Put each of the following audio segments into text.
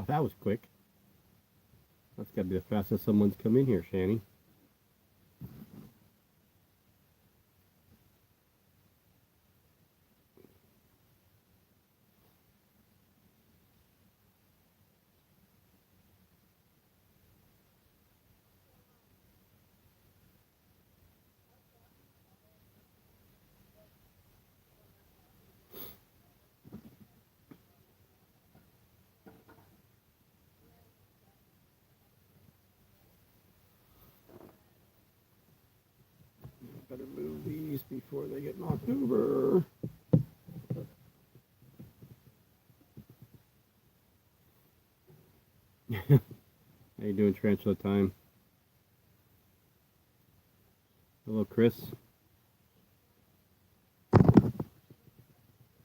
that was quick. That's got to be the fastest someone's come in here, Shani. Better move these before they get knocked over. How you doing, Tarantula Time? Hello, Chris.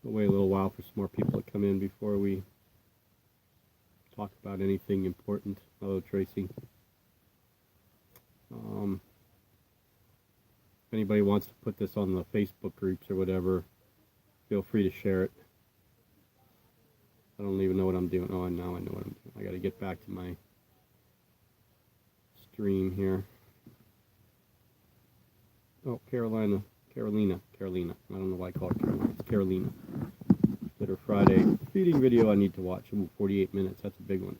We'll wait a little while for some more people to come in before we talk about anything important. Hello, Tracy. If anybody wants to put this on the Facebook groups or whatever, feel free to share it. I don't even know what I'm doing. Oh, now I know what I'm doing. I got to get back to my stream here. Oh, Carolina. I don't know why I call her Carolina. It's Carolina. Did her Friday feeding video I need to watch. Ooh, 48 minutes. That's a big one.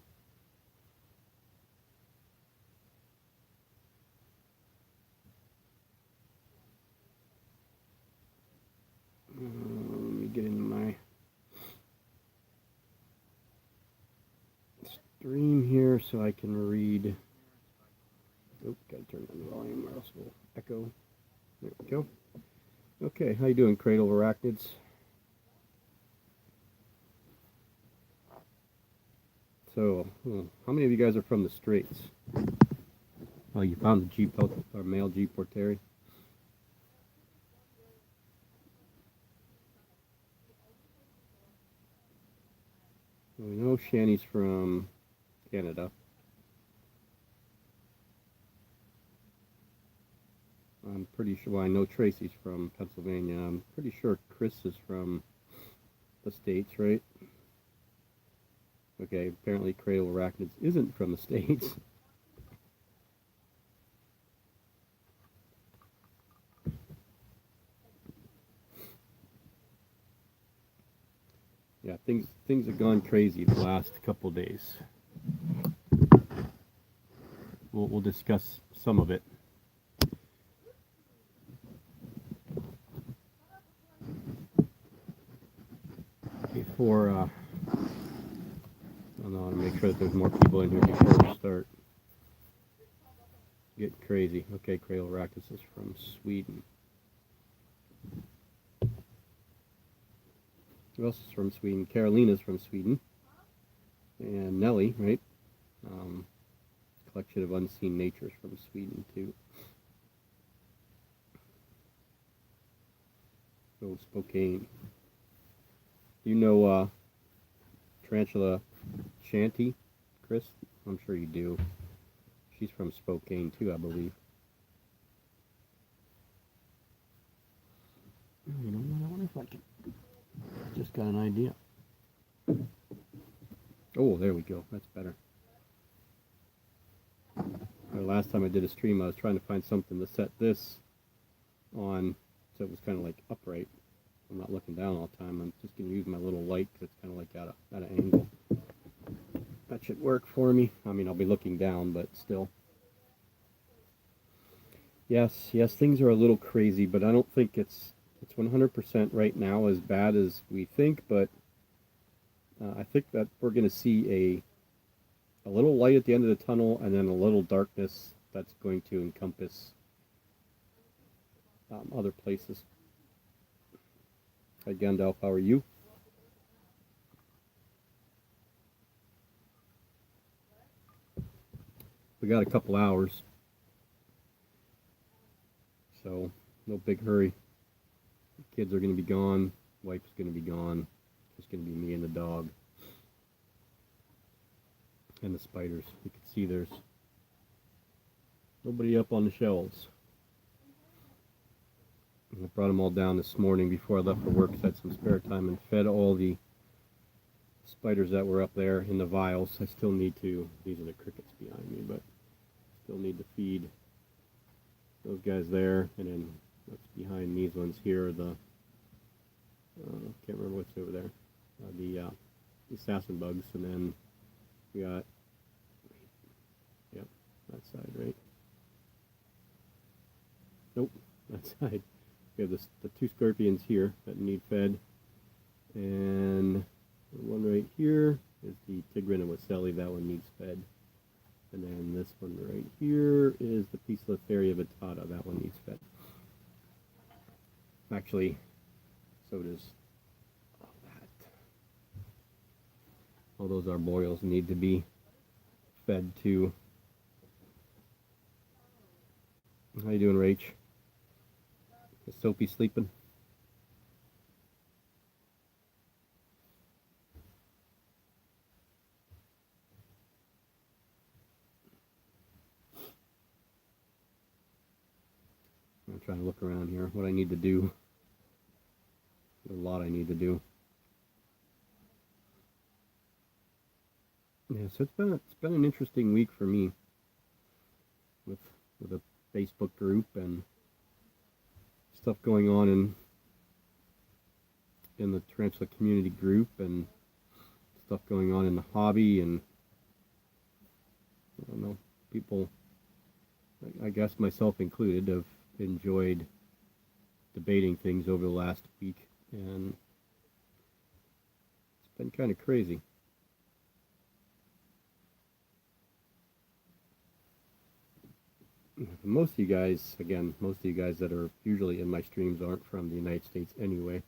Let me get into my stream here so I can read. Oh, gotta turn down the volume or else we'll echo. There we go. Okay, how you doing, Cradle of Arachnids? So, how many of you guys are from the Straits? Oh, you found the Jeep, or male Jeep Porteri? We know Shani's from Canada. I'm pretty sure, well, I know Tracy's from Pennsylvania. I'm pretty sure Chris is from the States, right? Okay, apparently Cradle of Arachnids isn't from the States. Yeah, things have gone crazy the last couple days. We'll discuss some of it. Before, I want to make sure that there's more people in here before we start. Getting crazy. Okay, Cradle of Arachnids is from Sweden. Who else is from Sweden? Carolina's from Sweden. And Nellie, right? Collection of Unseen Natures from Sweden, too. So, Spokane. You know Tarantula Shanty, Chris? I'm sure you do. She's from Spokane, too, I believe. You know what? I wonder if I can... Just got an idea. Oh, there we go. That's better. Last time I did a stream, I was trying to find something to set this on so it was kind of like upright. I'm not looking down all the time. I'm just going to use my little light because it's kind of like at an angle. That should work for me. I mean, I'll be looking down, but still. Yes, things are a little crazy, but I don't think it's 100% right now as bad as we think, but I think that we're going to see a little light at the end of the tunnel and then a little darkness that's going to encompass other places. Hi, Gandalf, how are you? We got a couple hours, so no big hurry. The kids are going to be gone, wife's going to be gone, it's going to be me and the dog. And the spiders. You can see there's nobody up on the shelves. I brought them all down this morning before I left for work because I had some spare time and fed all the spiders that were up there in the vials. I still need to, these are the crickets behind me, but still need to feed those guys there. And then what's behind these ones here, the, can't remember what's over there, the assassin bugs. And then we got, yep, that side, right? Nope, that side. We have the two scorpions here that need fed. And the one right here is the Tigrin and Wasseli. That one needs fed. And then this one right here is the Poecilotheria vittata. That one needs fed. Actually, so does all that. All those arboreals need to be fed too. How you doing, Rach? Is Soapy sleeping? I'm trying to look around here. What I need to do. There's a lot I need to do. Yeah, so it's been an interesting week for me with a Facebook group and stuff going on in the tarantula community group and stuff going on in the hobby, and I don't know, people, I guess myself included, have enjoyed debating things over the last week, and it's been kind of crazy. Most of you guys, again, most of you guys that are usually in my streams aren't from the United States anyway,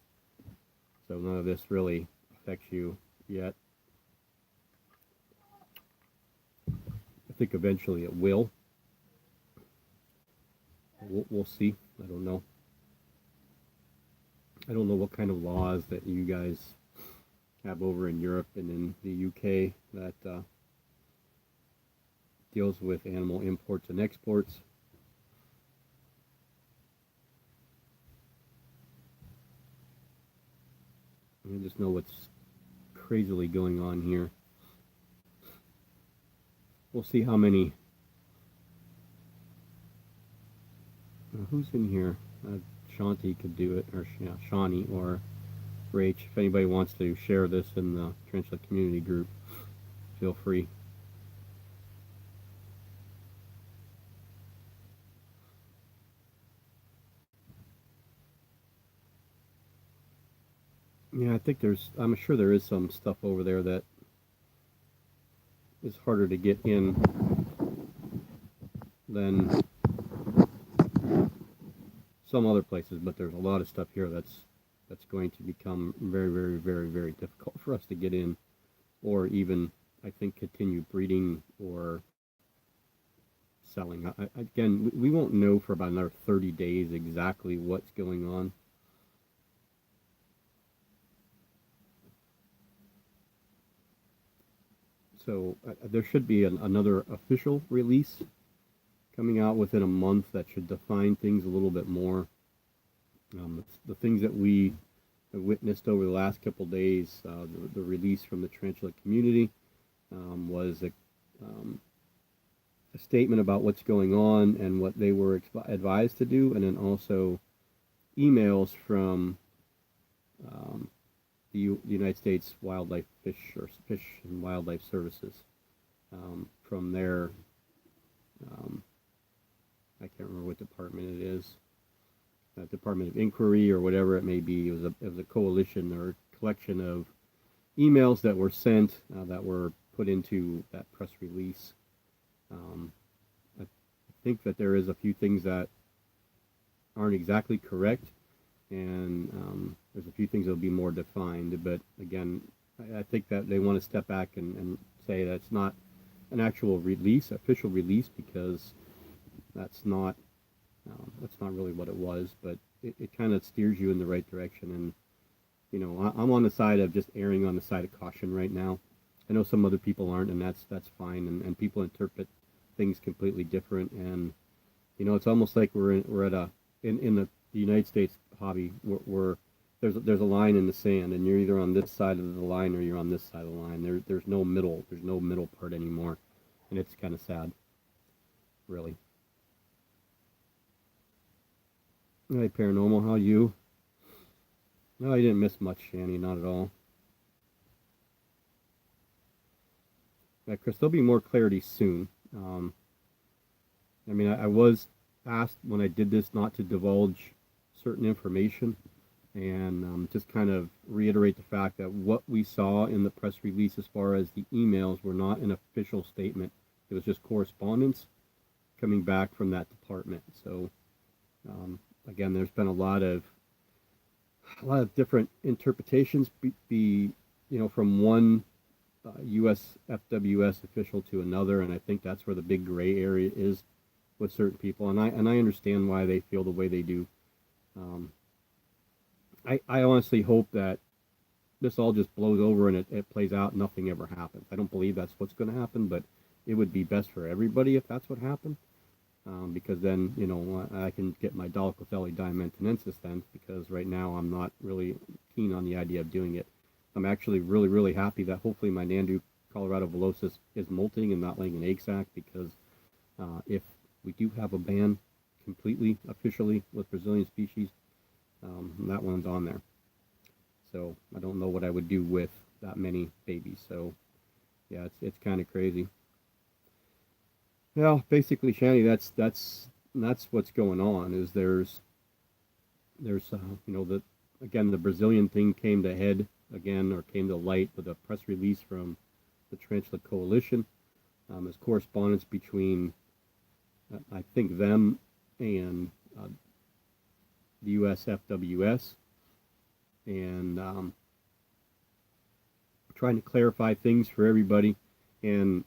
so none of this really affects you yet. I think eventually it will. We'll see. I don't know. I don't know what kind of laws that you guys have over in Europe and in the UK that deals with animal imports and exports. I just know what's crazily going on here. We'll see how many. Who's in here? Shanti could do it, or yeah, Shawnee or Rach. If anybody wants to share this in the tarantula community group, feel free. Yeah, I think I'm sure there is some stuff over there that is harder to get in than some other places, but there's a lot of stuff here that's going to become very, very, very, very difficult for us to get in, or even, I think, continue breeding or selling. Again, we won't know for about another 30 days exactly what's going on. So there should be another official release coming out within a month that should define things a little bit more. The things that we have witnessed over the last couple days, the release from the tarantula community was a statement about what's going on and what they were advised to do, and then also emails from the United States Wildlife Fish and Wildlife Services from their I can't remember what department it is, Department of Inquiry or whatever it may be. It was a coalition or collection of emails that were sent that were put into that press release. I think that there is a few things that aren't exactly correct, and there's a few things that will be more defined, but again, I think that they want to step back and say that it's not an actual release, official release, because that's not really what it was, but it kind of steers you in the right direction. And you know, I'm on the side of just erring on the side of caution right now. I know some other people aren't, and that's fine, and people interpret things completely different. And you know, it's almost like we're in the United States hobby, we're there's a line in the sand, and you're either on this side of the line or you're on this side of the line. There's no middle. There's no middle part anymore, and it's kind of sad, really. Hey, paranormal, how you? No, you didn't miss much, Shanny, not at all. Yeah, Chris, there'll be more clarity soon. I mean, I was asked when I did this not to divulge certain information, and just kind of reiterate the fact that what we saw in the press release as far as the emails were not an official statement. It was just correspondence coming back from that department. So again, there's been a lot of different interpretations from one U.S. FWS official to another, and I think that's where the big gray area is with certain people, and I understand why they feel the way they do. Um, I honestly hope that this all just blows over and it plays out, and nothing ever happens. I don't believe that's what's going to happen, but it would be best for everybody if that's what happened, because then I can get my Dolichothelli diamantinensis then, because right now I'm not really keen on the idea of doing it. I'm actually really, really happy that hopefully my Nandu Colorado velocis is molting and not laying an egg sac, because if we do have a ban completely officially with Brazilian species, that one's on there. So I don't know what I would do with that many babies. So yeah, it's kind of crazy. Well, basically, Shanny, that's what's going on. Is there's the again, the Brazilian thing came to head again, or came to light with a press release from the Tarantula Coalition. There's correspondence between I think them and the US FWS, and trying to clarify things for everybody and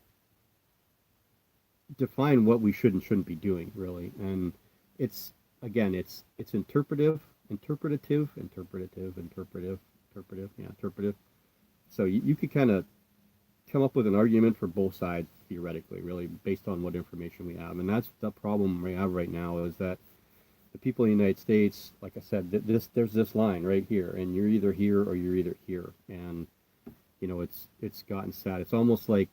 define what we should and shouldn't be doing, really. And it's again, it's interpretive. So you could kind of come up with an argument for both sides theoretically, really, based on what information we have. And that's the problem we have right now, is that the people in the United States, like I said, there's this line right here, and you're either here or you're either here. And it's gotten sad. It's almost like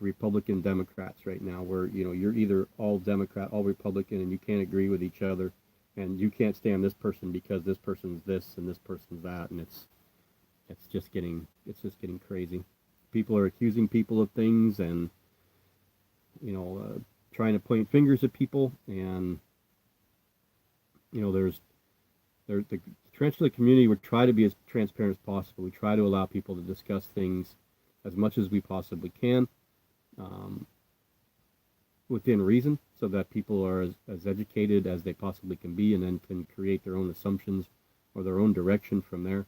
Republican Democrats right now, where you're either all Democrat, all Republican, and you can't agree with each other, and you can't stand this person because this person's this and this person's that, and it's just getting crazy. People are accusing people of things, and trying to point fingers at people, and the tarantula community would try to be as transparent as possible. We try to allow people to discuss things as much as we possibly can, within reason, so that people are as educated as they possibly can be, and then can create their own assumptions or their own direction from there.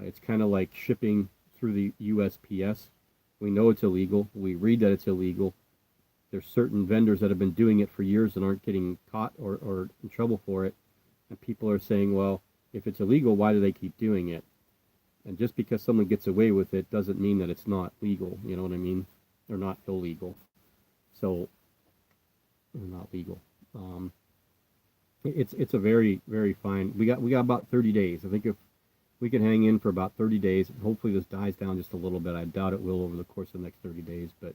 It's kind of like shipping through the USPS. We know it's illegal. We read that it's illegal. There's certain vendors that have been doing it for years and aren't getting caught or in trouble for it. And people are saying, well, if it's illegal, why do they keep doing it? And just because someone gets away with it doesn't mean that it's not legal. You know what I mean? Or not illegal. So, not legal. It's a very, very fine. We got about 30 days. I think if we can hang in for about 30 days, hopefully this dies down just a little bit. I doubt it will over the course of the next 30 days, but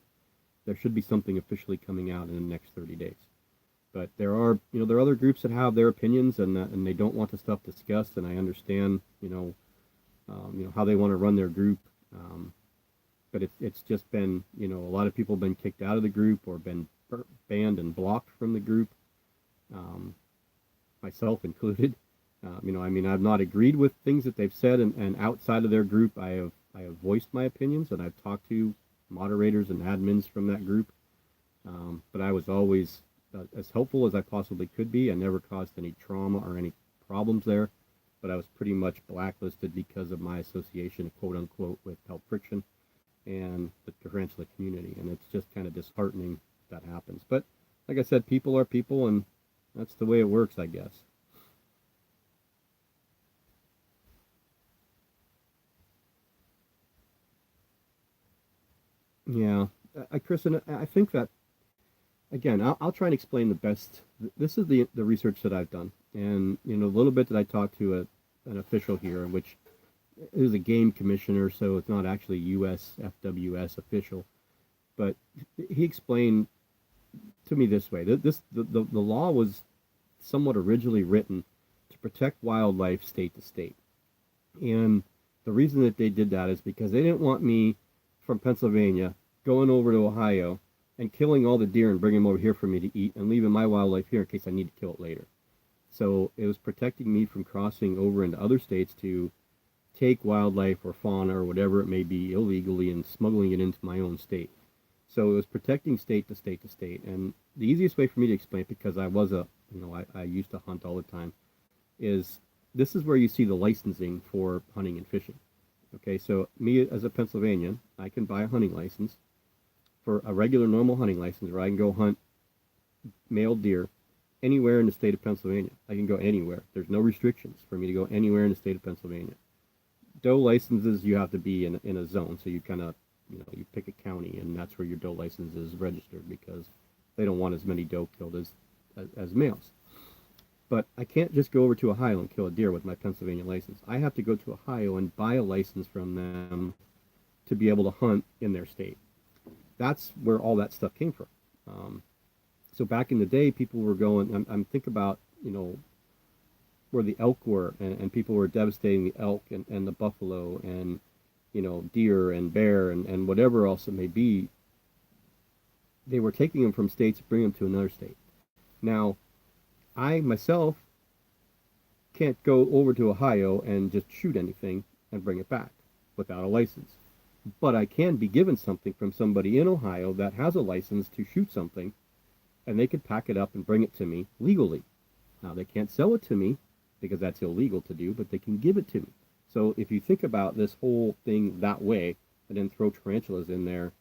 there should be something officially coming out in the next 30 days. But there are other groups that have their opinions, and they don't want the stuff discussed, and I understand, how they want to run their group. But it's just been, a lot of people have been kicked out of the group or been banned and blocked from the group, myself included. I've not agreed with things that they've said, and outside of their group, I have voiced my opinions, and I've talked to moderators and admins from that group. But I was always as helpful as I possibly could be. I never caused any trauma or any problems there, but I was pretty much blacklisted because of my association, quote unquote, with Help Friction and the tarantula community. And it's just kind of disheartening that happens. But like I said, people are people, and that's the way it works, I guess. Yeah, Chris, and I think that, again, I'll try and explain the best. This is the research that I've done, and a little bit that I talked to an official here, which is a game commissioner, so it's not actually U.S. FWS official. But he explained to me this way: that the law was somewhat originally written to protect wildlife state to state, and the reason that they did that is because they didn't want me from Pennsylvania going over to Ohio and killing all the deer and bringing them over here for me to eat and leaving my wildlife here in case I need to kill it later. So it was protecting me from crossing over into other states to take wildlife or fauna or whatever it may be illegally and smuggling it into my own state. So it was protecting state to state to state. And the easiest way for me to explain it, because I was I used to hunt all the time, is this is where you see the licensing for hunting and fishing. Okay, so me as a Pennsylvanian, I can buy a hunting license for a regular normal hunting license where I can go hunt male deer anywhere in the state of Pennsylvania. I can go anywhere. There's no restrictions for me to go anywhere in the state of Pennsylvania. Doe licenses, you have to be in a zone, so you kind of, you pick a county, and that's where your doe license is registered because they don't want as many doe killed as males. But I can't just go over to Ohio and kill a deer with my Pennsylvania license. I have to go to Ohio and buy a license from them to be able to hunt in their state. That's where all that stuff came from. So back in the day, people were going. I'm think about where the elk were, and people were devastating the elk and the buffalo and deer and bear and whatever else it may be. They were taking them from states, bringing them to another state. Now, I myself can't go over to Ohio and just shoot anything and bring it back without a license. But I can be given something from somebody in Ohio that has a license to shoot something, and they could pack it up and bring it to me legally. Now, they can't sell it to me because that's illegal to do, but they can give it to me. So if you think about this whole thing that way, and then throw tarantulas in there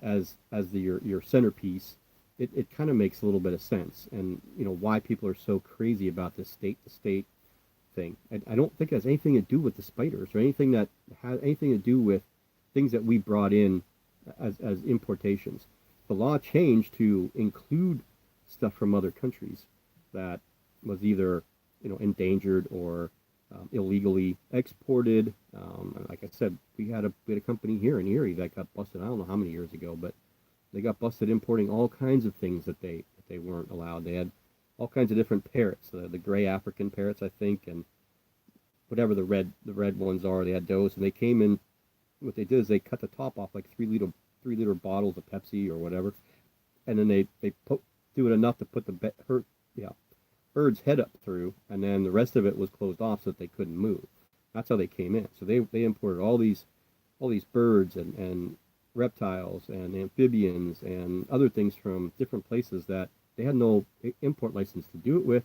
as your centerpiece, it kind of makes a little bit of sense. And why people are so crazy about this state to state thing. I don't think it has anything to do with the spiders or anything that has anything to do with things that we brought in as importations. The law changed to include stuff from other countries that was either endangered or illegally exported. Like I said, we had a company here in Erie that got busted. I don't know how many years ago, but they got busted importing all kinds of things that they weren't allowed. They had all kinds of different parrots, the gray African parrots, I think, and whatever the red ones are. They had those, and they came in. What they did is they cut the top off like 3 liter bottles of Pepsi or whatever, and then they do it enough to put the bird's head up through, and then the rest of it was closed off so that they couldn't move. That's how they came in. So they imported all these birds and reptiles and amphibians and other things from different places that they had no import license to do it with,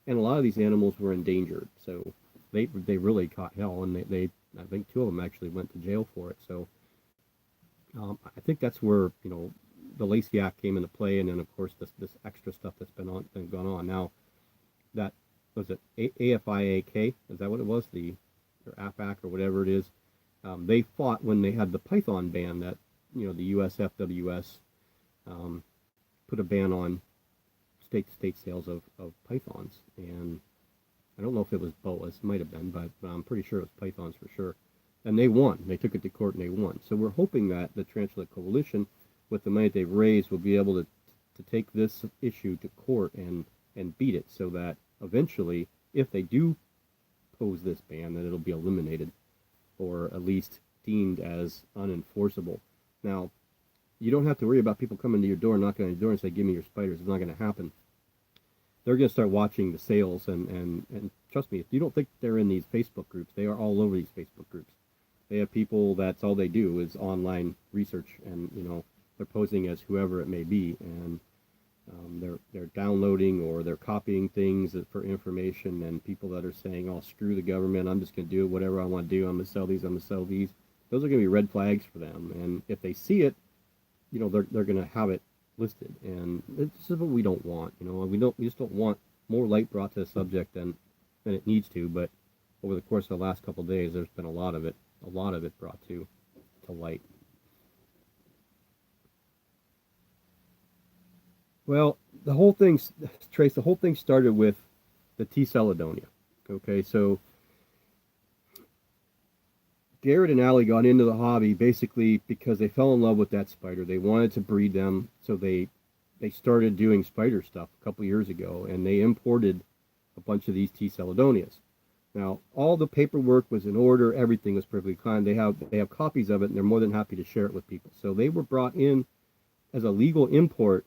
and a lot of these animals were endangered. So they really caught hell, and they I think 2 of them actually went to jail for it. So I think that's where the Lacey Act came into play, and then of course this extra stuff that's been gone on now. That was it, AFIAK, is that what it was, or AFAC or whatever it is. They fought when they had the python ban that the US FWS put a ban on state-to-state sales of pythons, and I don't know if it was boas, it might have been, but I'm pretty sure it was pythons for sure. And they won. They took it to court and they won. So we're hoping that the Tarantula Coalition, with the money they've raised, will be able to take this issue to court and beat it, so that eventually, if they do pose this ban, that it'll be eliminated or at least deemed as unenforceable. Now, you don't have to worry about people coming to your door, knocking on your door and say, give me your spiders. It's not going to happen. They're going to start watching the sales, and trust me, if you don't think they're in these Facebook groups, they are all over these Facebook groups. They have people, that's all they do is online research, and they're posing as whoever it may be, and they're downloading or they're copying things for information, and people that are saying, oh, screw the government, I'm just going to do whatever I want to do, I'm going to sell these, those are going to be red flags for them. And if they see it, they're going to have it listed, and this is what we don't want. We just don't want more light brought to the subject than it needs to. But over the course of the last couple of days, there's been a lot of it brought to light. Well, the whole thing started with the T. Celedonia. Okay, so Garrett and Allie got into the hobby basically because they fell in love with that spider. They wanted to breed them, so they started doing spider stuff a couple years ago, and they imported a bunch of these T. Celadonias. Now, all the paperwork was in order, everything was perfectly fine. They have copies of it, and they're more than happy to share it with people. So they were brought in as a legal import.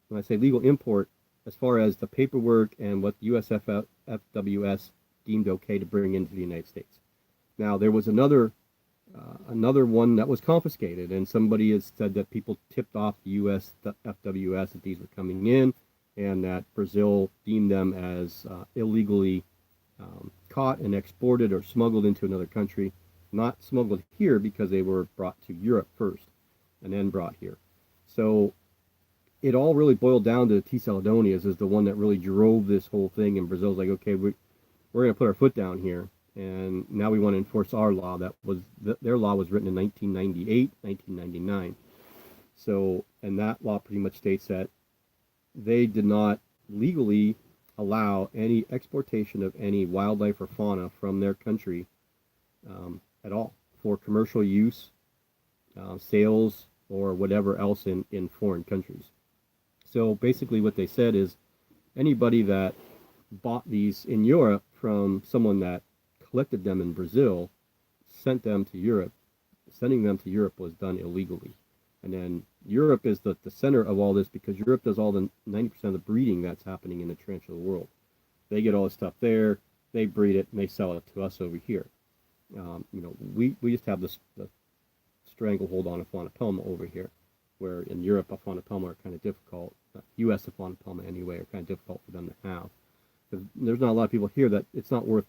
When I say legal import, as far as the paperwork and what the USFWS deemed okay to bring into the United States. Now, there was another one that was confiscated, and somebody has said that people tipped off the U.S. FWS that these were coming in, and that Brazil deemed them as illegally caught and exported or smuggled into another country, not smuggled here because they were brought to Europe first and then brought here. So it all really boiled down to the T. Celadonias as the one that really drove this whole thing, and Brazil's like, okay, we're going to put our foot down here, and now we want to enforce our law. Their law was written in 1998, 1999. So, and that law pretty much states that they did not legally allow any exportation of any wildlife or fauna from their country at all for commercial use, sales, or whatever else in foreign countries. So basically what they said is anybody that bought these in Europe from someone that collected them in Brazil, sent them to Europe. Sending them to Europe was done illegally. And then Europe is the center of all this because Europe does all the 90% of the breeding that's happening in the tarantula world. They get all the stuff there, they breed it, and they sell it to us over here. We just have the stranglehold on Afaunopelma over here, where in Europe Afaunopelma are kind of difficult. U.S. Afaunopelma anyway are kind of difficult for them to have. Because there's not a lot of people here that it's not, you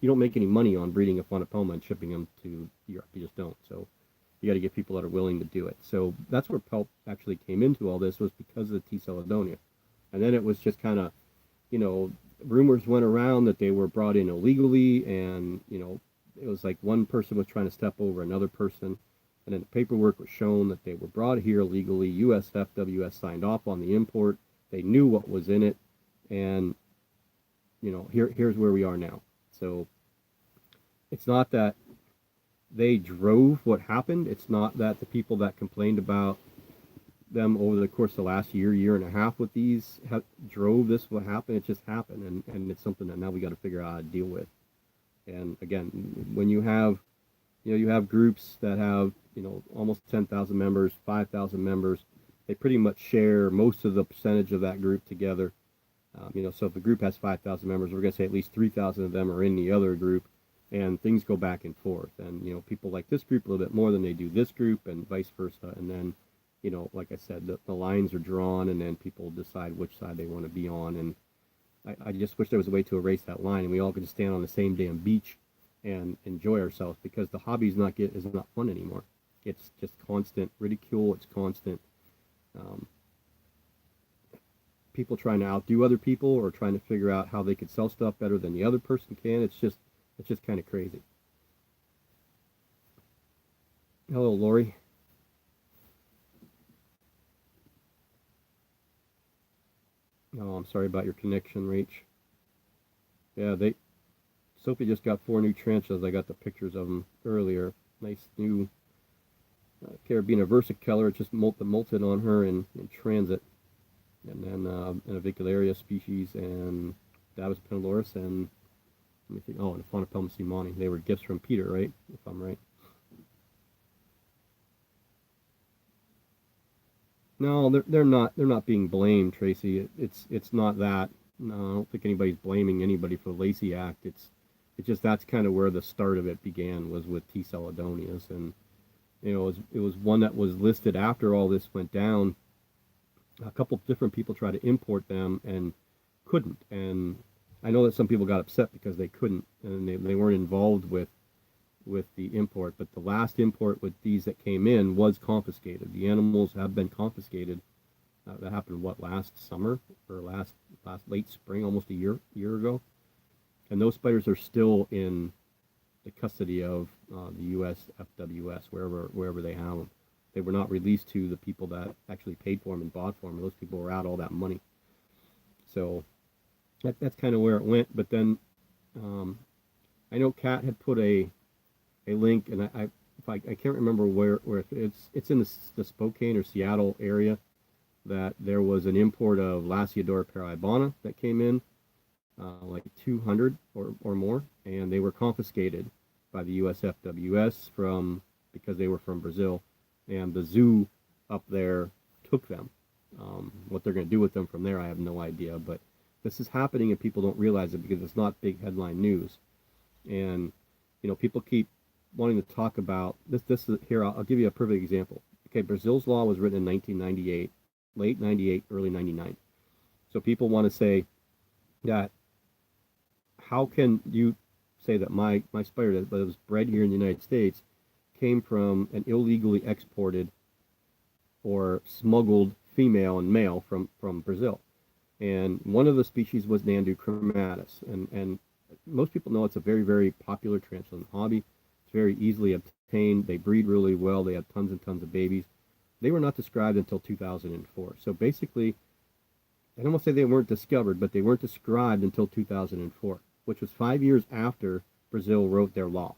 don't make any money on breeding Afaunopelma and shipping them to Europe. You just don't. So you got to get people that are willing to do it. So that's where Pelt actually came into all this, was because of the T. Celedonia. And then it was just kind of, rumors went around that they were brought in illegally, and, it was like one person was trying to step over another person. And then the paperwork was shown that they were brought here illegally. USFWS signed off on the import. They knew what was in it. And, here's where we are now. So it's not that they drove what happened. It's not that the people that complained about them over the course of the last year and a half with these drove this what happened. It just happened, and it's something that now we got to figure out how to deal with. And again, when you have groups that have almost 10,000 members, 5,000 members, they pretty much share most of the percentage of that group together. So if the group has 5,000 members, we're going to say at least 3,000 of them are in the other group, and things go back and forth. And, people like this group a little bit more than they do this group, and vice versa. And then, like I said, the lines are drawn, and then people decide which side they want to be on. And I just wish there was a way to erase that line, and we all could just stand on the same damn beach and enjoy ourselves, because the hobby is not fun anymore. It's just constant ridicule. It's constant people trying to outdo other people, or trying to figure out how they could sell stuff better than the other person can. It's just kind of crazy. Hello, Lori. Oh, I'm sorry about your connection, Rach. Yeah, Sophie just got 4 new tarantulas. I got the pictures of them earlier. Nice new Caribbean versicolor. It just molted on her in transit. And then an avicularia species, and Davus penniloris, and let me think. Oh, and Afaunopelma seemani. They were gifts from Peter, right? If I'm right. No, they're not. They're not being blamed, Tracy. It's not that. No, I don't think anybody's blaming anybody for the Lacey Act. It's just that's kind of where the start of it began, was with T. Celadonias, and it was one that was listed after all this went down. A couple of different people tried to import them and couldn't. And I know that some people got upset because they couldn't, and they weren't involved with the import. But the last import with these that came in was confiscated. The animals have been confiscated. That happened, last summer, or last late spring, almost a year ago. And those spiders are still in the custody of the U.S. FWS, wherever they have them. They were not released to the people that actually paid for them and bought for them. Those people were out all that money. So that's kind of where it went. But then I know Kat had put a a link, and I can't remember where it's in the Spokane or Seattle area, that there was an import of Lasiodora paraibana that came in, like 200 or more, and they were confiscated by the USFWS from because they were from Brazil, and the zoo up there took them. What they're going to do with them from there, I have no idea. But this is happening, and people don't realize it because it's not big headline news. And people keep wanting to talk about this. This is here. I'll give you a perfect example. Okay, Brazil's law was written in 1998, late 98, early 99. So people want to say that how can you say that my spider that was bred here in the United States came from an illegally exported or smuggled female and male from Brazil? And one of the species was Nandu chromatus, and most people know it's a very, very popular tarantula in the hobby. It's very easily obtained. They breed really well. They have tons and tons of babies. They were not described until 2004. So basically, I don't want to say they weren't discovered, but they weren't described until 2004, which was 5 years after Brazil wrote their law.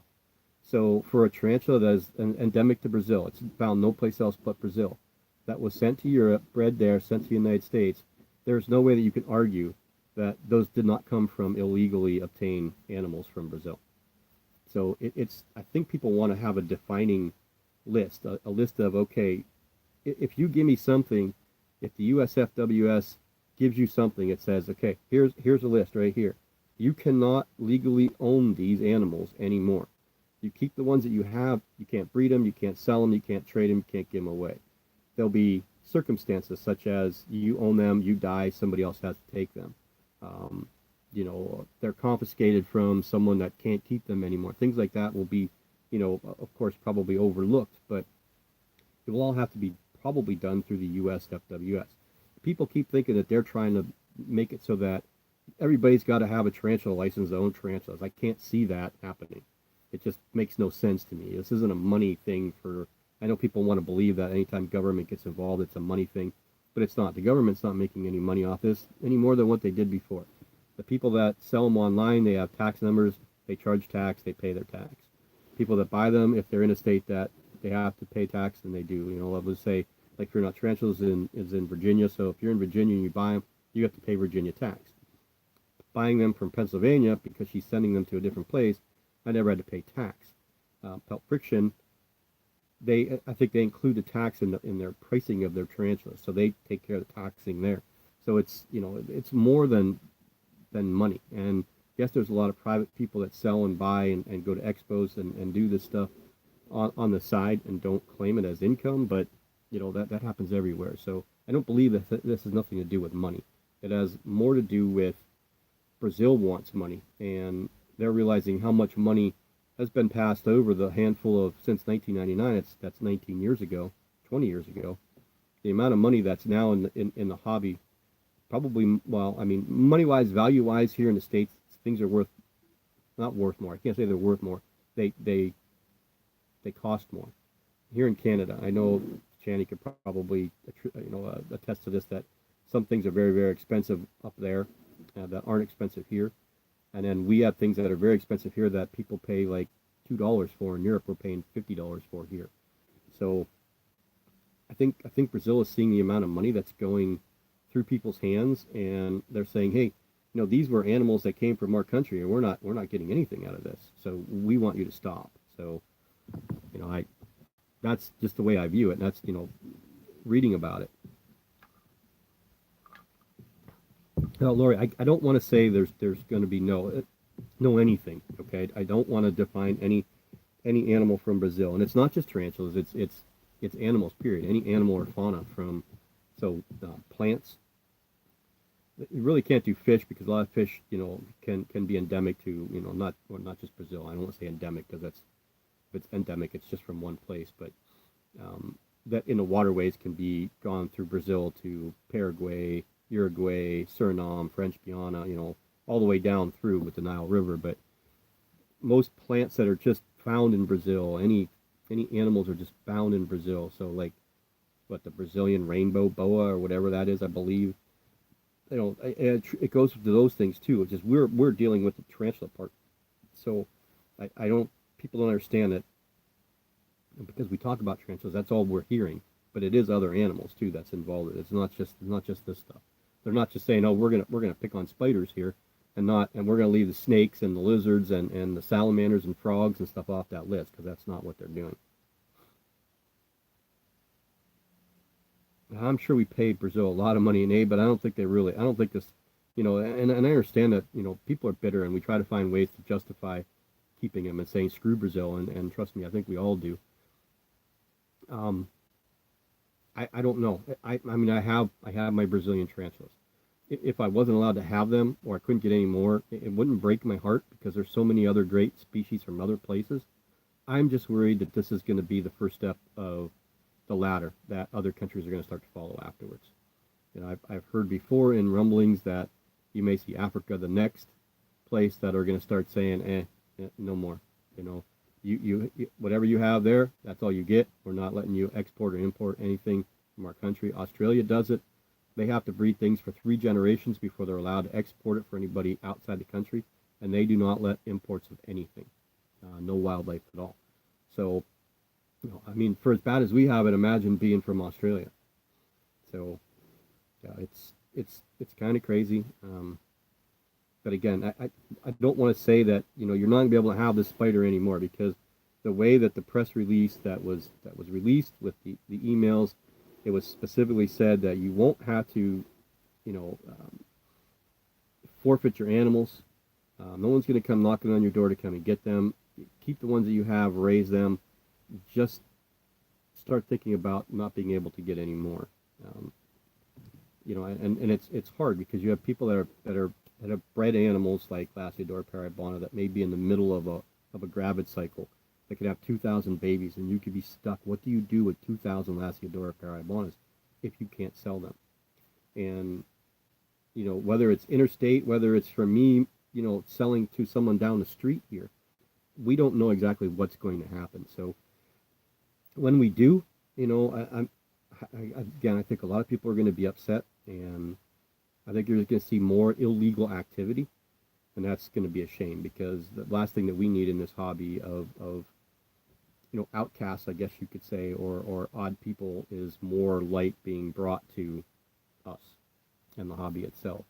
So for a tarantula that is endemic to Brazil, it's found no place else but Brazil, that was sent to Europe, bred there, sent to the United States, there's no way that you can argue that those did not come from illegally obtained animals from Brazil. So it's I think people want to have a defining list, a list of, okay, if you give me something, if the USFWS gives you something, it says, okay, here's a list right here. You cannot legally own these animals anymore. You keep the ones that you have. You can't breed them. You can't sell them. You can't trade them. You can't give them away. There'll be circumstances such as you own them, you die, somebody else has to take them. They're confiscated from someone that can't keep them anymore. Things like that will be, of course, probably overlooked, but it will all have to be probably done through the USFWS. People keep thinking that they're trying to make it so that everybody's got to have a tarantula license to own tarantulas. I can't see that happening. It just makes no sense to me. This isn't a money thing for, I know people want to believe that anytime government gets involved, it's a money thing, but it's not. The government's not making any money off this any more than what they did before. The people that sell them online, they have tax numbers, they charge tax, they pay their tax. People that buy them, if they're in a state that they have to pay tax, then they do. Let's say, like Fear Not Tarantulas is in Virginia, so if you're in Virginia and you buy them, you have to pay Virginia tax. Buying them from Pennsylvania, because she's sending them to a different place, I never had to pay tax. Pelt Friction, I think they include the tax in their pricing of their tarantulas, so they take care of the taxing there. So it's more than money. And yes, there's a lot of private people that sell and buy and go to expos and do this stuff on the side and don't claim it as income, but that happens everywhere. So I don't believe that this has nothing to do with money. It has more to do with Brazil wants money, and they're realizing how much money has been passed over the handful of, since 1999, that's 19 years ago, 20 years ago. The amount of money that's now in the hobby, probably, well, I mean, money-wise, value-wise, here in the States, things are not worth more. I can't say they're worth more. They cost more. Here in Canada, I know Channy could probably, attest to this, that some things are very, very expensive up there that aren't expensive here. And then we have things that are very expensive here that people pay like $2 for. In Europe, we're paying $50 for here. So I think Brazil is seeing the amount of money that's going through people's hands, and they're saying, hey, these were animals that came from our country, and we're not getting anything out of this. So we want you to stop. So that's just the way I view it. And that's reading about it. Now, Lori, I don't want to say there's going to be no anything. Okay, I don't want to define any animal from Brazil, and it's not just tarantulas. It's animals. Period. Any animal or fauna from plants. You really can't do fish because a lot of fish can be endemic to not just Brazil. I don't want to say endemic because if it's endemic, it's just from one place, but that in the waterways can be gone through Brazil to Paraguay, Uruguay, Suriname, French Guiana, all the way down through with the Nile River. But most plants that are just found in Brazil, any animals are just found in Brazil. So like the Brazilian rainbow boa or whatever that is, I believe. It goes to those things too. It's just we're dealing with the tarantula part. So I don't people don't understand that because we talk about tarantulas, that's all we're hearing. But it is other animals too that's involved. It's not just this stuff. They're not just saying, oh, we're gonna pick on spiders here, and we're gonna leave the snakes and the lizards and the salamanders and frogs and stuff off that list because that's not what they're doing. I'm sure we paid Brazil a lot of money in aid, but I don't think they really. I don't think this, and I understand that people are bitter and we try to find ways to justify keeping them and saying screw Brazil, and trust me, I think we all do. Um, I don't know. I mean I have my Brazilian tarantulas. If I wasn't allowed to have them or I couldn't get any more, it wouldn't break my heart because there's so many other great species from other places. I'm just worried that this is going to be the first step of the ladder that other countries are going to start to follow afterwards. I've heard before in rumblings that you may see Africa the next place that are going to start saying, no more. Whatever you have there, that's all you get. We're not letting you export or import anything from our country. Australia does it. They have to breed things for 3 generations before they're allowed to export it for anybody outside the country, and they do not let imports of anything, no wildlife at all. So, I mean, for as bad as we have it, imagine being from Australia. So, yeah, it's kind of crazy. But again, I don't want to say that you're not going to be able to have this spider anymore because the way that the press release that was released with the emails, it was specifically said that you won't have to you know forfeit your animals. No one's going to come knocking on your door to come and get them. Keep the ones that you have, raise them. Just start thinking about not being able to get any more. Um, and it's hard because you have people that have bred animals like Lasiodora parabona that may be in the middle of a gravid cycle that could have 2,000 babies, and you could be stuck. What do you do with 2,000 Lasiodora parabonas if you can't sell them? And whether it's interstate, whether it's from me, selling to someone down the street here, we don't know exactly what's going to happen. So when we do, again, I think a lot of people are going to be upset, and I think you're going to see more illegal activity, and that's going to be a shame because the last thing that we need in this hobby of outcasts, I guess you could say, or odd people is more light being brought to us and the hobby itself.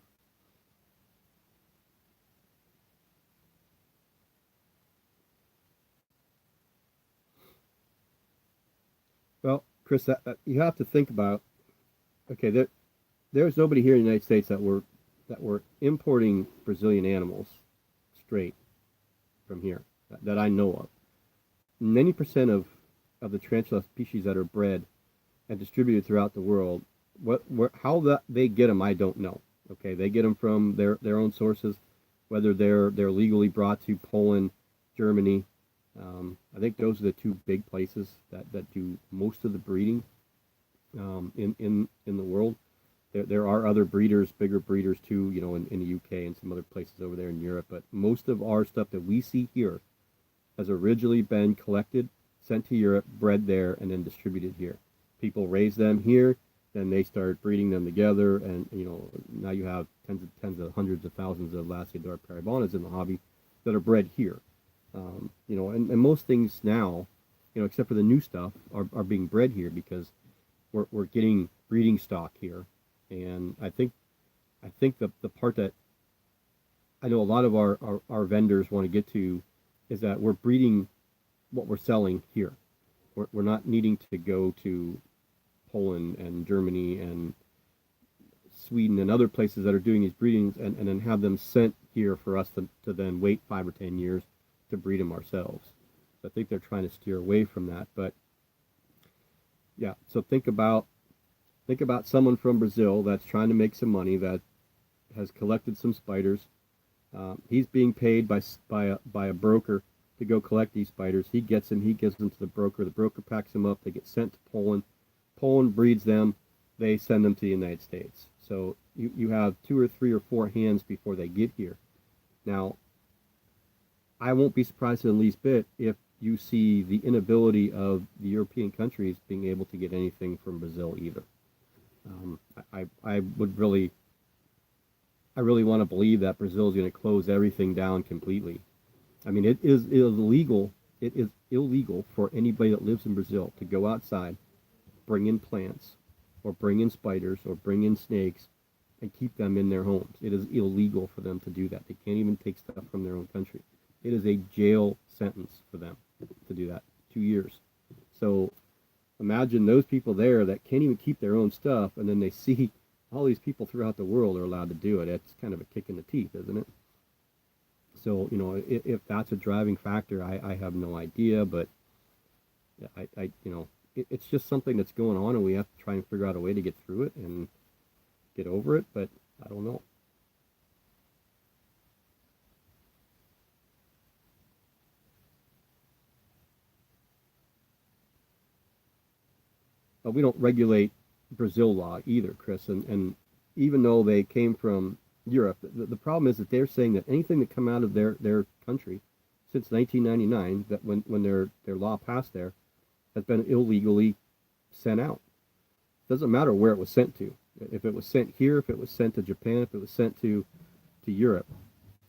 Well, Chris, you have to think about, okay, there's nobody here in the United States that were importing Brazilian animals straight from here that I know of. 90% of the tarantula species that are bred and distributed throughout the world, how that they get them, I don't know. Okay, they get them from their own sources, whether they're legally brought to Poland, Germany. I think those are the 2 big places that do most of the breeding in the world. There are other breeders, bigger breeders too, in the UK and some other places over there in Europe. But most of our stuff that we see here has originally been collected, sent to Europe, bred there, and then distributed here. People raise them here, then they start breeding them together, and now you have tens of hundreds of thousands of Lasiodora parabonas in the hobby that are bred here. And most things now, except for the new stuff, are being bred here because we're getting breeding stock here. And I think the part that I know a lot of our vendors want to get to is that we're breeding what we're selling here. We're not needing to go to Poland and Germany and Sweden and other places that are doing these breedings and then have them sent here for us to then wait 5 or 10 years to breed them ourselves. So I think they're trying to steer away from that. But yeah, so think about someone from Brazil that's trying to make some money, that has collected some spiders. He's being paid by a broker to go collect these spiders. He gets them. He gives them to the broker. The broker packs them up. They get sent to Poland. Poland breeds them. They send them to the United States. So you have 2 or 3 or 4 hands before they get here. Now, I won't be surprised in the least bit if you see the inability of the European countries being able to get anything from Brazil either. I really want to believe that Brazil is going to close everything down completely. I mean, it is illegal It is illegal for anybody that lives in Brazil to go outside, bring in plants, or bring in spiders, or bring in snakes, and keep them in their homes. It is illegal for them to do that. They can't even take stuff from their own country. It is a jail sentence for them to do that. 2 years. So imagine those people there that can't even keep their own stuff, and then they see all these people throughout the world are allowed to do it. It's kind of a kick in the teeth, isn't it? So, if that's a driving factor, I have no idea, but it's just something that's going on, and we have to try and figure out a way to get through it and get over it, but I don't know. But we don't regulate Brazil law either, Chris, and even though they came from Europe, the problem is that they're saying that anything that come out of their country since 1999, that when their law passed there, has been illegally sent out. It doesn't matter where it was sent to. If it was sent here, if it was sent to Japan, if it was sent to Europe,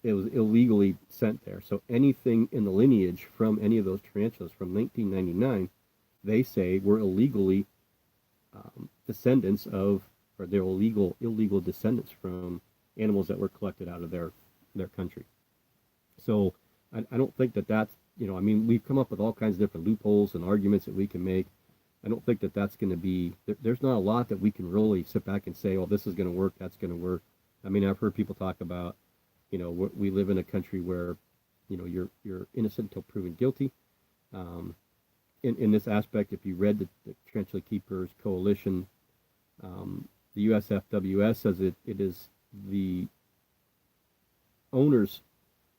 it was illegally sent there. So anything in the lineage from any of those tarantulas from 1999, they say were illegally descendants of, or they're illegal descendants from animals that were collected out of their country. So I don't think that that's, I mean, we've come up with all kinds of different loopholes and arguments that we can make. I don't think that that's going to be, there's not a lot that we can really sit back and say, oh, this is going to work, that's going to work. I mean, I've heard people talk about, we live in a country where, you're innocent until proven guilty. In this aspect, if you read the Tarantula Keepers Coalition, the USFWS says it is the owner's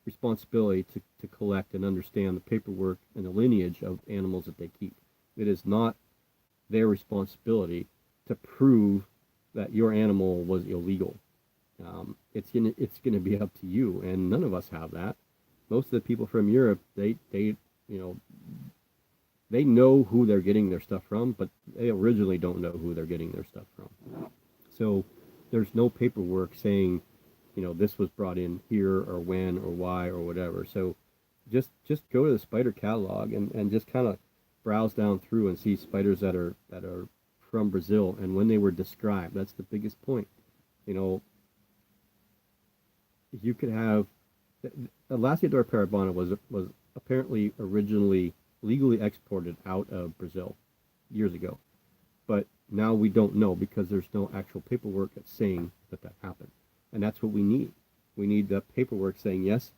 responsibility to collect and understand the paperwork and the lineage of animals that they keep. It is not their responsibility to prove that your animal was illegal. It's gonna be up to you, and none of us have that. Most of the people from Europe, they know who they're getting their stuff from, but they originally don't know who they're getting their stuff from. So there's no paperwork saying, this was brought in here or when or why or whatever. So just go to the spider catalog and just kind of browse down through and see spiders that are from Brazil and when they were described. That's the biggest point. You could have Elastiodora parabana was apparently originally legally exported out of Brazil years ago, but now we don't know because there's no actual paperwork that's saying that happened, and that's what we need. We need the paperwork saying yes,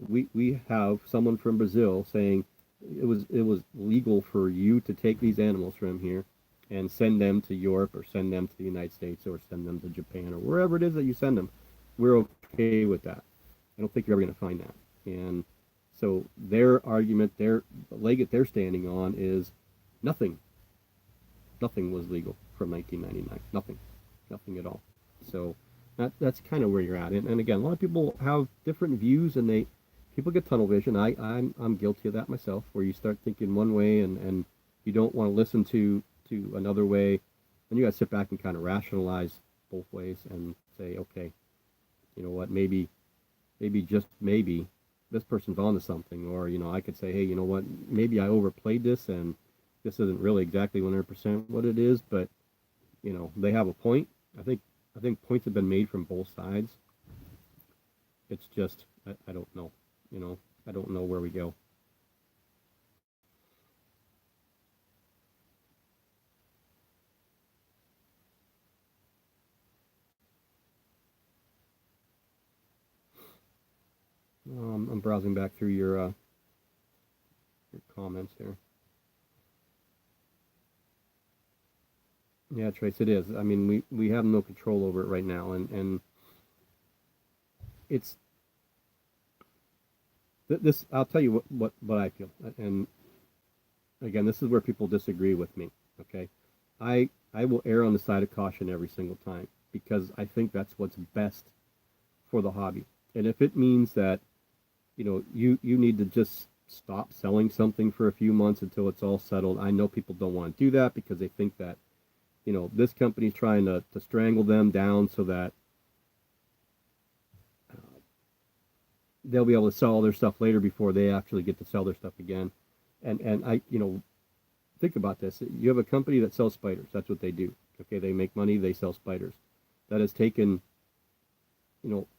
we have someone from Brazil saying it was legal for you to take these animals from here and send them to Europe or send them to the United States or send them to Japan or wherever it is that you send them. We're okay with that. I don't think you're ever going to find that. And so their argument, the leg that they're standing on is nothing. Nothing was legal from 1999. Nothing at all. So that's kind of where you're at. And again, a lot of people have different views, and people get tunnel vision. I'm guilty of that myself, where you start thinking one way and you don't want to listen to another way, and you got to sit back and kind of rationalize both ways and say, okay, you know what, maybe just maybe this person's onto something, or I could say, hey, you know what, maybe I overplayed this and this isn't really exactly 100% what it is, but they have a point. I think points have been made from both sides. It's just I don't know, I don't know where we go. I'm browsing back through your comments here. Yeah, Trace, it is. I mean, we have no control over it right now, and it's this. I'll tell you what I feel, and again, this is where people disagree with me. Okay, I will err on the side of caution every single time because I think that's what's best for the hobby, and if it means that you need to just stop selling something for a few months until it's all settled. I know people don't want to do that because they think that this company's trying to strangle them down so that they'll be able to sell all their stuff later before they actually get to sell their stuff again. And I, think about this. You have a company that sells spiders. That's what they do. Okay, they make money. They sell spiders. That has taken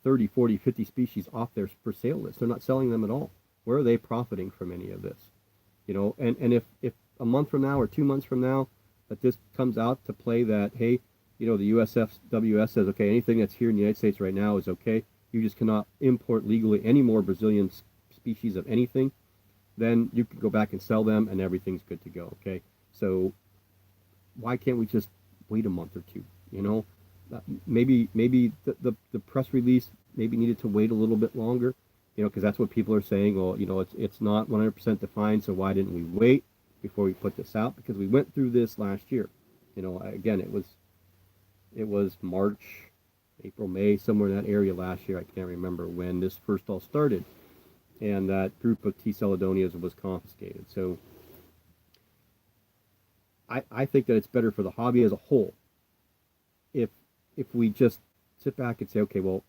30, 40, 50 species off their for sale list. They're not selling them at all. Where are they profiting from any of this? And if a month from now or 2 months from now that this comes out to play that, hey, the USFWS says, okay, anything that's here in the United States right now is okay. You just cannot import legally any more Brazilian species of anything. Then you can go back and sell them and everything's good to go. Okay. So why can't we just wait a month or two? Maybe the press release maybe needed to wait a little bit longer, because that's what people are saying. Well, it's not 100% defined, so why didn't we wait before we put this out? Because we went through this last year. Again, it was March, April, May, somewhere in that area last year. I can't remember when this first all started, and that group of T. celadonias was confiscated. So I think that it's better for the hobby as a whole if we just sit back and say, okay, well,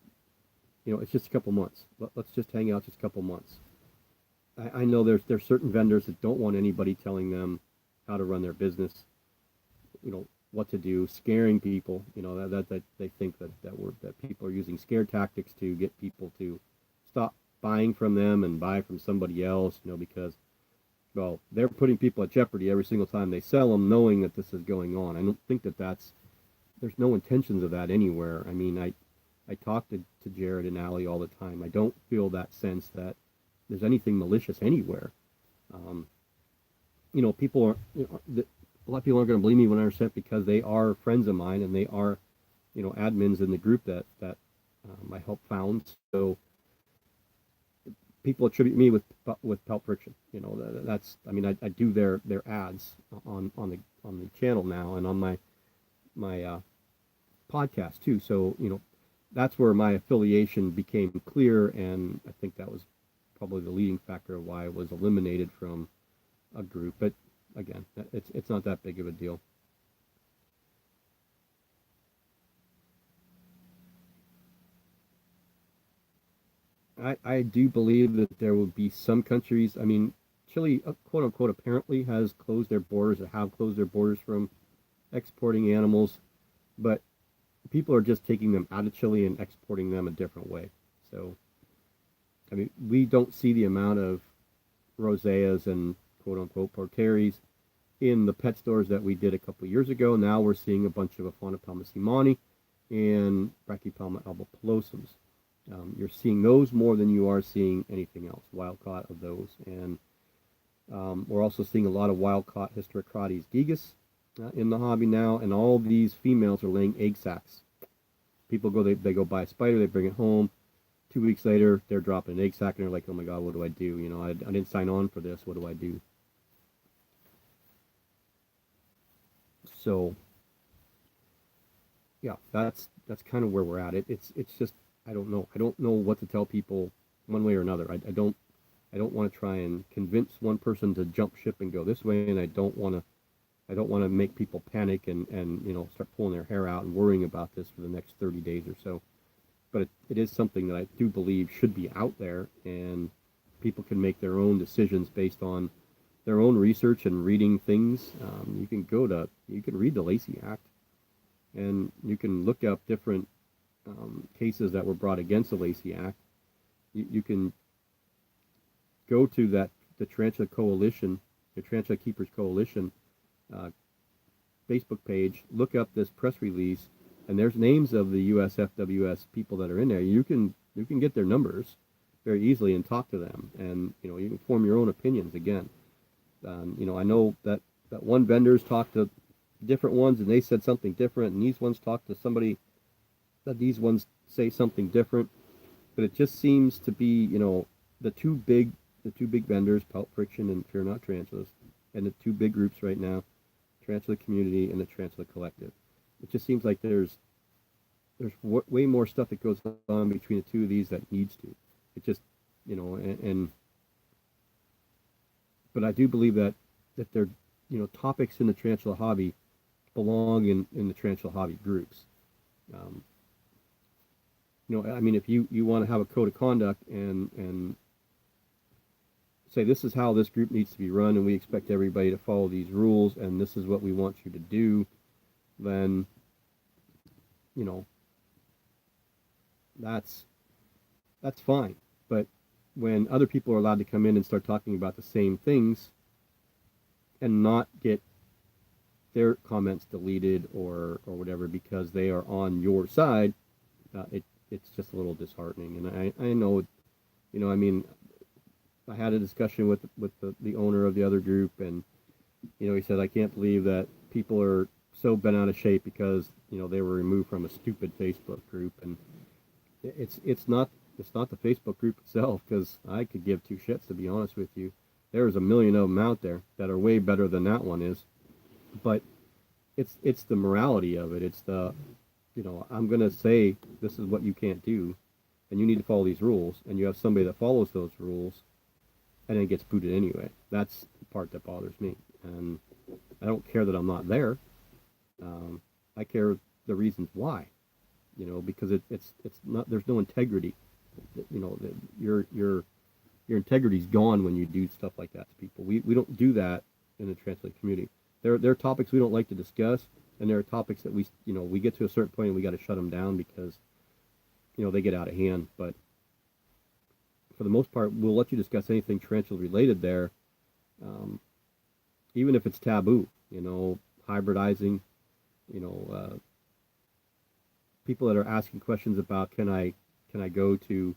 it's just a couple months. Let's just hang out just a couple months. I know there's certain vendors that don't want anybody telling them how to run their business, what to do, scaring people. That they think that people are using scare tactics to get people to stop buying from them and buy from somebody else. Because, well, they're putting people at jeopardy every single time they sell them, knowing that this is going on. I don't think there's no intentions of that anywhere. I mean, I talk to Jared and Allie all the time. I don't feel that sense that there's anything malicious anywhere. People are, a lot of people aren't going to believe me when I say it because they are friends of mine and they are, admins in the group that I helped found. So people attribute me with Pelt Friction. That's, I mean, I do their ads on the channel now and on my podcast too. So that's where my affiliation became clear, and I think that was probably the leading factor of why I was eliminated from a group. But again, it's not that big of a deal. I do believe that there will be some countries. I mean, Chile, quote unquote, apparently has closed their borders or have closed their borders from exporting animals, but people are just taking them out of Chile and exporting them a different way. So, I mean, we don't see the amount of roseas and quote unquote porteries in the pet stores that we did a couple of years ago. Now we're seeing a bunch of Aphonopelma simani and Brachypelma albopilosums. You're seeing those more than you are seeing anything else, wild caught of those. And we're also seeing a lot of wild caught Hysterocrates gigas in the hobby now, and all these females are laying egg sacs. People go, they go buy a spider, they bring it home. 2 weeks later, they're dropping an egg sac, and they're like, oh my God, what do I do? I didn't sign on for this. What do I do? So, yeah, that's kind of where we're at. It's just, I don't know. I don't know what to tell people one way or another. I don't want to try and convince one person to jump ship and go this way, and I don't want to make people panic and start pulling their hair out and worrying about this for the next 30 days or so. But it is something that I do believe should be out there, and people can make their own decisions based on their own research and reading things. You can read the Lacey Act, and you can look up different cases that were brought against the Lacey Act. You can go to the Tarantula Coalition, the Tarantula Keepers Coalition Facebook page, look up this press release, and there's names of the USFWS people that are in there. You can get their numbers very easily and talk to them, and you can form your own opinions again. I know that one vendors talked to different ones and they said something different, and these ones talked to somebody that these ones say something different. But it just seems to be, the two big vendors, Pelt Friction and Fear Not Tarantulas, and the two big groups right now, Tarantula Community and the Tarantula Collective. It just seems like there's way more stuff that goes on between the two of these that needs to. It just, but I do believe that they're, topics in the tarantula hobby belong in the tarantula hobby groups. I mean, if you want to have a code of conduct and say this is how this group needs to be run, and we expect everybody to follow these rules, and this is what we want you to do, then, you know, that's fine. But when other people are allowed to come in and start talking about the same things and not get their comments deleted or whatever because they are on your side, it's just a little disheartening. And I know, I mean, I had a discussion with the owner of the other group, and he said, I can't believe that people are so bent out of shape because they were removed from a stupid Facebook group. And it's not the Facebook group itself, because I could give two shits, to be honest with you. There's a million of them out there that are way better than that one is, but it's the morality of it. It's the I'm gonna say this is what you can't do, and you need to follow these rules, and you have somebody that follows those rules and then gets booted anyway. That's the part that bothers me. And I don't care that I'm not there. I care the reasons why, because it's not, there's no integrity. Your integrity's gone when you do stuff like that to people. We don't do that in the translate community. There are topics we don't like to discuss, and there are topics that we get to a certain point and we got to shut them down because they get out of hand. But for the most part, we'll let you discuss anything tarantula related there, even if it's taboo. Hybridizing. People that are asking questions about can I go to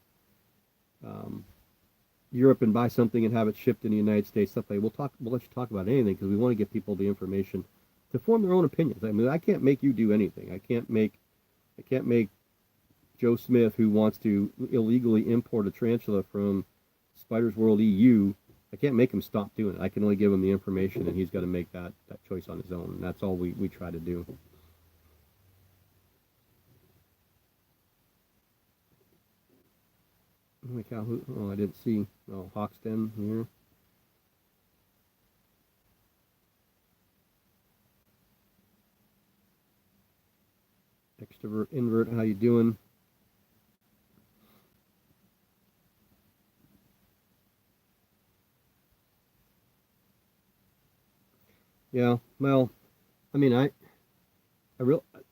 Europe and buy something and have it shipped in the United States, stuff like that. We'll let you talk about anything because we want to give people the information to form their own opinions. I mean, I can't make you do anything. I can't make Joe Smith, who wants to illegally import a tarantula from Spiders World EU, I can't make him stop doing it. I can only give him the information, and he's got to make that choice on his own. And that's all we try to do. Holy cow, I didn't see. Oh, Hawksden here. Extrovert, invert, how you doing? Yeah, well, I mean, I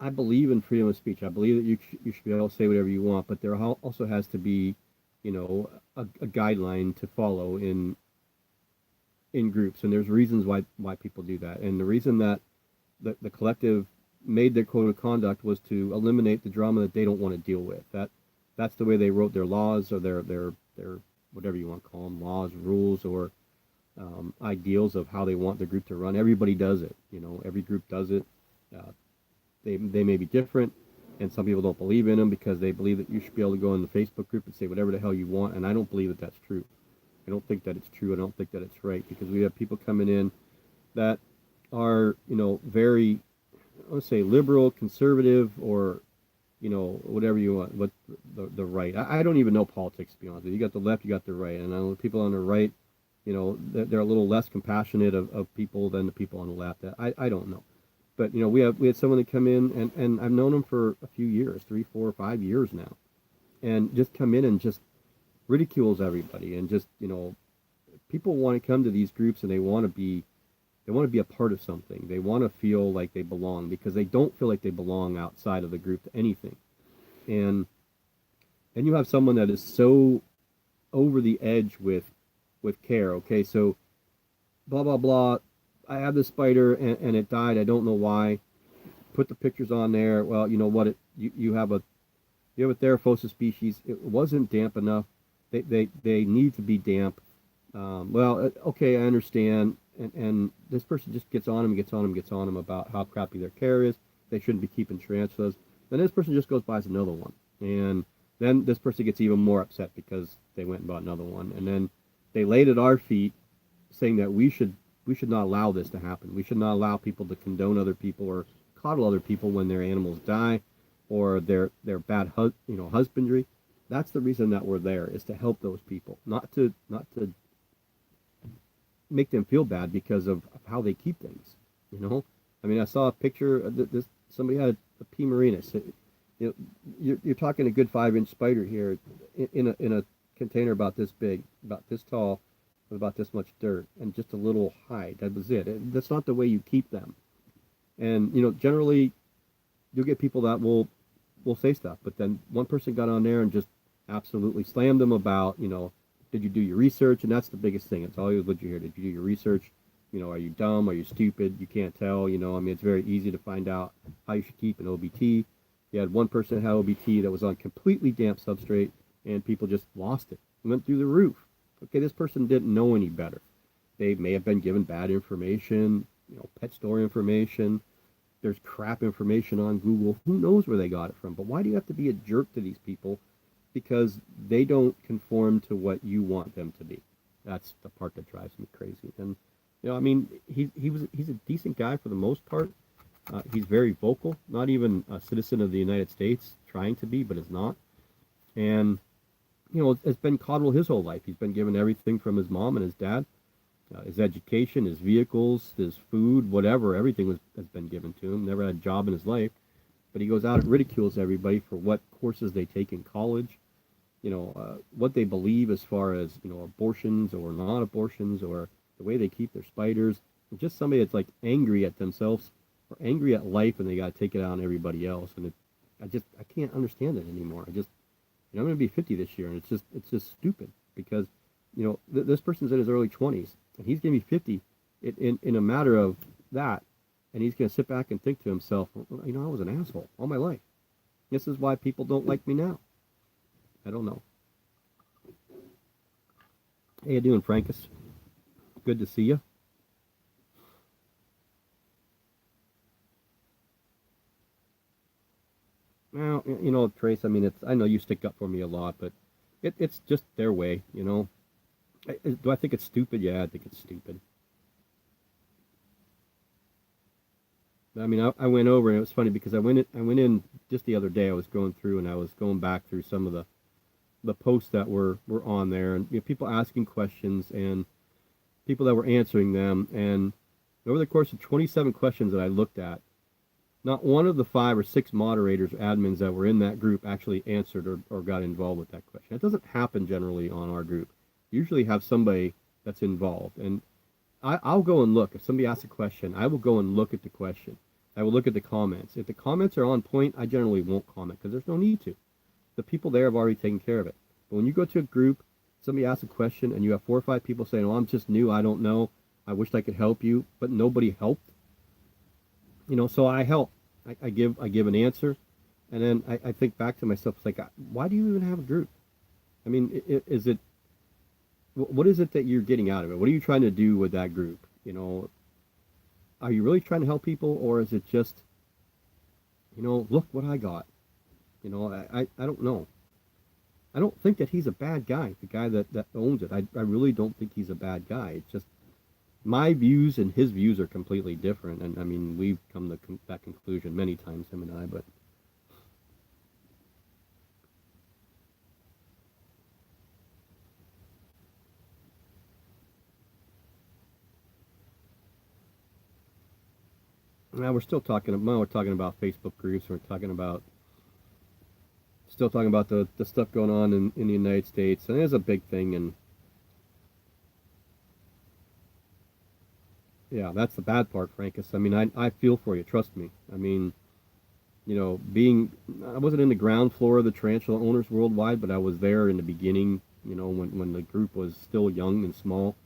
believe in freedom of speech. I believe that you should be able to say whatever you want, but there also has to be, a guideline to follow in groups, and there's reasons why people do that. And the reason that the collective made their code of conduct was to eliminate the drama that they don't want to deal with. That's the way they wrote their laws, or their whatever you want to call them, laws, rules, or ideals of how they want the group to run. Everybody does it. Every group does it. They may be different, and some people don't believe in them because they believe that you should be able to go in the Facebook group and say whatever the hell you want. And I don't believe that that's true. I don't think that it's true. I don't think that it's right, because we have people coming in that are very, I would say, liberal, conservative, or whatever you want, but the right. I don't even know politics, to be honest with you. You got the left, you got the right, and I know the people on the right, they're a little less compassionate of people than the people on the left. I don't know. But we had someone that come in, and I've known them for a few years, 3, 4, 5 years now, and just come in and just ridicules everybody, and just people want to come to these groups and they want to be a part of something. They want to feel like they belong, because they don't feel like they belong outside of the group to anything. And then you have someone that is so over the edge with care. Okay, so blah blah blah. I have this spider and it died. I don't know why. Put the pictures on there. Well, you know what? You have a Theraphosa species. It wasn't damp enough. They need to be damp. Okay, I understand. And this person just gets on them about how crappy their care is. They shouldn't be keeping tarantulas. Then this person just goes buys another one, and then this person gets even more upset because they went and bought another one, and then they laid at our feet, saying that we should not allow this to happen. We should not allow people to condone other people or coddle other people when their animals die, or their bad husbandry. That's the reason that we're there, is to help those people, not to make them feel bad because of how they keep things. I mean, I saw a picture of this. Somebody had a P. marinus. You're talking a good 5-inch spider here in a container about this big, about this tall, with about this much dirt and just a little hide. That was it. That's not the way you keep them. And generally you'll get people that will say stuff, but then one person got on there and just absolutely slammed them about, did you do your research? And that's the biggest thing. It's always what you hear. Did you do your research? Are you dumb? Are you stupid? You can't tell. I mean, it's very easy to find out how you should keep an OBT. You had one person that had OBT that was on completely damp substrate, and people just lost it. It went through the roof. Okay, this person didn't know any better. They may have been given bad information, pet store information. There's crap information on Google. Who knows where they got it from? But why do you have to be a jerk to these people? Because they don't conform to what you want them to be. That's the part that drives me crazy. And I mean, he's a decent guy for the most part. He's very vocal, not even a citizen of the United States, trying to be, but is not. And has been coddled his whole life. He's been given everything from his mom and his dad, his education, his vehicles, his food, whatever. Everything has been given to him. Never had a job in his life. But he goes out and ridicules everybody for what courses they take in college, what they believe as far as, abortions or non-abortions, or the way they keep their spiders. Just somebody that's like angry at themselves or angry at life, and they got to take it out on everybody else. And I can't understand it anymore. I'm going to be 50 this year, and it's just stupid because, this person's in his early 20s, and he's going to be 50 in a matter of that, and he's going to sit back and think to himself, I was an asshole all my life. This is why people don't like me now. I don't know. How you doing, Frankus? Good to see you. Well, Trace, I mean, I know you stick up for me a lot, but it's just their way, Do I think it's stupid? Yeah, I think it's stupid. I mean, I went over, and it was funny because I went in just the other day. I was going through, and I was going back through some of the posts that were on there, and people asking questions and people that were answering them. And over the course of 27 questions that I looked at, not one of the 5 or 6 moderators or admins that were in that group actually answered or got involved with that question. It doesn't happen generally on our group. You usually have somebody that's involved. And I'll go and look. If somebody asks a question, I will go and look at the question. I will look at the comments. If the comments are on point, I generally won't comment because there's no need to. The people there have already taken care of it. But when you go to a group, somebody asks a question, and you have 4 or 5 people saying, I'm just new, I don't know, I wish I could help you, but nobody helped. So I help. I give an answer, and then I think back to myself, it's like, why do you even have a group? I mean, what is it that you're getting out of it? What are you trying to do with that group? Are you really trying to help people, or is it just, look what I got? I don't know. I don't think that he's a bad guy, the guy that owns it. I really don't think he's a bad guy. It's just my views and his views are completely different. And I mean, we've come to that conclusion many times, him and I, but now we're talking about Facebook groups. We're still talking about the stuff going on in the United States. And it is a big thing. And yeah, that's the bad part, Frankus. I mean, I feel for you. Trust me. I mean, I wasn't in the ground floor of the tarantula owners worldwide, but I was there in the beginning, when the group was still young and small.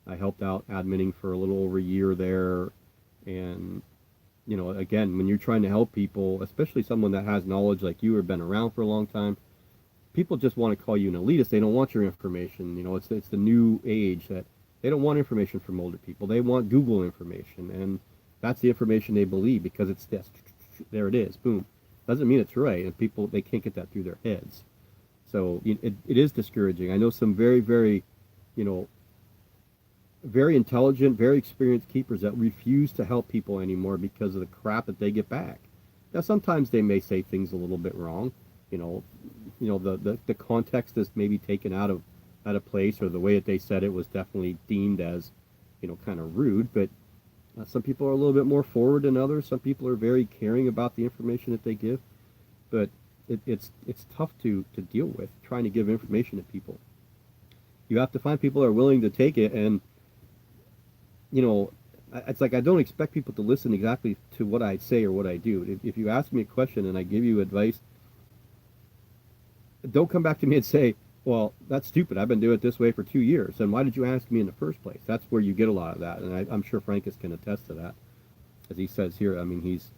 I helped out adminning for a little over a year there. And, again, when you're trying to help people, especially someone that has knowledge like you or been around for a long time, people just want to call you an elitist. They don't want your information. It's the new age that they don't want information from older people. They want Google information, and that's the information they believe because it's this. There it is. Boom. Doesn't mean it's right, and people, they can't get that through their heads. So it is discouraging. I know some very, very, very intelligent, very experienced keepers that refuse to help people anymore because of the crap that they get back. Now, sometimes they may say things a little bit wrong. The context is maybe taken out of place, or the way that they said it was definitely deemed as, kind of rude. But some people are a little bit more forward than others. Some people are very caring about the information that they give. But it's tough to deal with, trying to give information to people. You have to find people that are willing to take it, and you know, it's like I don't expect people to listen exactly to what I say or what I do. If you ask me a question and I give you advice, don't come back to me and say, well, that's stupid. I've been doing it this way for 2 years. And why did you ask me in the first place? That's where you get a lot of that. And I'm sure Frankus can attest to that. As he says here, I mean, he's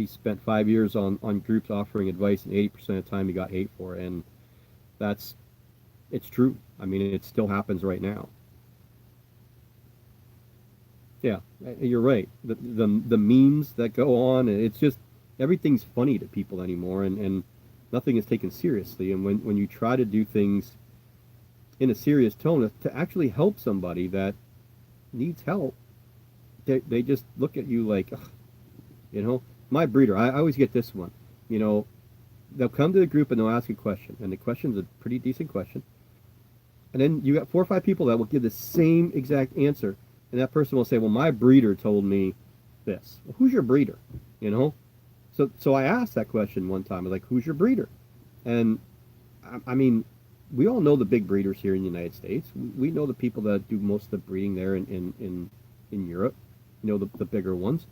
spent 5 years on groups offering advice, and 80% of the time he got hate for it. And that's, it's true. I mean, it still happens right now. Yeah, you're right. The memes that go on, it's just everything's funny to people anymore, and nothing is taken seriously. And when you try to do things in a serious tone to actually help somebody that needs help, they just look at you like, ugh, you know, my breeder. I always get this one. You know, they'll come to the group and they'll ask a question, and the question's a pretty decent question. And then you got 4 or 5 people that will give the same exact answer, and that person will say, "Well, my breeder told me this." Well, who's your breeder? You know. So I asked that question one time. I was like, "Who's your breeder?" And I mean, we all know the big breeders here in the United States. We know the people that do most of the breeding there in Europe. You know, the bigger ones.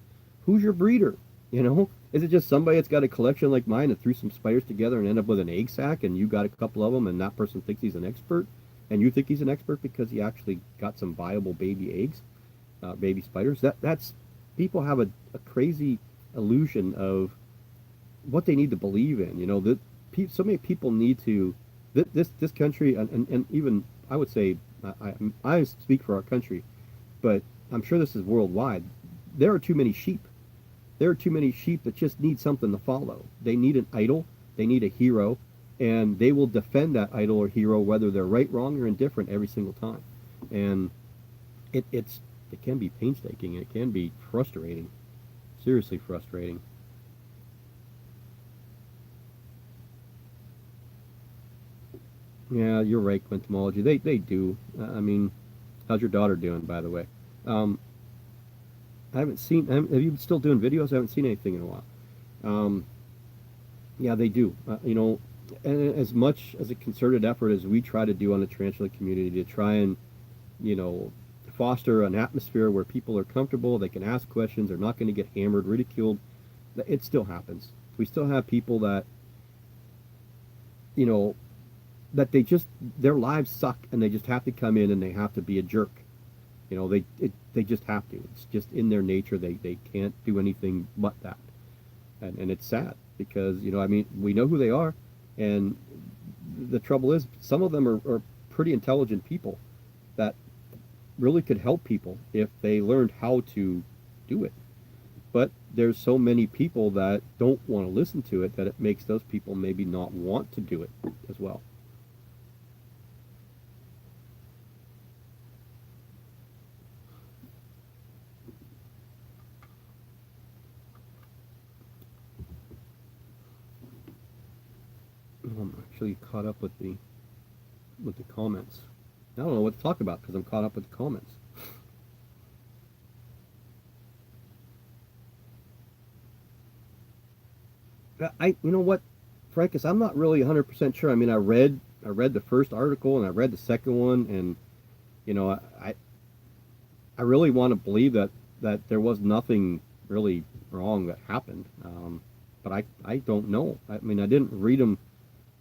Who's your breeder? You know, is it just somebody that's got a collection like mine that threw some spiders together and ended up with an egg sac, and you got a couple of them, and that person thinks he's an expert, and you think he's an expert because he actually got some viable baby eggs, baby spiders? That's people have a crazy illusion of what they need to believe in. You know, that so many people need to this country, and even I would say I speak for our country, but I'm sure this is worldwide. There are too many sheep. There are too many sheep that just need something to follow. They need an idol. They need a hero, and they will defend that idol or hero whether they're right, wrong, or indifferent every single time. And it can be painstaking. It can be frustrating, seriously frustrating. Yeah, you're right, Quentomology. They do. I mean, how's your daughter doing, by the way? Um, I haven't seen. Have you been still doing videos? I haven't seen anything in a while. Um, yeah, they do. You know, and as much as a concerted effort as we try to do on the tarantula community to try and, you know, foster an atmosphere where people are comfortable, they can ask questions, they're not going to get hammered, ridiculed, it still happens. We still have people that, you know, that their lives suck, and they just have to come in and they have to be a jerk. You know, they just have to. It's just in their nature. They can't do anything but that, and it's sad because, you know, I mean, we know who they are, and the trouble is some of them are pretty intelligent people that really could help people if they learned how to do it. But there's so many people that don't want to listen to it that it makes those people maybe not want to do it as well. I'm actually caught up with the comments. I don't know what to talk about because I'm caught up with the comments. You know what, Frankus, I'm not really 100% sure. I mean, I read the first article and I read the second one, and you know, I really want to believe that there was nothing really wrong that happened. But I don't know. I mean, I didn't read them,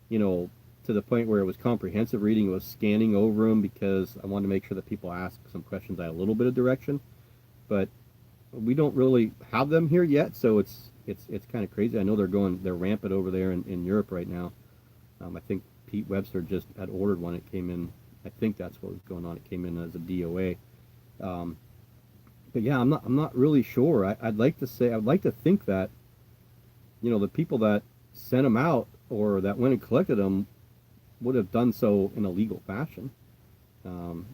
you know, to the point where it was comprehensive reading. It was scanning over them because I wanted to make sure that people asked some questions. I had a little bit of direction, but we don't really have them here yet, so it's kind of crazy. I know they're rampant over there in Europe right now. I think Pete Webster just had ordered one. It came in. I think that's what was going on. It came in as a DOA. Um, but yeah, I'm not really sure. I'd like to think that, you know, the people that sent them out or that went and collected them would have done so in a legal fashion. Um,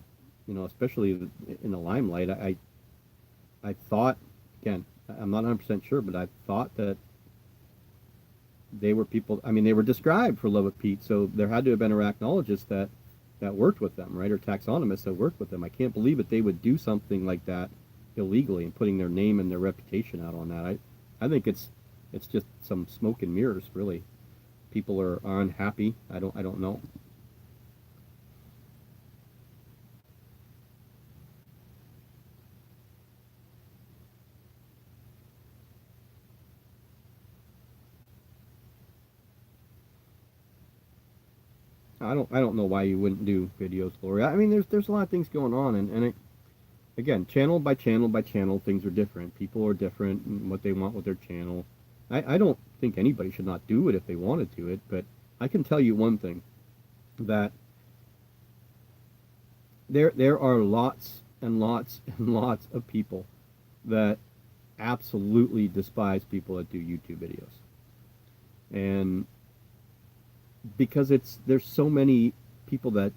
you know, especially in the limelight. I thought, again, I'm not 100% sure, but I thought that they were people. I mean, they were described for Love of Pete, so there had to have been arachnologists that worked with them, right, or taxonomists that worked with them. I can't believe that they would do something like that illegally and putting their name and their reputation out on that. I think it's just some smoke and mirrors, really. People are unhappy. I don't know. I don't know why you wouldn't do videos, Lori. I mean, there's a lot of things going on, and again, channel by channel by channel, things are different. People are different in what they want with their channel. I don't think anybody should not do it if they want to do it, but I can tell you one thing, that there are lots and lots and lots of people that absolutely despise people that do YouTube videos. And because there's so many people that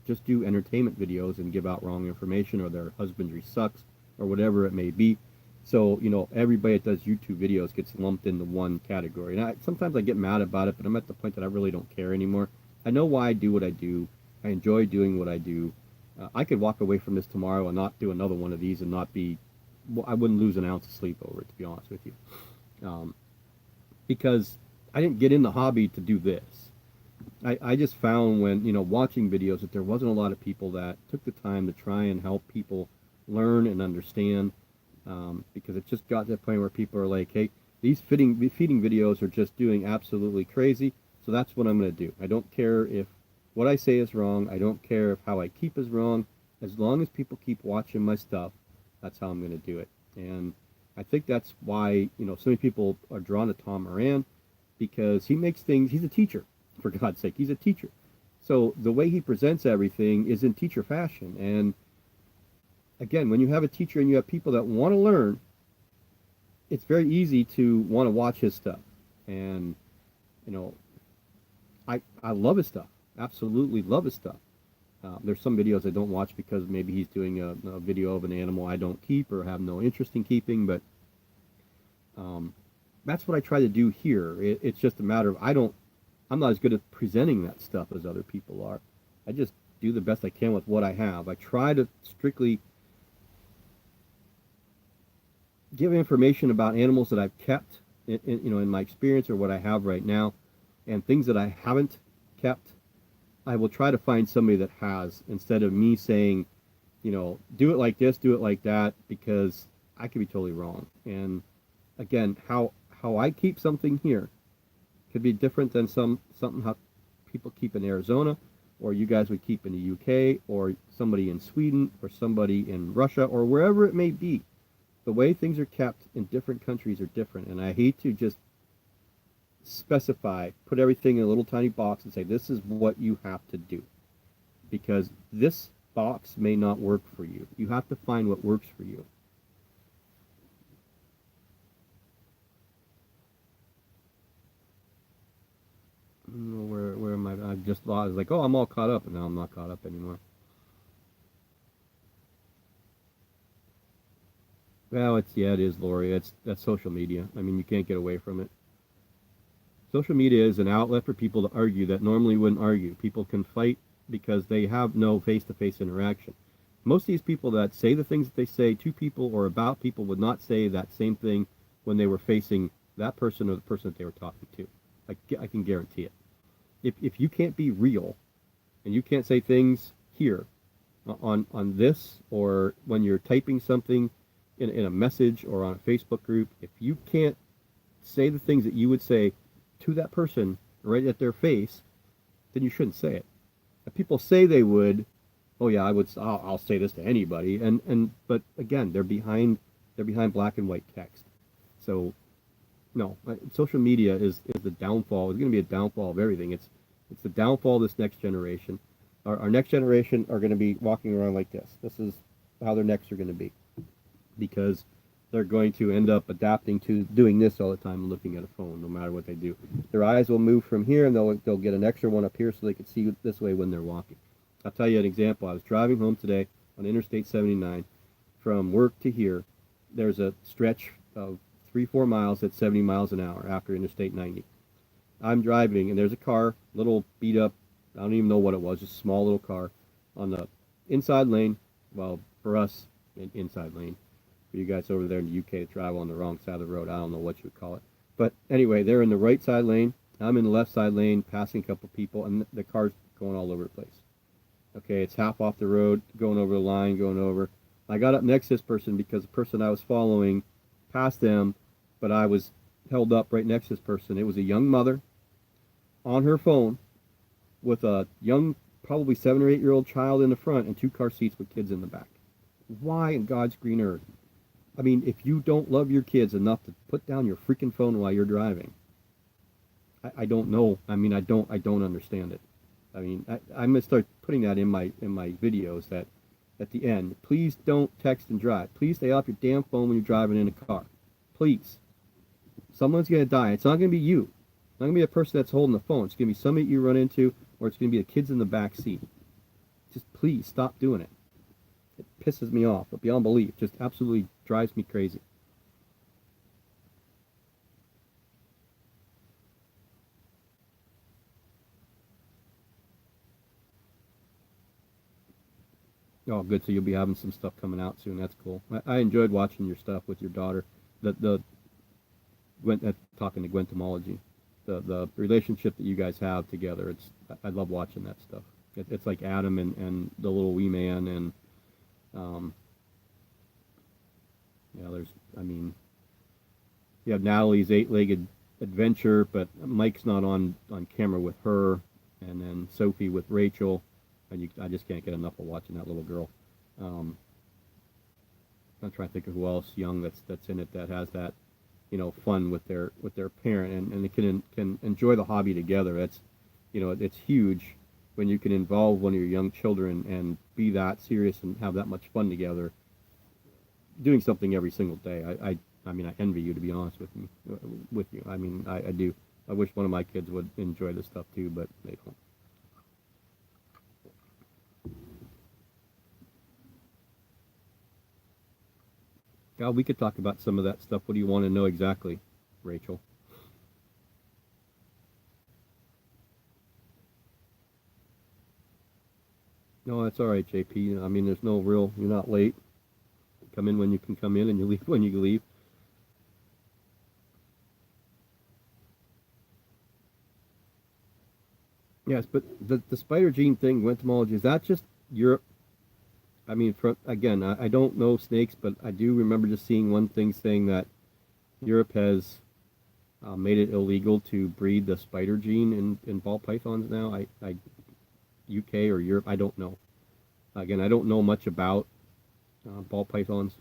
just do entertainment videos and give out wrong information, or their husbandry sucks, or whatever it may be. So, everybody that does YouTube videos gets lumped into one category. And sometimes I get mad about it, but I'm at the point that I really don't care anymore. I know why I do what I do. I enjoy doing what I do. I could walk away from this tomorrow and not do another one of these and not be, well, I wouldn't lose an ounce of sleep over it, to be honest with you. Because I didn't get in the hobby to do this. I just found when, watching videos, that there wasn't a lot of people that took the time to try and help people learn and understand, because it just got to the point where people are like, hey, these feeding videos are just doing absolutely crazy, so that's what I'm going to do. I don't care if what I say is wrong. I don't care if how I keep is wrong. As long as people keep watching my stuff, that's how I'm going to do it. And I think that's why, so many people are drawn to Tom Moran, because he makes things, he's a teacher. For God's sake, he's a teacher. So the way he presents everything is in teacher fashion. And again, when you have a teacher and you have people that want to learn, it's very easy to want to watch his stuff. And, I love his stuff. Absolutely love his stuff. There's some videos I don't watch because maybe he's doing a video of an animal I don't keep or have no interest in keeping, but that's what I try to do here. It's just a matter of I'm not as good at presenting that stuff as other people are. I just do the best I can with what I have. I try to strictly give information about animals that I've kept, in my experience, or what I have right now, and things that I haven't kept. I will try to find somebody that has, instead of me saying, do it like this, do it like that, because I could be totally wrong. And again, how I keep something here could be different than something how people keep in Arizona, or you guys would keep in the UK, or somebody in Sweden, or somebody in Russia, or wherever it may be. The way things are kept in different countries are different, and I hate to just put everything in a little tiny box and say, this is what you have to do, because this box may not work for you. You have to find what works for you. Where am I? I just lost. I was like, oh, I'm all caught up, and now I'm not caught up anymore. Well, it is, Lori. That's social media. I mean, you can't get away from it. Social media is an outlet for people to argue that normally wouldn't argue. People can fight because they have no face-to-face interaction. Most of these people that say the things that they say to people or about people would not say that same thing when they were facing that person or the person that they were talking to. I can guarantee it. If you can't be real, and you can't say things here on this, or when you're typing something in a message or on a Facebook group, if you can't say the things that you would say to that person right at their face, then you shouldn't say it. If people say they would, oh yeah, I'll say this to anybody, but again, they're behind black and white text. So no, social media is the downfall. It's going to be a downfall of everything. It's the downfall of this next generation. Our next generation are going to be walking around like this. This is how their necks are going to be, because they're going to end up adapting to doing this all the time and looking at a phone, no matter what they do. Their eyes will move from here, and they'll get an extra one up here so they can see this way when they're walking. I'll tell you an example. I was driving home today on Interstate 79 from work to here. There's a stretch of 3-4 miles at 70 miles an hour after Interstate 90. I'm driving, and there's a car, little beat up, I don't even know what it was, just a small little car on the inside lane. Well, for us, inside lane. For you guys over there in the UK that drive on the wrong side of the road, I don't know what you would call it. But anyway, they're in the right side lane. I'm in the left side lane, passing a couple people, and the car's going all over the place. Okay, it's half off the road, going over the line, going over. I got up next to this person because the person I was following passed them, but I was held up right next to this person. It was a young mother on her phone, with a young, probably 7 or 8 year old child in the front and two car seats with kids in the back. Why in God's green earth? I mean, if you don't love your kids enough to put down your freaking phone while you're driving, I don't know. I mean, I don't understand it. I mean, I'm gonna start putting that in my videos that at the end, please don't text and drive. Please stay off your damn phone when you're driving in a car. Please. Someone's gonna die. It's not gonna be you. It's not gonna be the person that's holding the phone. It's gonna be somebody you run into, or it's gonna be the kids in the back seat. Just please stop doing it. It pisses me off, but beyond belief, just absolutely drives me crazy. Oh, good. So you'll be having some stuff coming out soon. That's cool. I enjoyed watching your stuff with your daughter. The Gwen, talking to Gwentomology, the relationship that you guys have together. I love watching that stuff. It's like Adam and the little wee man, and um, yeah, there's, I mean, you have Natalie's eight-legged adventure, but Mike's not on camera with her, and then Sophie with Rachel, and I just can't get enough of watching that little girl. Um, I'm trying to think of who else young that's in it that has that, fun with their parent, and they can enjoy the hobby together. That's, it's huge when you can involve one of your young children and be that serious and have that much fun together, doing something every single day. I mean, I envy you, to be honest with me, with you. I mean, I do. I wish one of my kids would enjoy this stuff too, but they don't. God, we could talk about some of that stuff. What do you want to know exactly, Rachel? No, that's all right, JP. I mean, there's no real. You're not late. Come in when you can come in, and you leave when you leave. Yes, but the spider gene thing, entomology, is that just Europe? I mean, again, I don't know snakes, but I do remember just seeing one thing saying that Europe has made it illegal to breed the spider gene in ball pythons now. UK or Europe, I don't know. Again, I don't know much about ball pythons,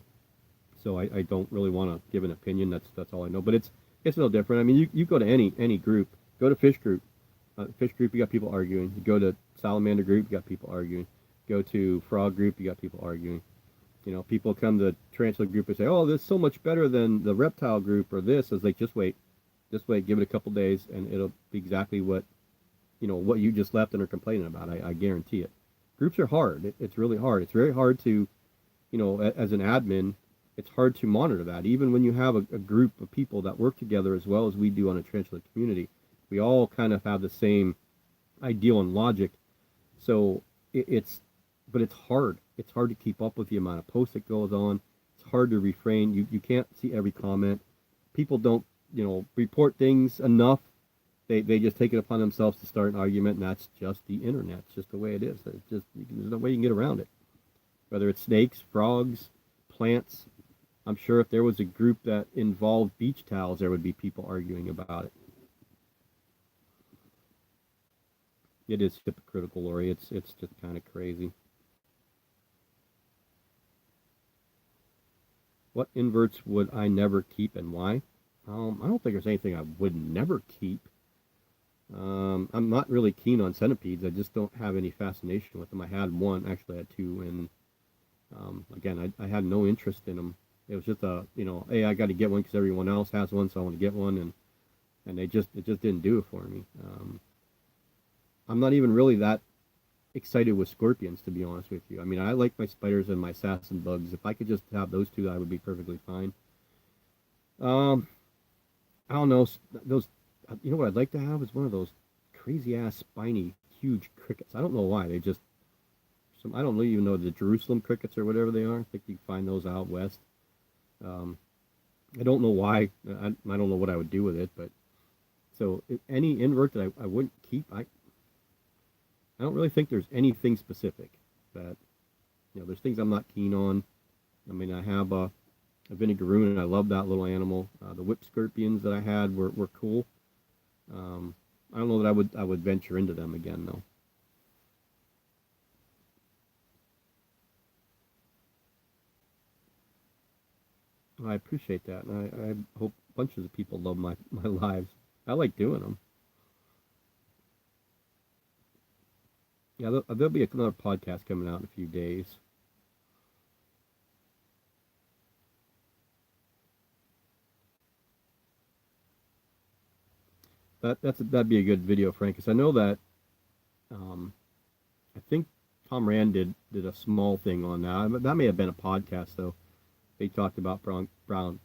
so I don't really want to give an opinion. That's all I know. But it's no different. I mean, you go to any group, go to fish group. Fish group, you got people arguing. You go to salamander group, you got people arguing. Go to frog group, you got people arguing. People come to tarantula group and say, "Oh, this is so much better than the reptile group," or this. It's like, just wait, give it a couple days, and it'll be exactly what you just left and are complaining about. I guarantee it. Groups are hard. It's really hard. It's very hard to, as an admin, it's hard to monitor that. Even when you have a group of people that work together as well as we do on a tarantula community, we all kind of have the same ideal and logic. So but it's hard. It's hard to keep up with the amount of posts that goes on. It's hard to refrain. You can't see every comment. People don't, report things enough. They just take it upon themselves to start an argument, and that's just the internet. It's just the way it is. There's no way you can get around it. Whether it's snakes, frogs, plants, I'm sure if there was a group that involved beach towels, there would be people arguing about it. It is hypocritical, Lori. It's just kind of crazy. What inverts would I never keep and why? I don't think there's anything I would never keep. I'm not really keen on centipedes. I just don't have any fascination with them. I had one, actually I had two, and again, I had no interest in them. It was just hey, I got to get one because everyone else has one, so I want to get one, and it just didn't do it for me. I'm not even really that excited with scorpions, to be honest with you. I mean, I like my spiders and my assassin bugs. If I could just have those two, I would be perfectly fine. Um, I don't know. Those, what I'd like to have is one of those crazy ass spiny huge crickets. I don't know why. They just I don't even know, the Jerusalem crickets or whatever they are. I think you can find those out west. Um, I don't know why. I don't know what I would do with it, but so any invert that I wouldn't keep, I don't really think there's anything specific that, there's things I'm not keen on. I mean, I have a vinegaroon, and I love that little animal. The whip scorpions that I had were cool. I don't know that I would venture into them again, though. I appreciate that, and I hope bunches of people love my lives. I like doing them. Yeah, there'll be another podcast coming out in a few days. That'd be a good video, Frank, because I know that um, I think Tom Rand did a small thing on that. That may have been a podcast though. They talked about brown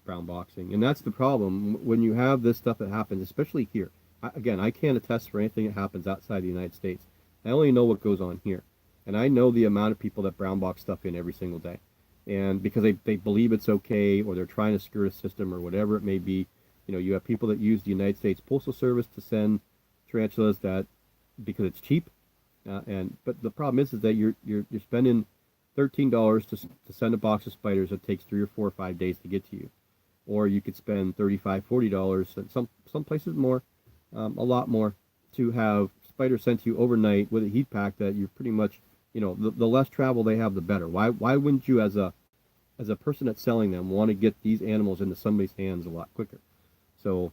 boxing, and that's the problem when you have this stuff that happens, especially here. Again, I can't attest for anything that happens outside the United States. I only know what goes on here, and I know the amount of people that brown box stuff in every single day, and because they believe it's okay, or they're trying to skirt a system, or whatever it may be. You have people that use the United States Postal Service to send tarantulas that because it's cheap, and but the problem is that you're spending $13 to send a box of spiders that takes 3 or 4 or 5 days to get to you, or you could spend $35, $40, and some places more, a lot more, to have spiders sent to you overnight with a heat pack that you're pretty much, the less travel they have, the better. Why wouldn't you, as a person that's selling them, want to get these animals into somebody's hands a lot quicker? So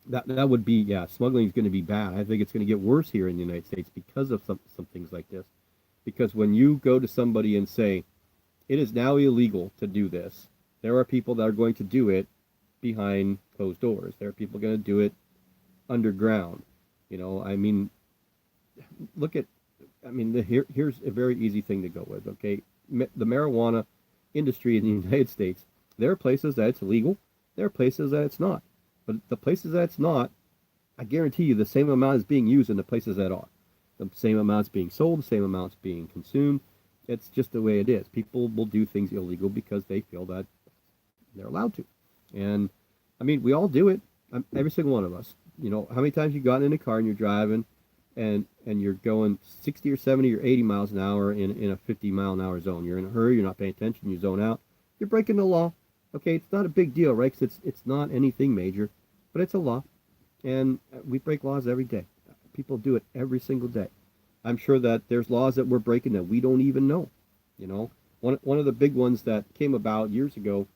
that would be, yeah, smuggling is going to be bad. I think it's going to get worse here in the United States because of some things like this. Because when you go to somebody and say, it is now illegal to do this, there are people that are going to do it behind closed doors. There are people going to do it underground. I mean, look at, here's a very easy thing to go with, okay? The marijuana industry in the United States, there are places that it's illegal, there are places that it's not. But the places that it's not, I guarantee you the same amount is being used in the places that are. The same amounts being sold, the same amounts being consumed. It's just the way it is. People will do things illegal because they feel that they're allowed to. And, we all do it. Every single one of us. How many times you've gotten in a car and you're driving and you're going 60 or 70 or 80 miles an hour in a 50-mile-an-hour zone. You're in a hurry, you're not paying attention, you zone out. You're breaking the law. Okay, it's not a big deal, right? Because it's not anything major, but it's a law. And we break laws every day. People do it every single day. I'm sure that there's laws that we're breaking that we don't even know. One of the big ones that came about years ago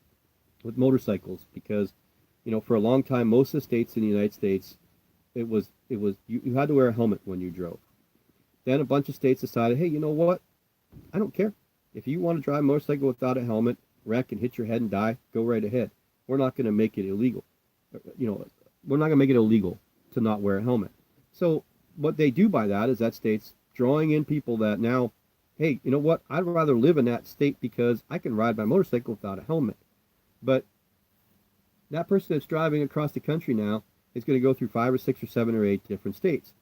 with motorcycles, because for a long time most of the states in the United States, it was you had to wear a helmet when you drove. Then a bunch of states decided, hey, you know what? I don't care. If you want to drive a motorcycle without a helmet, wreck and hit your head and die, go right ahead. We're not going to make it illegal. We're not going to make it illegal to not wear a helmet. So what they do by that is that state's drawing in people that now, hey, you know what? I'd rather live in that state because I can ride my motorcycle without a helmet. But that person that's driving across the country now is going to go through 5 or 6 or 7 or 8 different states.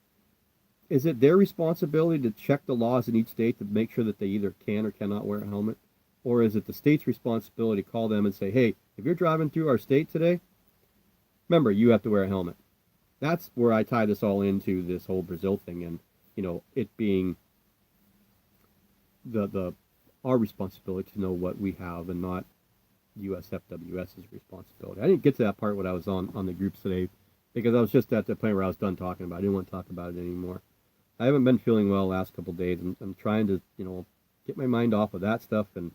Is it their responsibility to check the laws in each state to make sure that they either can or cannot wear a helmet? Or is it the state's responsibility to call them and say, hey, if you're driving through our state today, remember, you have to wear a helmet. That's where I tie this all into this whole Brazil thing, and it being the our responsibility to know what we have and not USFWS's responsibility. I didn't get to that part when I was on the groups today because I was just at the point where I was done talking about it. I didn't want to talk about it anymore. I haven't been feeling well the last couple of days. I'm trying to get my mind off of that stuff, and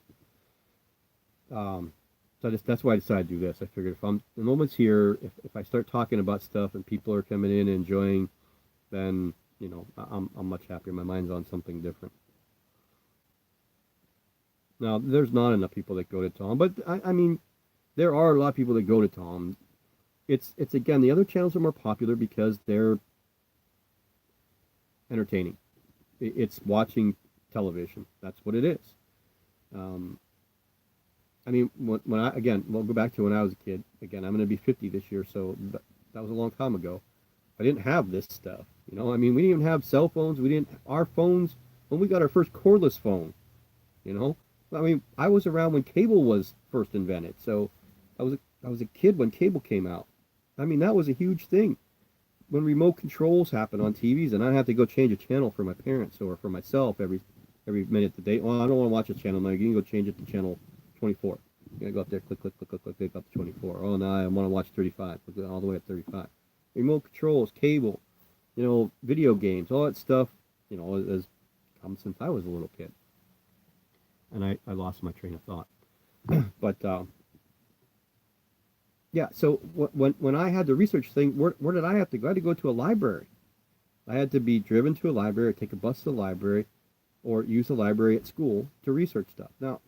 so that's why I decided to do this. I figured if the moment's here, if I start talking about stuff and people are coming in and enjoying, then I'm much happier. My mind's on something different. Now there's not enough people that go to Tom, but there are a lot of people that go to Tom. It's again, the other channels are more popular because they're entertaining. It's watching television. That's what it is. When I, again, we'll go back to when I was a kid. Again, I'm going to be 50 this year, so that was a long time ago. I didn't have this stuff. We didn't even have cell phones. Our phones, when we got our first cordless phone, I was around when cable was first invented. So I was a kid when cable came out. That was a huge thing. When remote controls happened on TVs, and I'd have to go change a channel for my parents or for myself every minute of the day. Well, I don't want to watch a channel now. You can go change it to channel 24. You gotta go up there, click up to 24. Oh, now I want to watch 35. Click all the way up 35. Remote controls, cable, video games, all that stuff, has come since I was a little kid. And I lost my train of thought. But yeah. So when I had the research thing, where did I have to go? I had to go to a library. I had to be driven to a library, take a bus to the library, or use the library at school to research stuff. Now,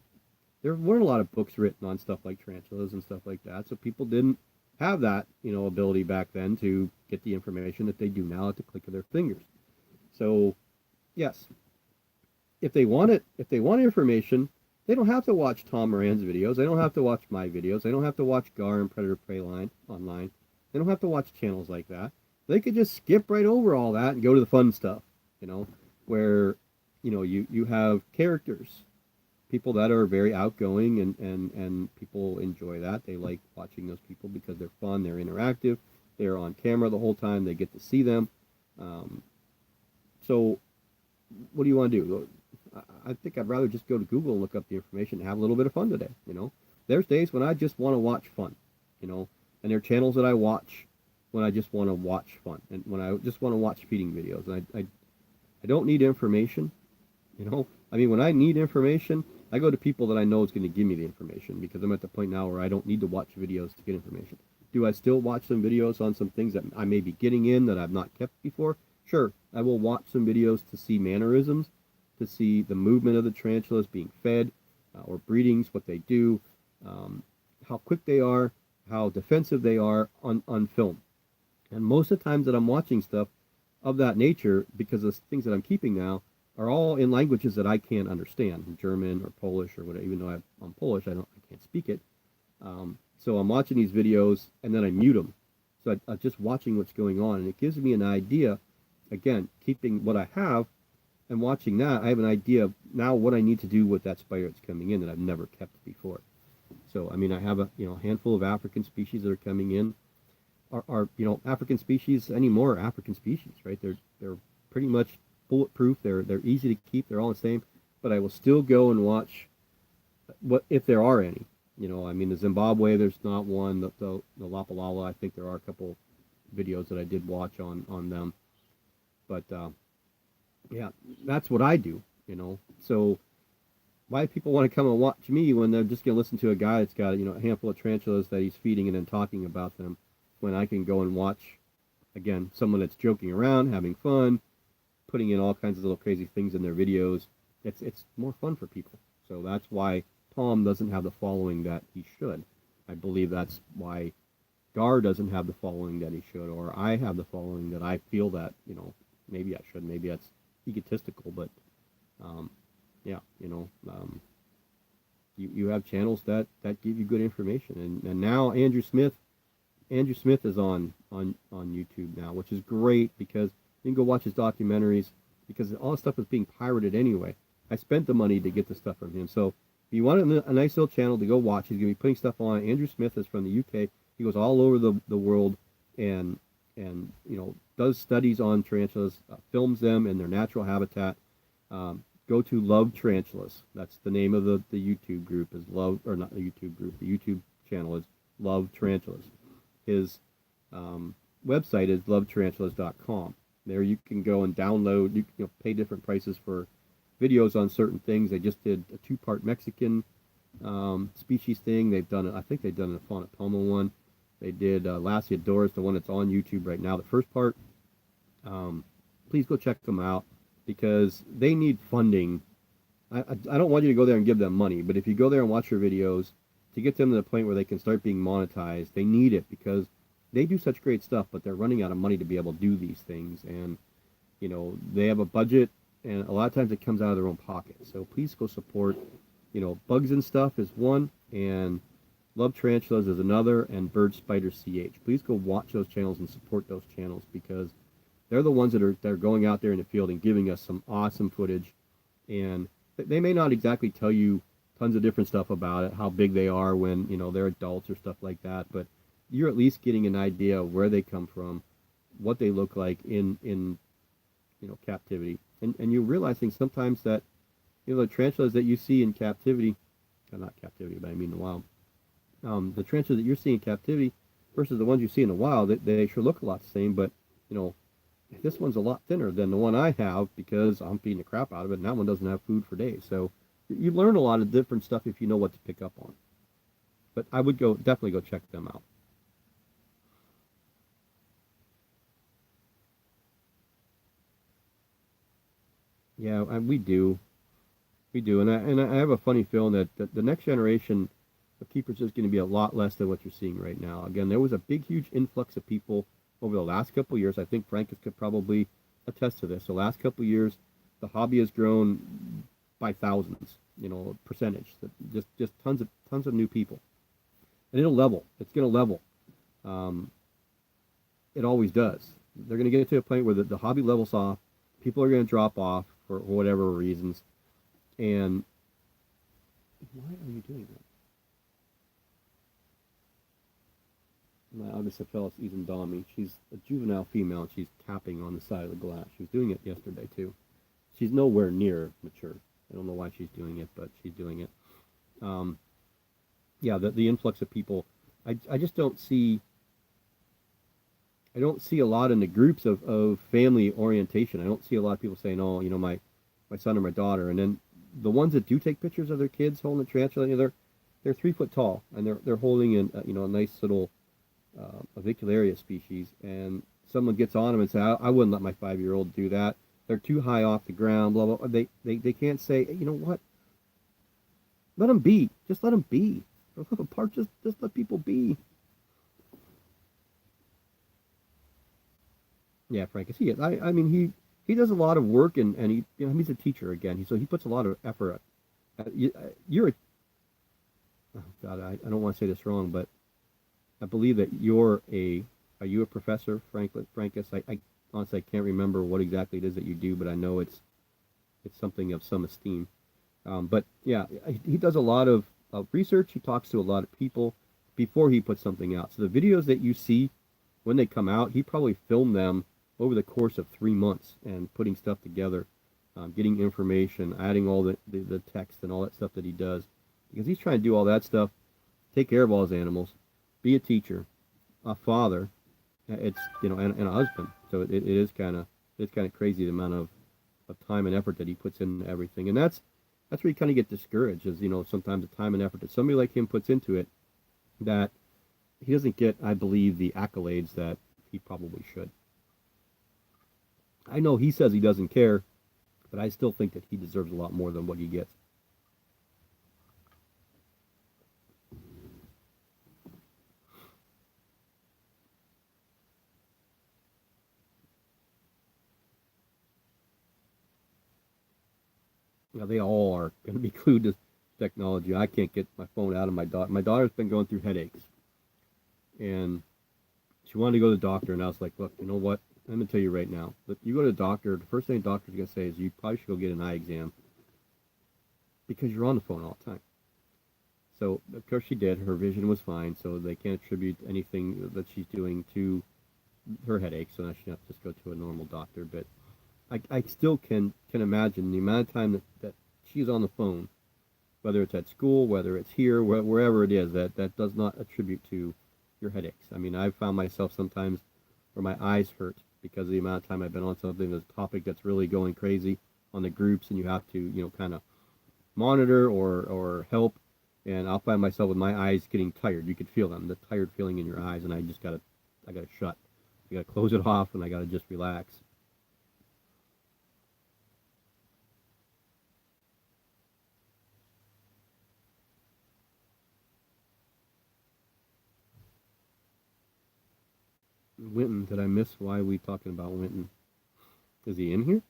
there weren't a lot of books written on stuff like tarantulas and stuff like that, so people didn't have that, ability back then to get the information that they do now at the click of their fingers. So, yes, if they want information, they don't have to watch Tom Moran's videos. They don't have to watch my videos. They don't have to watch Gar and Predator Prey Line online. They don't have to watch channels like that. They could just skip right over all that and go to the fun stuff, where you have characters, people that are very outgoing, and people enjoy that. They like watching those people because they're fun, they're interactive, they're on camera the whole time, they get to see them. Um, so what do you want to do? I think I'd rather just go to Google and look up the information and have a little bit of fun today. There's days when I just want to watch fun, and there are channels that I watch when I just want to watch fun and when I just want to watch feeding videos. And I don't need information, I mean, when I need information, I go to people that I know is going to give me the information, because I'm at the point now where I don't need to watch videos to get information. Do I still watch some videos on some things that I may be getting in that I've not kept before? Sure, I will watch some videos to see mannerisms, to see the movement of the tarantulas being fed, or breedings, what they do, how quick they are, how defensive they are on film. And most of the times that I'm watching stuff of that nature, because the things that I'm keeping now are all in languages that I can't understand, German or Polish or whatever. Even though I'm Polish, I can't speak it. So I'm watching these videos and then I mute them. So I'm just watching what's going on, and it gives me an idea. Again, keeping what I have and watching that, I have an idea of now what I need to do with that spider that's coming in that I've never kept before. So I mean, I have a handful of African species that are coming in. Are African species anymore? African species, right? They're pretty much bulletproof. They're easy to keep. They're all the same. But I will still go and watch what, if there are any. I mean, the Zimbabwe, there's not one. The Lapalala, I think there are a couple videos that I did watch on them. But yeah, that's what I do. So why people want to come and watch me when they're just going to listen to a guy that's got a handful of tarantulas that he's feeding and then talking about them, when I can go and watch, again, someone that's joking around, having fun, putting in all kinds of little crazy things in their videos. It's more fun for people. So that's why Tom doesn't have the following that he should. I believe that's why Gar doesn't have the following that he should, or I have the following that I feel that, maybe I should. Maybe that's egotistical, but yeah, you have channels that give you good information. And now Andrew Smith is on YouTube now, which is great, because you can go watch his documentaries, because all this stuff is being pirated anyway. I spent the money to get the stuff from him. So if you want a nice little channel to go watch, he's going to be putting stuff on. Andrew Smith is from the UK. He goes all over the world and does studies on tarantulas, films them in their natural habitat. Go to Love Tarantulas. That's the name of the YouTube group, is Love, or not the YouTube group, the YouTube channel is Love Tarantulas. His website is lovetarantulas.com. There you can go and download, you can pay different prices for videos on certain things. They just did a 2-part Mexican species thing. They've done it, I think they've done a Fauna Poma one. They did Lassia Doris, the one that's on YouTube right now, the first part. Please go check them out, because they need funding. I don't want you to go there and give them money, but if you go there and watch their videos, to get them to the point where they can start being monetized, they need it, because they do such great stuff, but they're running out of money to be able to do these things. And, they have a budget, and a lot of times it comes out of their own pocket. So please go support, Bugs and Stuff is one, and Love Tarantulas is another, and Bird Spider CH. Please go watch those channels and support those channels, because they're the ones that are going out there in the field and giving us some awesome footage. And they may not exactly tell you tons of different stuff about it, how big they are when, they're adults or stuff like that, but you're at least getting an idea of where they come from, what they look like in captivity. And you're realizing sometimes that, the tarantulas that you see in captivity, not captivity, but I mean the wild, the tarantulas that you're seeing in captivity versus the ones you see in the wild, they sure look a lot the same, but, this one's a lot thinner than the one I have, because I'm feeding the crap out of it, and that one doesn't have food for days. So you learn a lot of different stuff if you know what to pick up on. But I would definitely go check them out. Yeah, we do, and I have a funny feeling that the next generation of keepers is going to be a lot less than what you're seeing right now. Again, there was a big, huge influx of people over the last couple of years. I think Francis could probably attest to this. The last couple of years, the hobby has grown by thousands, percentage. Just tons of new people, and it'll level. It's going to level. Um, it always does. They're going to get to a point where the hobby levels off. People are going to drop off for whatever reasons. And why are you doing that? My Augustophilus isendami, she's a juvenile female, and she's tapping on the side of the glass. She was doing it yesterday, too. She's nowhere near mature. I don't know why she's doing it, but she's doing it. Um, yeah, the influx of people, I just don't see, I don't see a lot in the groups of family orientation. I don't see a lot of people saying, oh, my son or my daughter. And then the ones that do take pictures of their kids holding a tarantula, they're 3 foot tall, and they're holding a nice little avicularia species. And someone gets on them and say, I wouldn't let my 5-year-old do that. They're too high off the ground. Blah blah. They can't say, hey, you know what? Let them be. Just let them be. Don't live apart. Just let people be. Yeah, Frank, is he is. I mean, he does a lot of work, and he's a teacher again. So he puts a lot of effort. You're a, oh God, I don't want to say this wrong, but I believe that are you a professor, Frankus? I honestly I can't remember what exactly it is that you do, but I know it's something of some esteem. But yeah, he does a lot of research. He talks to a lot of people before he puts something out. So the videos that you see when they come out, he probably filmed them over the course of 3 months and putting stuff together, getting information, adding all the text and all that stuff that he does, because he's trying to do all that stuff, take care of all his animals, be a teacher, a father, and a husband. So it is kind of crazy the amount of time and effort that he puts into everything, and that's where you kind of get discouraged. Is sometimes the time and effort that somebody like him puts into it, that he doesn't get, I believe, the accolades that he probably should. I know he says he doesn't care, but I still think that he deserves a lot more than what he gets. They all are going to be glued to technology. I can't get my phone out of my daughter. My daughter's been going through headaches, and she wanted to go to the doctor, and I was like, look, you know what? I'm going to tell you right now. That you go to the doctor, the first thing the doctor's going to say is you probably should go get an eye exam because you're on the phone all the time. So, of course, she did. Her vision was fine, so they can't attribute anything that she's doing to her headache, so now she has to just go to a normal doctor. But I still can imagine the amount of time that she's on the phone, whether it's at school, whether it's here, wherever it is, that does not attribute to your headaches. I mean, I've found myself sometimes where my eyes hurt because of the amount of time I've been on something, this topic that's really going crazy on the groups, and you have to, kind of monitor or help, and I'll find myself with my eyes getting tired. You could feel them, the tired feeling in your eyes, and I gotta shut. I gotta close it off, and I gotta just relax. Winton, did I miss why we talking about Winton? Is he in here?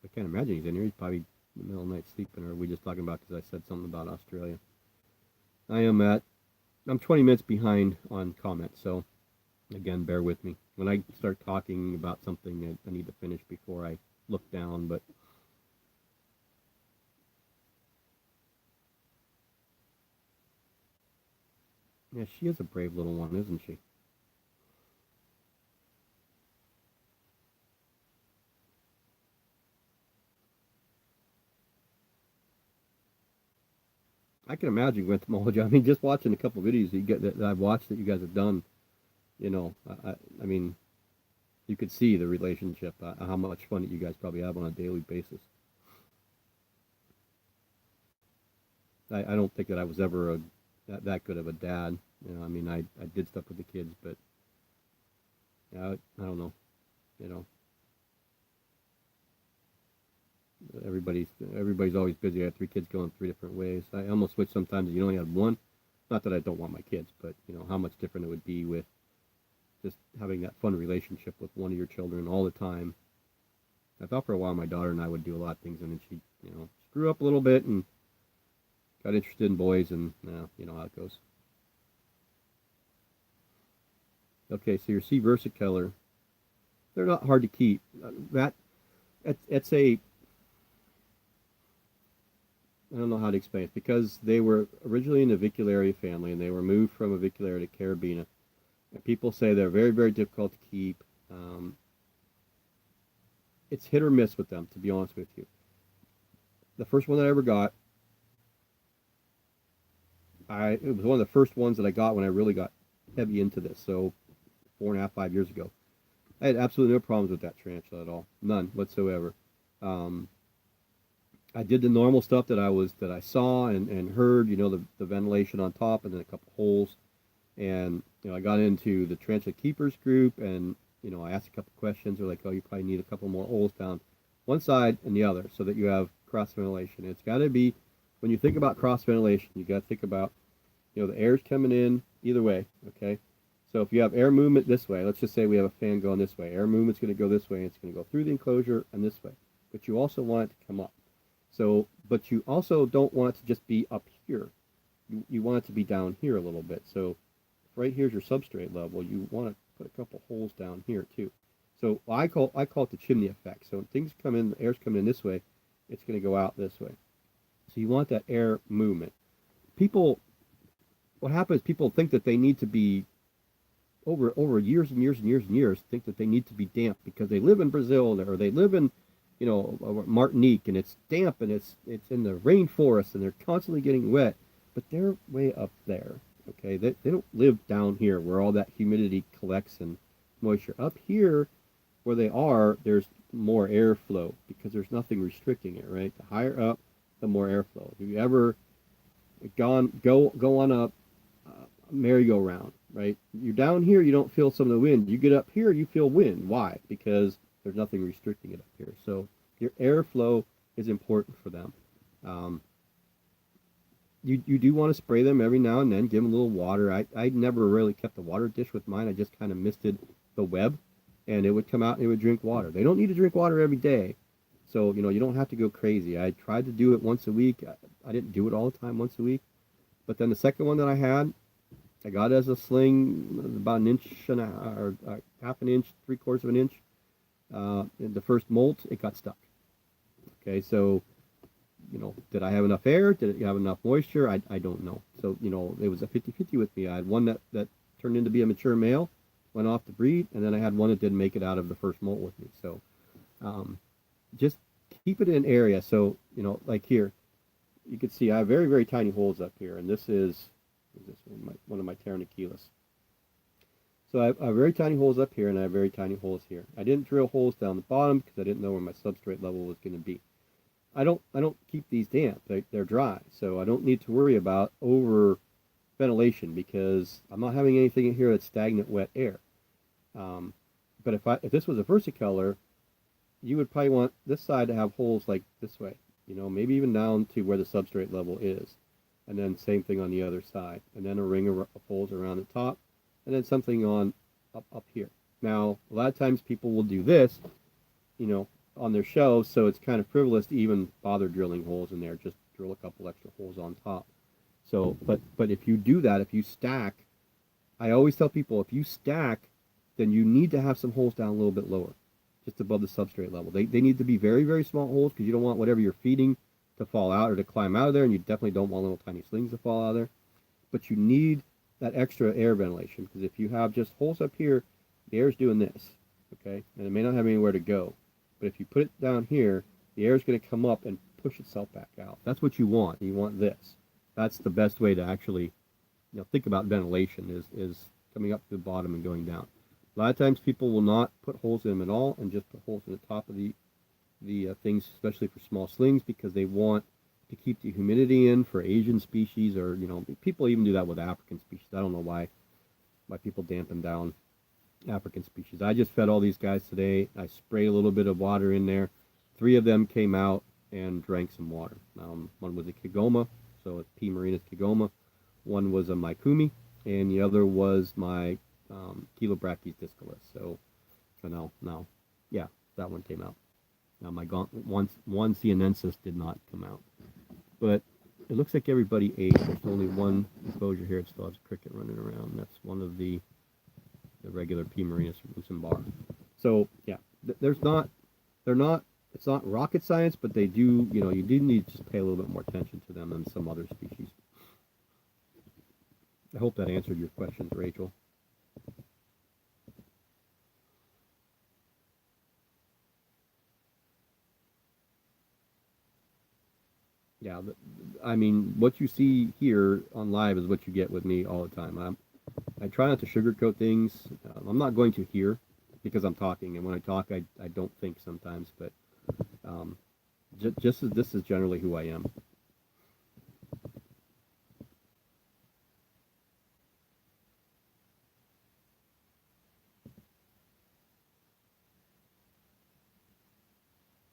I can't imagine he's in here. He's probably in the middle of the night sleeping, or are we just talking about because I said something about Australia? I'm 20 minutes behind on comments, so again, bear with me. When I start talking about something, I need to finish before I look down, but yeah, she is a brave little one, isn't she? I can imagine entomology. I mean, just watching a couple of videos that I've watched that you guys have done, I mean, you could see the relationship, how much fun that you guys probably have on a daily basis. I don't think that I was ever that good of a dad. I mean, I did stuff with the kids, but I don't know. You know, Everybody's always busy. I have three kids going three different ways. I almost wish sometimes you only had one. Not that I don't want my kids, but how much different it would be with just having that fun relationship with one of your children all the time. I thought for a while my daughter and I would do a lot of things, and then she, grew up a little bit and got interested in boys, and you know how it goes. Okay, so your sea versicolor, they're not hard to keep. That it's a I don't know how to explain it because they were originally an Avicularia family and they were moved from Avicularia to Carabina. And people say they're very, very difficult to keep. It's hit or miss with them, to be honest with you. The first one that I ever got, it was one of the first ones that I got when I really got heavy into this. So 4.5, 5 years ago, I had absolutely no problems with that tarantula at all, none whatsoever. Um, I did the normal stuff that I saw and heard, the ventilation on top and then a couple holes. And I got into the tarantula keepers group, and I asked a couple questions. They're like, "Oh, you probably need a couple more holes down one side and the other, so that you have cross ventilation." It's got to be when you think about cross ventilation, you got to think about the air's coming in either way. Okay, so if you have air movement this way, let's just say we have a fan going this way, air movement's going to go this way, and it's going to go through the enclosure and this way. But you also want it to come up. So, but you also don't want it to just be up here. You want it to be down here a little bit. So right here's your substrate level. You want to put a couple holes down here too. So I call it the chimney effect. So when things come in, the air's coming in this way, it's going to go out this way. So you want that air movement. What happens? People think that they need to be over years and years and years and years. Think that they need to be damp because they live in Brazil or they live in Martinique, and it's damp and it's in the rainforest and they're constantly getting wet, but they're way up there. Okay, they don't live down here where all that humidity collects and moisture. Up here, where they are, there's more airflow because there's nothing restricting it. Right, the higher up, the more airflow. If you ever go on a merry-go-round, right? You're down here, you don't feel some of the wind. You get up here, you feel wind. Why? Because there's nothing restricting it up here. So your airflow is important for them. Um, you do want to spray them every now and then, give them a little water. I never really kept a water dish with mine. I just kind of misted the web, and it would come out and it would drink water. They don't need to drink water every day. So, you don't have to go crazy. I tried to do it once a week. I didn't do it all the time once a week. But then the second one that I got it as a sling, about an inch and or half an inch, 3/4 of an inch. The first molt, it got stuck. Okay, so, did I have enough air? Did it have enough moisture? I don't know. So, it was a 50-50 with me. I had one that turned into be a mature male, went off to breed, and then I had one that didn't make it out of the first molt with me. So, just keep it in an area. So, like here, you can see I have very, very tiny holes up here, and this is one of my Terranichelis. So I have very tiny holes up here, and I have very tiny holes here. I didn't drill holes down the bottom because I didn't know where my substrate level was going to be. I don't keep these damp. They're dry, so I don't need to worry about over ventilation because I'm not having anything in here that's stagnant wet air. But if this was a versicolor, you would probably want this side to have holes like this way, maybe even down to where the substrate level is. And then same thing on the other side. And then a ring of holes around the top. And then something on up here. Now, a lot of times people will do this, on their shelves, so it's kind of frivolous to even bother drilling holes in there. Just drill a couple extra holes on top. So, but if you do that, if you stack, I always tell people, if you stack, then you need to have some holes down a little bit lower, just above the substrate level. They need to be very, very small holes because you don't want whatever you're feeding to fall out or to climb out of there, and you definitely don't want little tiny slings to fall out of there. But you need that extra air ventilation because if you have just holes up here, the air's doing this, okay? And it may not have anywhere to go. But if you put it down here, the air is going to come up and push itself back out. That's what you want. You want this. That's the best way to actually, think about ventilation is coming up to the bottom and going down. A lot of times people will not put holes in them at all and just put holes in the top of the things, especially for small slings, because they want to keep the humidity in for Asian species, or people even do that with African species. I don't know why people dampen down African species. I just fed all these guys today. I sprayed a little bit of water in there. 3 of them came out. and drank some water. One was a Kigoma, so a P. marinus Kigoma. One was a Mikumi, and the other was my Chilobrachys discalus. So, now, yeah, that one came out. Now my one Sienensis did not come out, but it looks like everybody ate. There's only one exposure here. It still has a cricket running around. That's one of the regular P. marinus Lucembar. So yeah, there's not they're not it's not rocket science, but they do you do need to just pay a little bit more attention to them than some other species. I hope that answered your questions, Rachel. Yeah, I mean, what you see here on live is what you get with me all the time. I try not to sugarcoat things. I'm not going to here because I'm talking, and when I talk, I don't think sometimes. But um, just as this is generally who I am.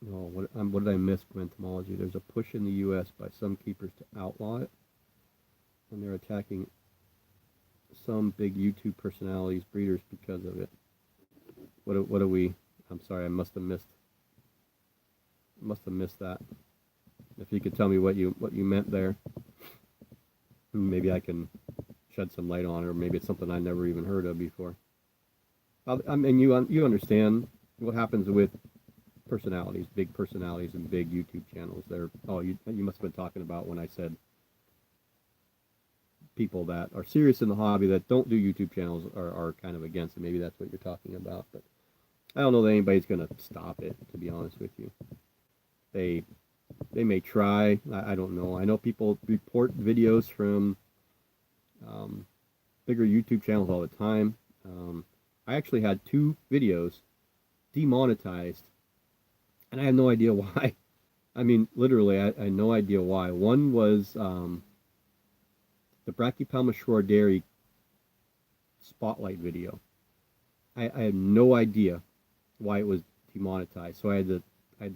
Oh, what did I miss? Entomology. There's a push in the U.S. by some keepers to outlaw it, and they're attacking some big YouTube personalities, breeders, because of it. What do we? I'm sorry, I must have missed that. If you could tell me what you meant there, maybe I can shed some light on it, or maybe it's something I never even heard of before. I mean, you understand what happens with personalities, big personalities, and big YouTube channels. You must have been talking about when I said people that are serious in the hobby that don't do YouTube channels are kind of against it. Maybe that's what you're talking about, but I don't know that anybody's going to stop it. To be honest with you, they they may try. I don't know. I know people report videos from um, bigger YouTube channels all the time. I actually had two videos demonetized, and I had no idea why. I mean, literally, I had no idea why. One was the Brachypelma schroederi spotlight video. I had no idea why it was demonetized, so I had to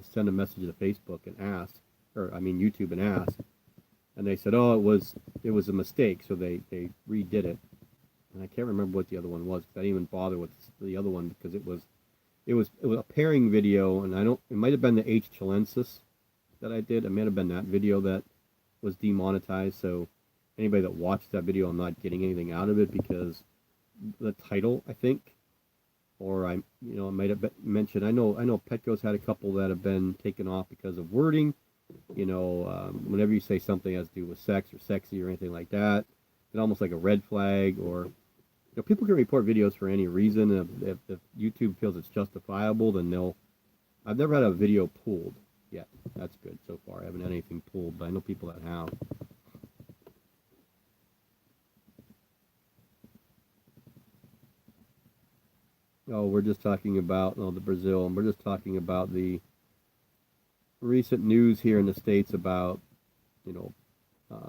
send a message to Facebook and ask, or I mean YouTube and ask, and they said, oh, it was a mistake, so they redid it, and I can't remember what the other one was because I didn't even bother with the other one because it was a pairing video, and it might have been the H. chilensis that I did. It might have been that video that was demonetized. So anybody that watched that video, I'm not getting anything out of it because the title, I think, or I might have mentioned. I know Petco's had a couple that have been taken off because of wording. Whenever you say something has to do with sex or sexy or anything like that, it's almost like a red flag. Or people can report videos for any reason. If YouTube feels it's justifiable, then they'll. I've never had a video pulled yet. That's good so far. I haven't had anything pulled, but I know people that have. Oh, we're just talking about the Brazil, and we're just talking about the recent news here in the States about you know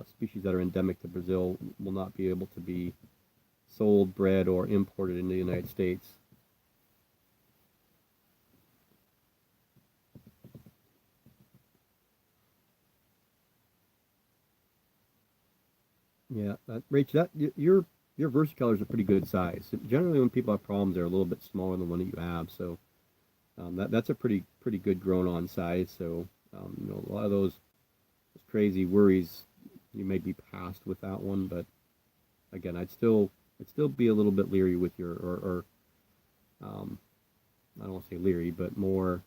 species that are endemic to Brazil will not be able to be sold, bred, or imported in the United States. Yeah, Rach, your versicolors are pretty good size. Generally, when people have problems, they're a little bit smaller than the one that you have. So that's a pretty good grown on size. So a lot of those crazy worries you may be past with that one, but again, I'd still be a little bit leery with your or I don't want to say leery, but more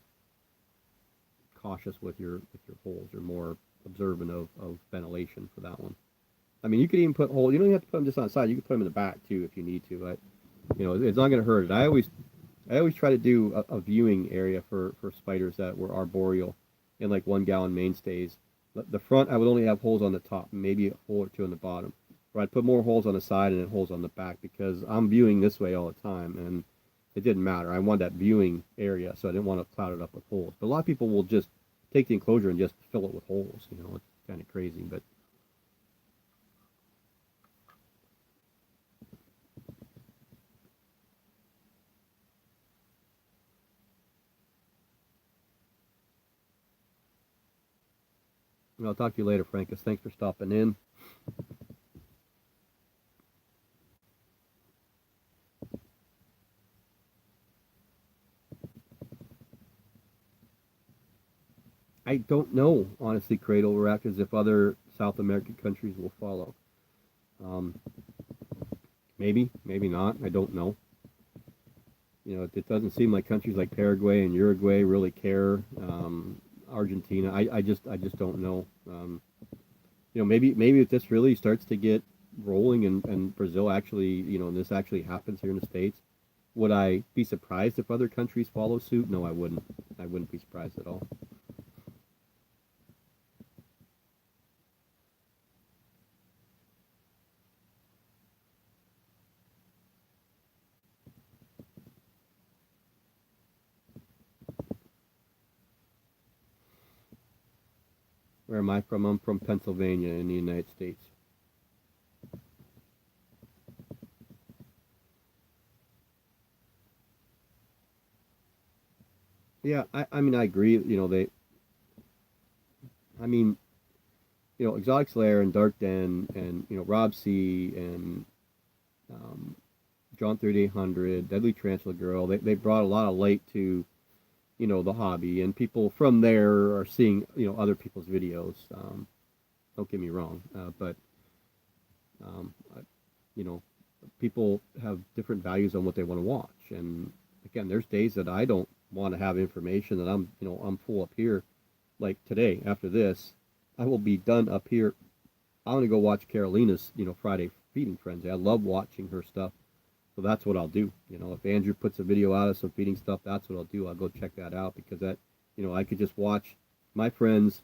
cautious with your holes, or more observant of ventilation for that one. I mean, you could even put holes. You don't even have to put them just on the side. You can put them in the back too if you need to. But it's not going to hurt it. I always try to do a viewing area for spiders that were arboreal in like 1 gallon mainstays. The front, I would only have holes on the top, maybe a hole or two on the bottom. Or I'd put more holes on the side and then holes on the back because I'm viewing this way all the time, and it didn't matter. I wanted that viewing area, so I didn't want to cloud it up with holes. But a lot of people will just take the enclosure and just fill it with holes. It's kind of crazy, but I'll talk to you later, Francis. Thanks for stopping in. I don't know, honestly, Cradle Raptors, if other South American countries will follow. Um, maybe, maybe not. I don't know. It doesn't seem like countries like Paraguay and Uruguay really care. Argentina, I just don't know. Maybe if this really starts to get rolling and Brazil actually, and this actually happens here in the States, would I be surprised if other countries follow suit? No, I wouldn't. I wouldn't be surprised at all. Where am I from? I'm from Pennsylvania in the United States. Yeah, I mean, I agree. I mean, Exotic Slayer and Dark Den and, Rob C and um, John 3800, Deadly Tarantula Girl, they brought a lot of light to, the hobby, and people from there are seeing, other people's videos. Don't get me wrong, but, I, you know, people have different values on what they want to watch. And again, there's days that I don't want to have information that I'm full up here. Like today, after this, I will be done up here. I want to go watch Carolina's, Friday feeding frenzy. I love watching her stuff. So that's what I'll do. If Andrew puts a video out of some feeding stuff, that's what I'll do. I'll go check that out because I could just watch my friends,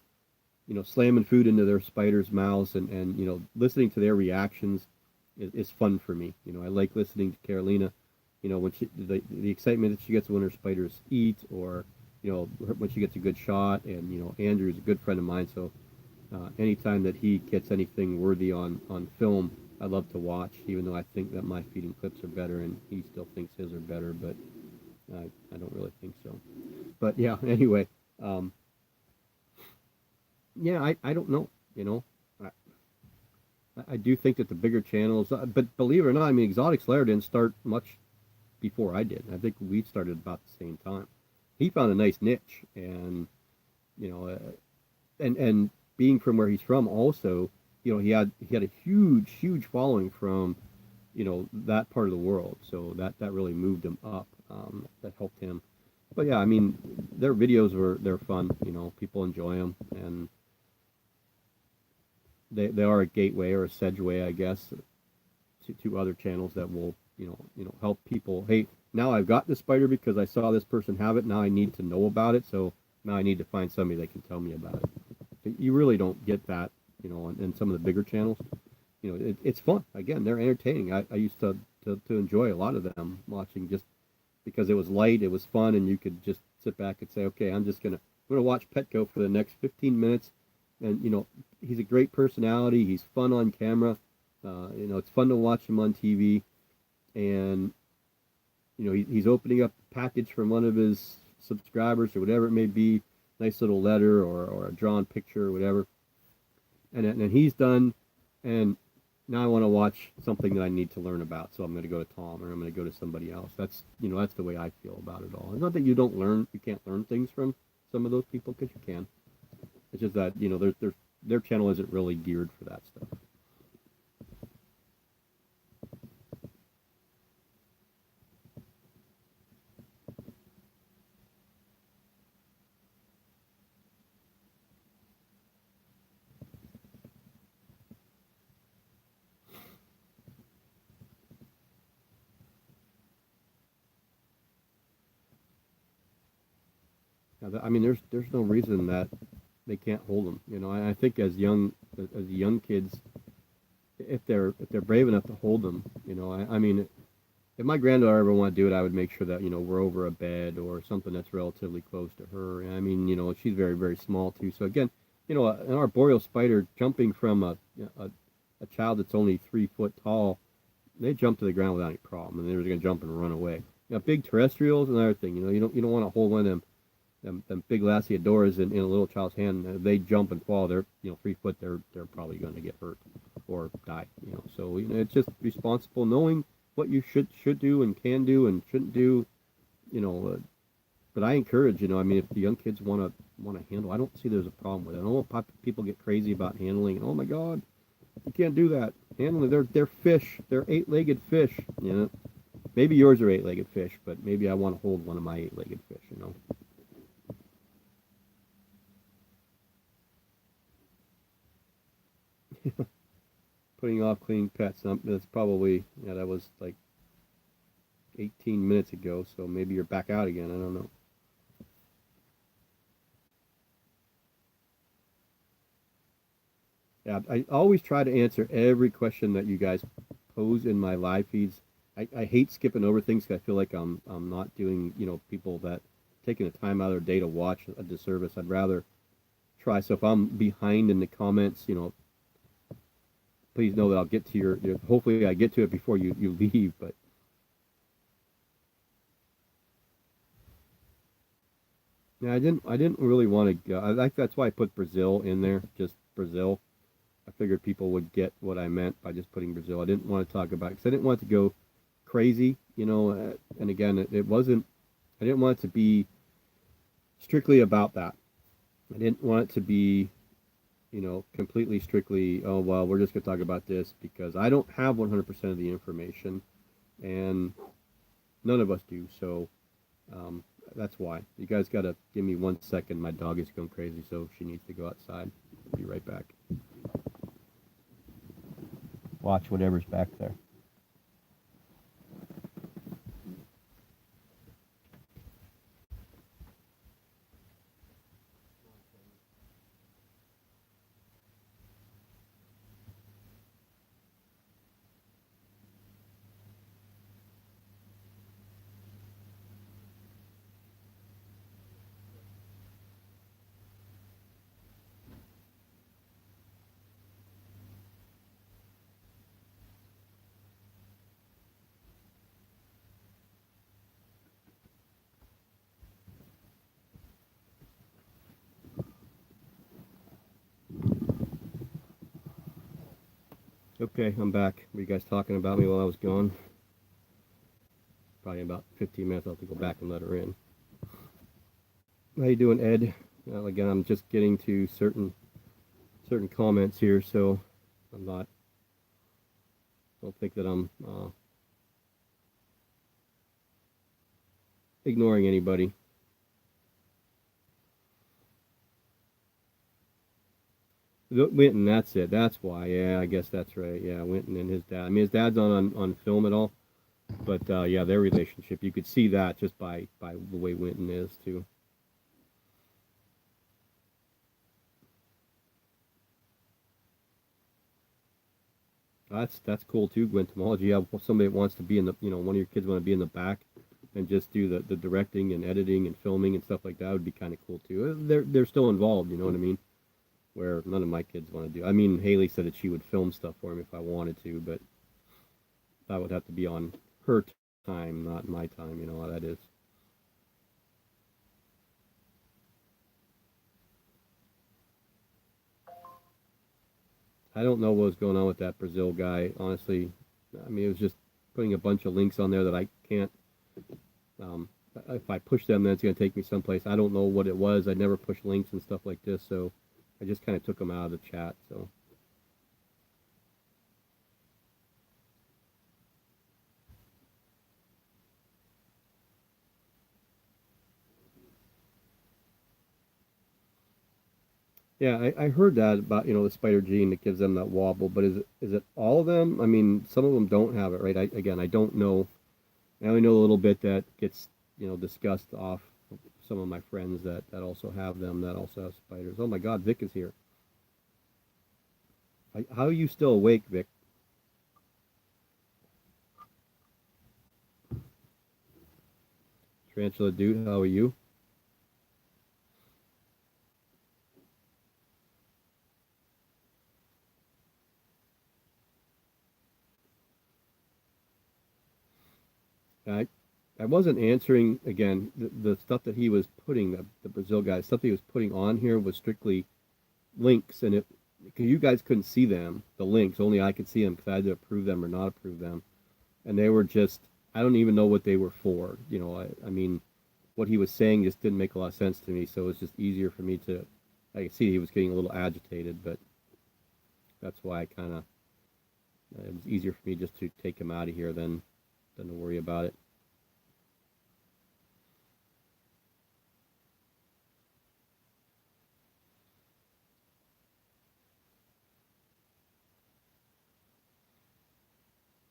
slamming food into their spiders' mouths and listening to their reactions is fun for me. I like listening to Carolina, when the excitement that she gets when her spiders eat or, when she gets a good shot. And, Andrew's a good friend of mine. So anytime that he gets anything worthy on film, I love to watch, even though I think that my feeding clips are better and he still thinks his are better, but I don't really think so. But yeah, anyway, um, yeah, I don't know, I, I do think that the bigger channels, but believe it or not, I mean, Exotic Slayer didn't start much before I did. I think we started about the same time. He found a nice niche, and you know, and being from where he's from, also, he had a huge following from that part of the world. So that really moved him up. That helped him. But yeah, I mean, their videos they're fun. People enjoy them, and they are a gateway or a segue, I guess, to other channels that will help people. Hey, now I've got this spider because I saw this person have it. Now I need to know about it. So now I need to find somebody that can tell me about it. But you really don't get that, in some of the bigger channels. It's fun. Again, they're entertaining. I used to enjoy a lot of them watching just because it was light, it was fun, and you could just sit back and say, okay, I'm gonna watch Petco for the next 15 minutes, and he's a great personality. He's fun on camera. It's fun to watch him on TV, and he's opening up a package from one of his subscribers or whatever it may be, nice little letter or a drawn picture or whatever, and then he's done, and now I want to watch something that I need to learn about, so I'm going to go to Tom or I'm going to go to somebody else. That's the way I feel about it all. It's not that you can't learn things from some of those people, because you can. It's just that their channel isn't really geared for that stuff. I mean, there's no reason that they can't hold them. I think as young kids, if they're brave enough to hold them, I mean, if my granddaughter ever wanted to do it, I would make sure that we're over a bed or something that's relatively close to her. And I mean, she's very very small too. So again, an arboreal spider jumping from a, a child that's only 3 foot tall, they jump to the ground without any problem, and they're just going to jump and run away. Big terrestrials, another thing. You don't want to hold one of them them big Lasiadoras in a little child's hand, they jump and fall. They're 3 foot. They're probably going to get hurt or die. So it's just responsible knowing what you should do and can do and shouldn't do. You know, but I encourage. I mean, if the young kids want to handle, I don't see there's a problem with it. I know people get crazy about handling. And, oh my God, you can't do that. Handling, they're fish. They're eight-legged fish. Maybe yours are eight-legged fish, but maybe I want to hold one of my eight-legged fish. Putting off cleaning pets. That's probably, yeah, that was like 18 minutes ago, so maybe you're back out again. I don't know. Yeah, I always try to answer every question that you guys pose in my live feeds. I hate skipping over things 'cause I feel like I'm not doing, people that taking the time out of their day to watch a disservice. I'd rather try. So if I'm behind in the comments, please know that I'll get to hopefully I get to it before you leave. But yeah, I didn't really want to go. That's why I put Brazil in there, just Brazil. I figured people would get what I meant by just putting Brazil. I didn't want to talk about because I didn't want it to go crazy, and again, it wasn't. I didn't want it to be strictly about that. I didn't want it to be, completely strictly. Oh well, we're just gonna talk about this because I don't have 100% of the information, and none of us do. So um, that's why you guys gotta give me 1 second. My dog is going crazy, so she needs to go outside. Be right back. Watch whatever's back there. Okay, I'm back. Were you guys talking about me while I was gone? Probably about 15 minutes. I'll have to go back and let her in. How you doing, Ed? Well, again, I'm just getting to certain comments here, so I'm not. Don't think that I'm ignoring anybody. Winton, that's it. That's why. Yeah, I guess that's right. Yeah, Winton and his dad. I mean, his dad's on film at all, but yeah, their relationship. You could see that just by the way Winton is too. That's cool too, Gwentomology. You have somebody that wants to be in the, one of your kids want to be in the back and just do the directing and editing and filming and stuff like that would be kind of cool too. They're still involved, you know what I mean? Where none of my kids want to do. I mean, Haley said that she would film stuff for me if I wanted to, but that would have to be on her time, not my time. You know how that is. I don't know what was going on with that Brazil guy, honestly. I mean, it was just putting a bunch of links on there that I can't. Um, if I push them, then it's going to take me someplace. I don't know what it was. I never push links and stuff like this, so I just kind of took them out of the chat. So yeah, I heard that about the spider gene that gives them that wobble, but is it all of them? I mean, some of them don't have it, right? Again, I don't know. I only know a little bit that gets discussed off some of my friends that also have them that also have spiders. Oh my God, Vic is here. How are you still awake, Vic? Tarantula dude, how are you? I I wasn't answering again the stuff that he was putting the Brazil guy stuff that he was putting on here was strictly links, and it because you guys couldn't see them the links, only I could see them because I had to approve them or not approve them, and they were just I don't even know what they were for. I mean, what he was saying just didn't make a lot of sense to me, so it was just easier for me to. I could see he was getting a little agitated, but that's why I kind of it was easier for me just to take him out of here than to worry about it.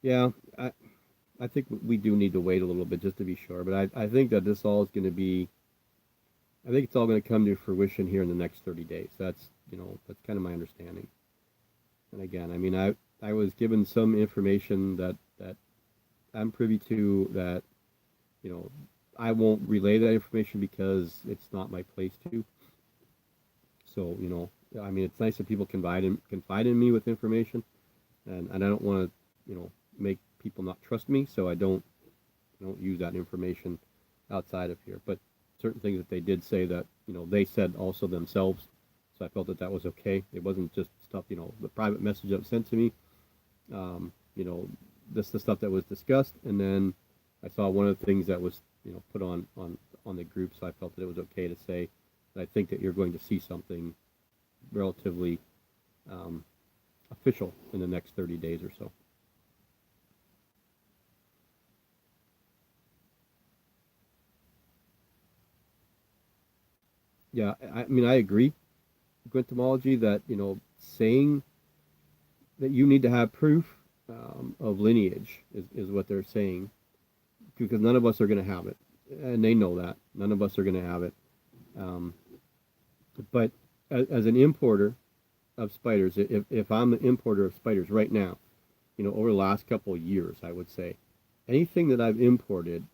Yeah, I think we do need to wait a little bit just to be sure, but I think that this all is going to be. I think it's all going to come to fruition here in the next 30 days. That's kind of my understanding. And again, I mean, I was given some information that I'm privy to that you know I won't relay that information because it's not my place to. So I mean, it's nice that people confide in me with information, and I don't want to make people not trust me, so I don't use that information outside of here. But certain things that they did say that they said also themselves, so I felt that that was okay. It wasn't just stuff the private message that was sent to me. You know, this the stuff that was discussed, and then I saw one of the things that was put on the group, so I felt that it was okay to say that I think that you're going to see something relatively um, official in the next 30 days or so. Yeah, I mean, I agree, Gwentomology, that saying that you need to have proof of lineage is what they're saying, because none of us are going to have it, and they know that none of us are going to have it. Um, but as an importer of spiders, if I'm an importer of spiders right now, over the last couple of years, I would say anything that I've imported,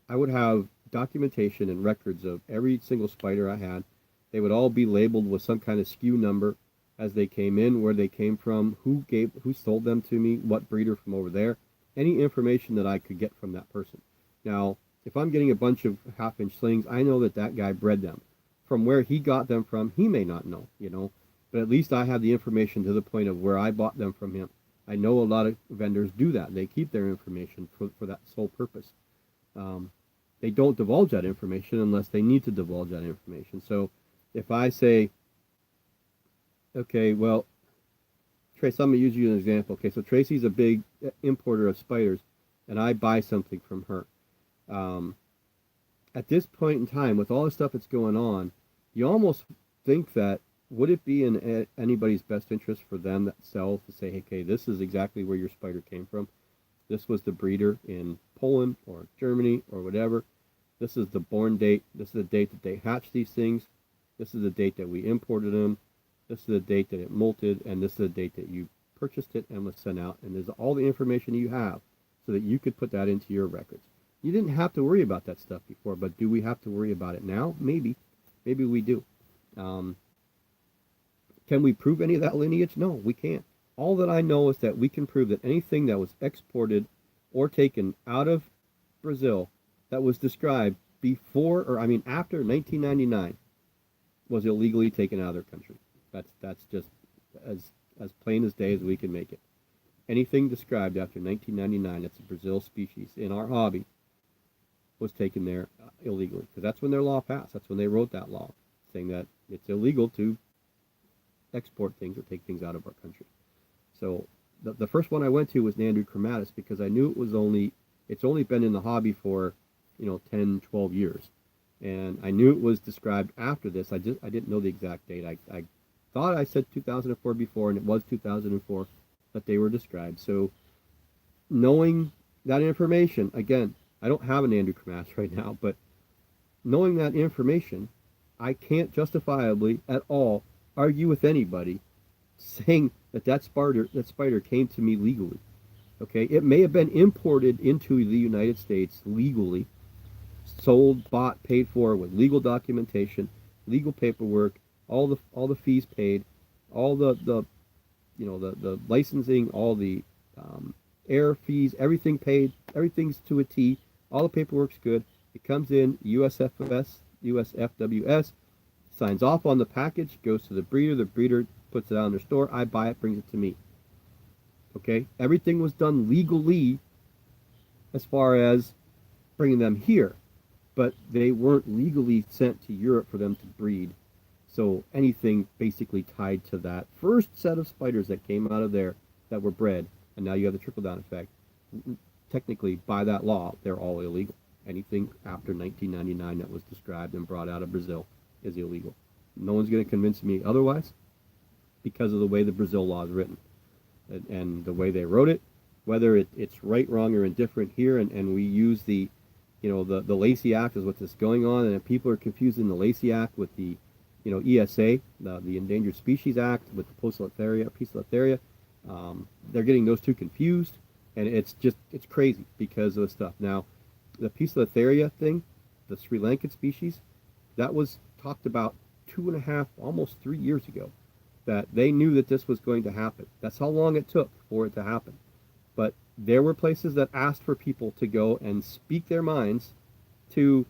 I would have documentation and records of every single spider I had. They would all be labeled with some kind of SKU number as they came in, where they came from, who sold them to me, what breeder from over there, any information that I could get from that person. Now, if I'm getting a bunch of half-inch slings, I know that that guy bred them. From where he got them from, he may not know, but at least I have the information to the point of where I bought them from him. I know a lot of vendors do that. They keep their information for that sole purpose. Um, they don't divulge that information unless they need to divulge that information. So if I say, okay, well, Trace, I'm going to use you as an example. Okay, so Tracy's a big importer of spiders, and I buy something from her. Um, at this point in time, with all the stuff that's going on, you almost think that would it be in anybody's best interest for them that sells to say, hey, okay, this is exactly where your spider came from. This was the breeder in Poland or Germany or whatever. This is the born date. This is the date that they hatched these things. This is the date that we imported them. This is the date that it molted, and this is the date that you purchased it and was sent out. And there's all the information you have so that you could put that into your records. You didn't have to worry about that stuff before, but do we have to worry about it now? Maybe. Maybe we do. Um, can we prove any of that lineage? No, we can't. All that I know is that we can prove that anything that was exported or taken out of Brazil that was described before, or I mean after 1999, was illegally taken out of their country. That's just as plain as day as we can make it. Anything described after 1999 that's a Brazil species in our hobby was taken there illegally, because that's when their law passed. That's when they wrote that law, saying that it's illegal to export things or take things out of our country. So the first one I went to was Nandru chromatus, because I knew it's only been in the hobby for 10, 12 years, and I knew it was described after this. I didn't know the exact date. I thought I said 2004 before, and it was 2004 that they were described. So knowing that information, again, I don't have an Nandru chromatus right now, but knowing that information, I can't justifiably at all argue with anybody saying that spider came to me legally. Okay, it may have been imported into the United States legally, sold, bought, paid for with legal documentation, legal paperwork, all the fees paid, all the licensing, all the air fees, everything paid, everything's to a T, All the paperwork's good. It comes in USFS, USFWS, signs off on the package, goes to the breeder. The breeder puts it out in their store. I buy it, brings it to me. Okay? Everything was done legally as far as bringing them here, but they weren't legally sent to Europe for them to breed. So anything basically tied to that first set of spiders that came out of there that were bred, and now you have the trickle down effect. Technically, by that law, they're all illegal. Anything after 1999 that was described and brought out of Brazil is illegal. No one's going to convince me otherwise because of the way the Brazil law is written and the way they wrote it. Whether it's right, wrong, or indifferent here, and we use the, the Lacey Act is what is going on, and if people are confusing the Lacey Act with the, ESA, the Endangered Species Act, with the Poecilotheria, they're getting those two confused, and it's crazy because of the stuff. Now, the Poecilotheria thing, the Sri Lankan species, that was talked about 2.5, almost 3 years ago, that they knew that this was going to happen. That's how long it took for it to happen. But there were places that asked for people to go and speak their minds to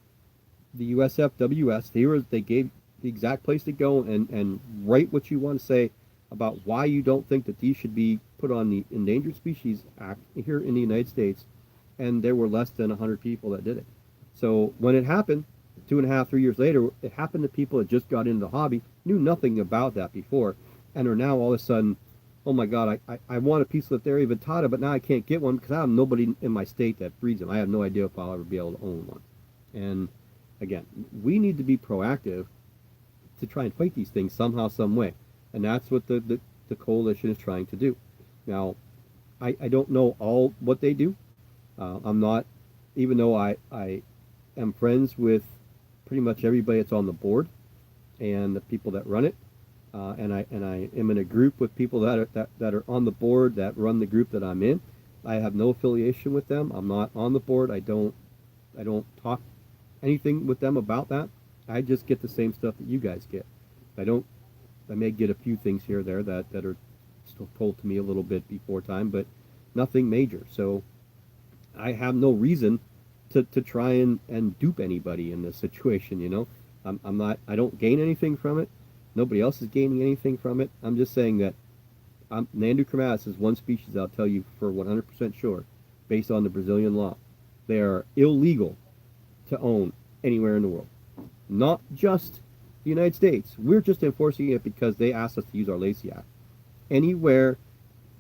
the USFWS. They gave the exact place to go and write what you want to say about why you don't think that these should be put on the Endangered Species Act here in the United States. And there were less than 100 people that did it. So when it happened, 2.5, 3 years later, it happened to people that just got into the hobby, knew nothing about that before, and are now all of a sudden, oh my God, I want a Poecilotheria vittata, but now I can't get one because I have nobody in my state that breeds them. I have no idea if I'll ever be able to own one. And again, we need to be proactive to try and fight these things somehow, some way. And that's what the coalition is trying to do. Now, I don't know all what they do. I'm not, even though I am friends with pretty much everybody that's on the board and the people that run it. And I am in a group with people that are on the board that run the group that I'm in. I have no affiliation with them. I'm not on the board. I don't talk anything with them about that. I just get the same stuff that you guys get. I may get a few things here or there that are still told to me a little bit before time, but nothing major. So I have no reason to try and dupe anybody in this situation. I don't gain anything from it. Nobody else is gaining anything from it. I'm just saying that Nandu chromatus is one species I'll tell you for 100% sure, based on the Brazilian law. They are illegal to own anywhere in the world. Not just the United States. We're just enforcing it because they asked us to use our Lacey Act. Anywhere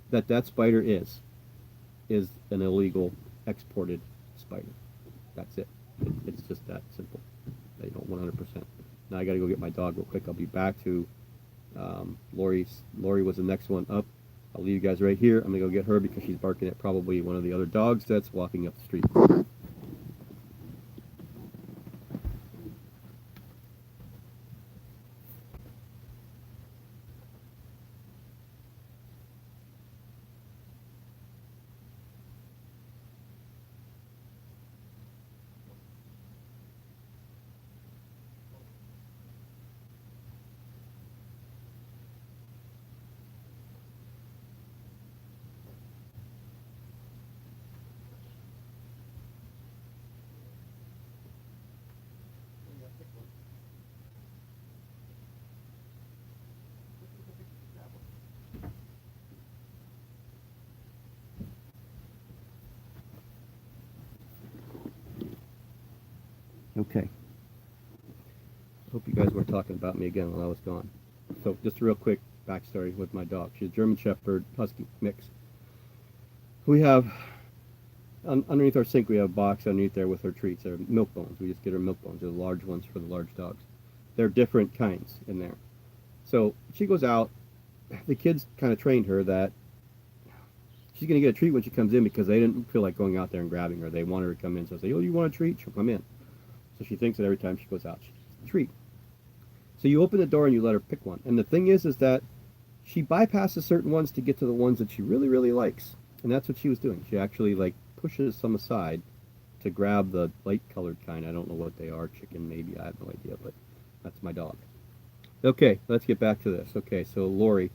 that spider is an illegal exported spider. That's it. It's just that simple. 100%. Now I got to go get my dog real quick. I'll be back to Lori. Lori was the next one up. I'll leave you guys right here. I'm going to go get her because she's barking at probably one of the other dogs that's walking up the street. Okay. Hope you guys weren't talking about me again while I was gone. So just a real quick backstory with my dog. She's a German Shepherd Husky mix. We have, underneath our sink, we have a box underneath there with her treats. They're milk bones. We just get her milk bones. They're the large ones for the large dogs. They're different kinds in there. So she goes out. The kids kind of trained her that she's going to get a treat when she comes in because they didn't feel like going out there and grabbing her. They want her to come in. So I say, oh, you want a treat? She'll come in. So she thinks that every time she goes out, she gets a treat. So you open the door and you let her pick one. And the thing is that she bypasses certain ones to get to the ones that she really, really likes. And that's what she was doing. She actually pushes some aside to grab the light colored kind. I don't know what they are. Chicken maybe. I have no idea, but that's my dog. Okay, let's get back to this. Okay, so Lori.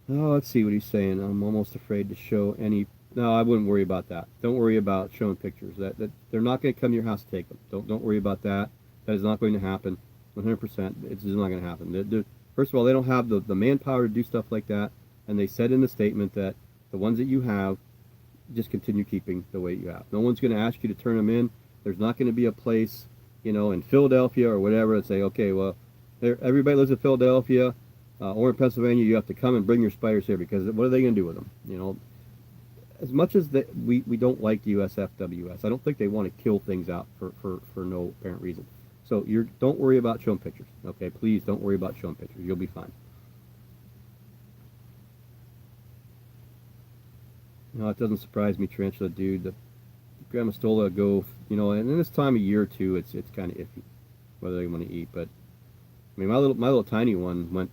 Oh, let's see what he's saying. I'm almost afraid to show any No, I wouldn't worry about that. Don't worry about showing pictures. That they're not going to come to your house to take them. Don't worry about that. That is not going to happen. 100%. It's just not going to happen. First of all, they don't have the manpower to do stuff like that, and they said in the statement that the ones that you have, just continue keeping the way you have. No one's going to ask you to turn them in. There's not going to be a place, in Philadelphia or whatever, and say, okay, well, everybody lives in Philadelphia or in Pennsylvania. You have to come and bring your spiders here because what are they going to do with them? As much as we don't like USFWS, I don't think they want to kill things out for no apparent reason. So don't worry about showing pictures. Okay, please don't worry about showing pictures. You'll be fine. No, it doesn't surprise me, Tarantula dude. The Grammostola go, and in this time of year too, it's kind of iffy whether they want to eat. But I mean, my little tiny one went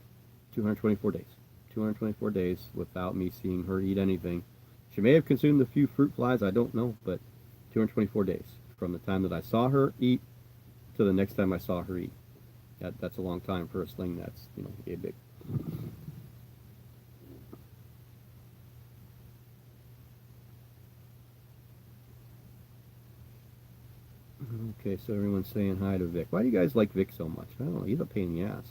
224 days, 224 days without me seeing her eat anything. She may have consumed a few fruit flies, I don't know, but 224 days from the time that I saw her eat to the next time I saw her eat. That's a long time for a sling that's a big. Okay, so everyone's saying hi to Vic. Why do you guys like Vic so much? I don't know. He's a pain in the ass.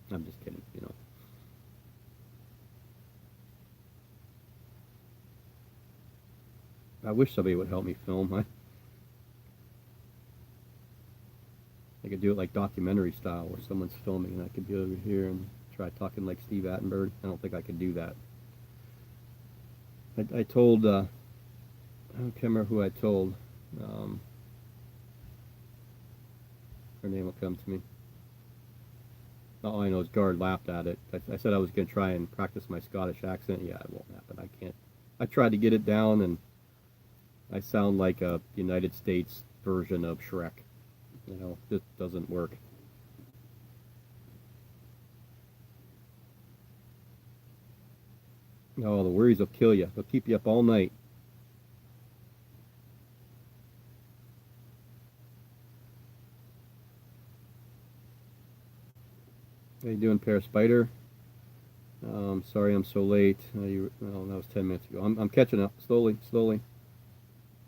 I'm just kidding. I wish somebody would help me film. I could do it like documentary style where someone's filming and I could be over here and try talking like Steve Attenborough. I don't think I could do that. I told, I can't remember who I told. Um, Her name will come to me. All I know is Guard laughed at it. I said I was going to try and practice my Scottish accent. Yeah, it won't happen. I can't. I tried to get it down, and I sound like a United States version of Shrek. It doesn't work. Oh, the worries will kill you. They'll keep you up all night. How you doing, Pair Spider? Sorry I'm so late. That was 10 minutes ago. I'm catching up slowly, slowly.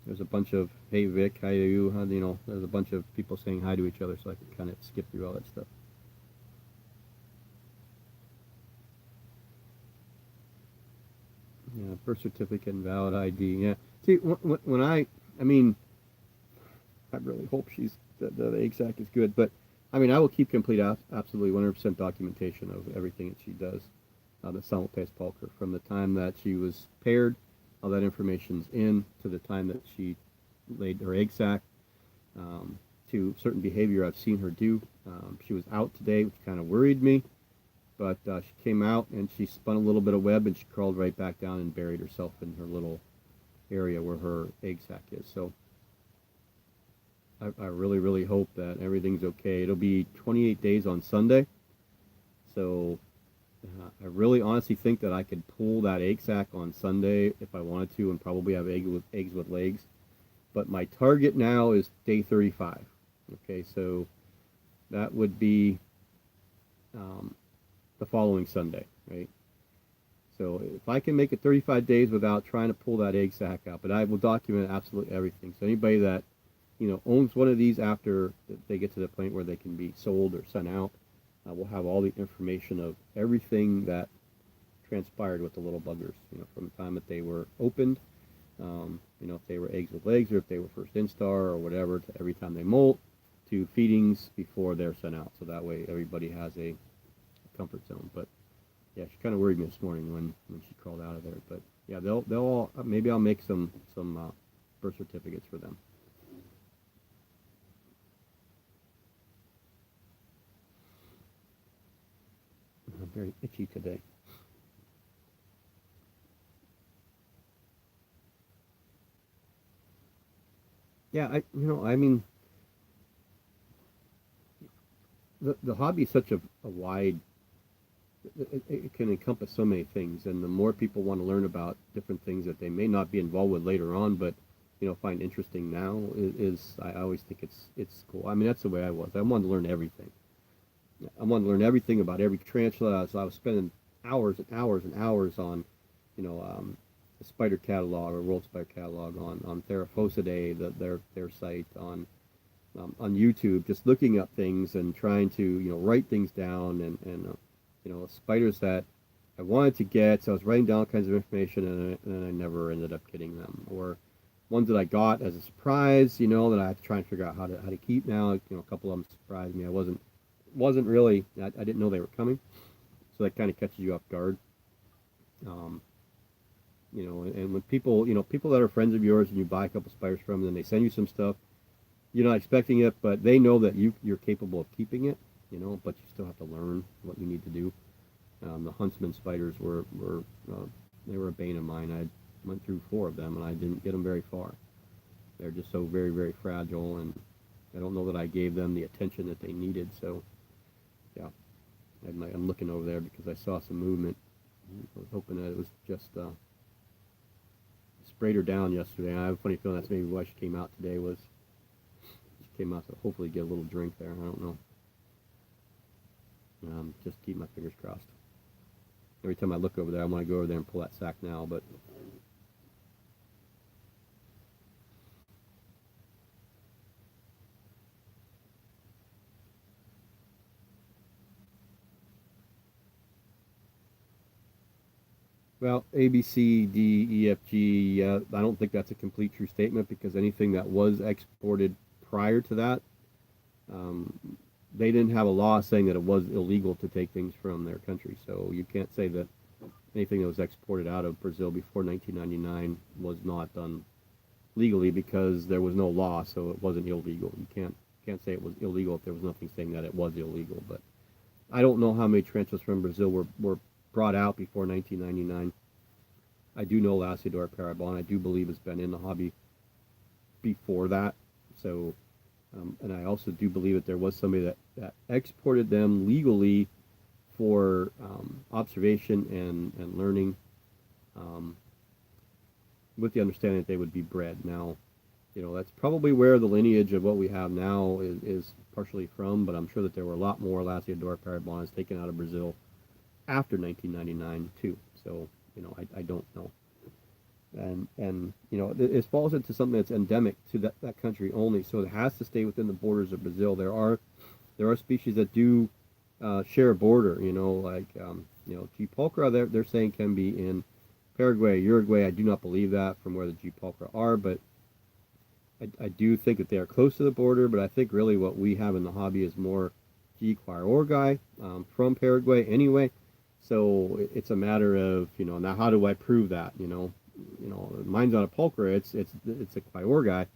There's a bunch of, hey Vic, hi to you. There's a bunch of people saying hi to each other, so I can kind of skip through all that stuff. Yeah, birth certificate and valid ID. Yeah. See, when I mean, I really hope the egg sac is good, but I mean, I will keep complete, absolutely 100% documentation of everything that she does. The simultaneous pulcher from the time that she was paired, all that information's in to the time that she laid her egg sac, to certain behavior I've seen her do. She was out today, which kind of worried me, but she came out and she spun a little bit of web and she crawled right back down and buried herself in her little area where her egg sac is. So I really, really hope that everything's okay. It'll be 28 days on Sunday, so I really honestly think that I could pull that egg sac on Sunday if I wanted to and probably have eggs with legs. But my target now is day 35. Okay, so that would be the following Sunday, right? So if I can make it 35 days without trying to pull that egg sac out, but I will document absolutely everything. So anybody that owns one of these after they get to the point where they can be sold or sent out, we'll have all the information of everything that transpired with the little buggers, from the time that they were opened, if they were eggs with legs or if they were first instar or whatever, to every time they molt, to feedings before they're sent out. So that way everybody has a comfort zone. But yeah, she kind of worried me this morning when she crawled out of there. But yeah, they'll all, maybe I'll make some birth certificates for them. I'm very itchy today. Yeah, I mean, the hobby is such a wide, it can encompass so many things, and the more people want to learn about different things that they may not be involved with later on, but find interesting now is I always think it's cool. I mean, that's the way I was. I wanted to learn everything. I wanted to learn everything about every tarantula. So I was spending hours and hours and hours on, the spider catalog or world spider catalog on Theraphosidae, their site on YouTube, just looking up things and trying to write things down and spiders that I wanted to get, so I was writing down all kinds of information and I never ended up getting them, or ones that I got as a surprise, that I have to try and figure out how to keep now. A couple of them surprised me. I wasn't really I didn't know they were coming, so that kind of catches you off guard. Um, and when people that are friends of yours and you buy a couple spiders from them, and they send you some stuff, you're not expecting it, but they know that you're capable of keeping it, but you still have to learn what you need to do. The huntsman spiders were they were a bane of mine. I went through four of them and I didn't get them very far. They're just so very, very fragile, and I don't know that I gave them the attention that they needed. So yeah, I'm looking over there because I saw some movement. I was hoping that it was just sprayed her down yesterday. I have a funny feeling that's maybe why she came out today. Was she came out to hopefully get a little drink there. I don't know. Just keep my fingers crossed. Every time I look over there, I want to go over there and pull that sack now, but well, A, B, C, D, E, F, G. I don't think that's a complete true statement because anything that was exported prior to that, um, they didn't have a law saying that it was illegal to take things from their country. So you can't say that anything that was exported out of Brazil before 1999 was not done legally because there was no law, so it wasn't illegal. You can't say it was illegal if there was nothing saying that it was illegal. But I don't know how many tarantulas from Brazil were brought out before 1999. I do know Lasiodora parabon. I do believe it's been in the hobby before that. So, and I also do believe that there was somebody that exported them legally for observation and learning, um, with the understanding that they would be bred. Now, that's probably where the lineage of what we have now is partially from, but I'm sure that there were a lot more Lasiodora parabons taken out of Brazil after 1999 too. So, I don't know. And it falls into something that's endemic to that country only, so it has to stay within the borders of Brazil. There are species that do share a border, like G. pulchra, they're saying can be in Paraguay, Uruguay. I do not believe that from where the G. pulchra are, but I do think that they are close to the border. But I think really what we have in the hobby is more G. quaerorgi from Paraguay anyway. So it's a matter of now how do I prove that? Mine's not a pulchra, it's a quaerorgi.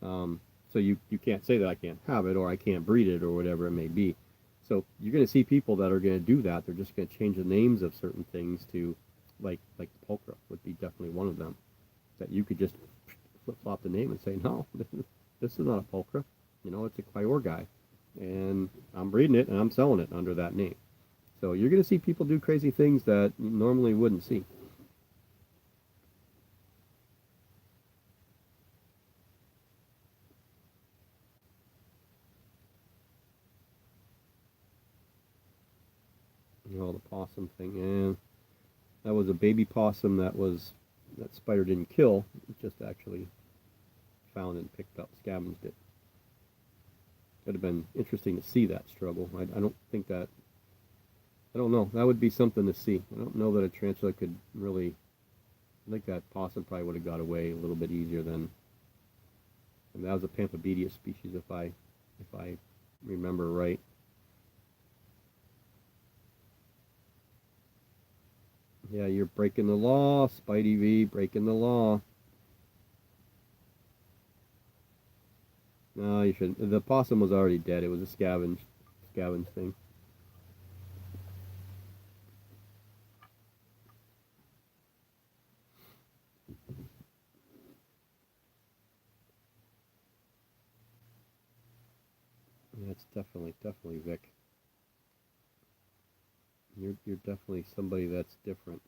So you can't say that I can't have it or I can't breed it or whatever it may be. So you're going to see people that are going to do that. They're just going to change the names of certain things to, like the pulchra would be definitely one of them. That you could just flip flop the name and say, no, this is not a pulchra. It's a quaerorgi, and I'm breeding it and I'm selling it under that name. So you're going to see people do crazy things that you normally wouldn't see. The possum thing, and that was a baby possum that spider didn't kill. It just actually found and picked up, scavenged it. Would have been interesting to see that struggle. I don't think that. I don't know. That would be something to see. I don't know that a tarantula could really. I think that possum probably would have got away a little bit easier than. And that was a Pamphobedia species, if I remember right. Yeah, you're breaking the law, Spidey V, breaking the law. No, you shouldn't. The possum was already dead. It was a scavenge thing. Yeah, it's definitely Vic. You're definitely somebody that's different,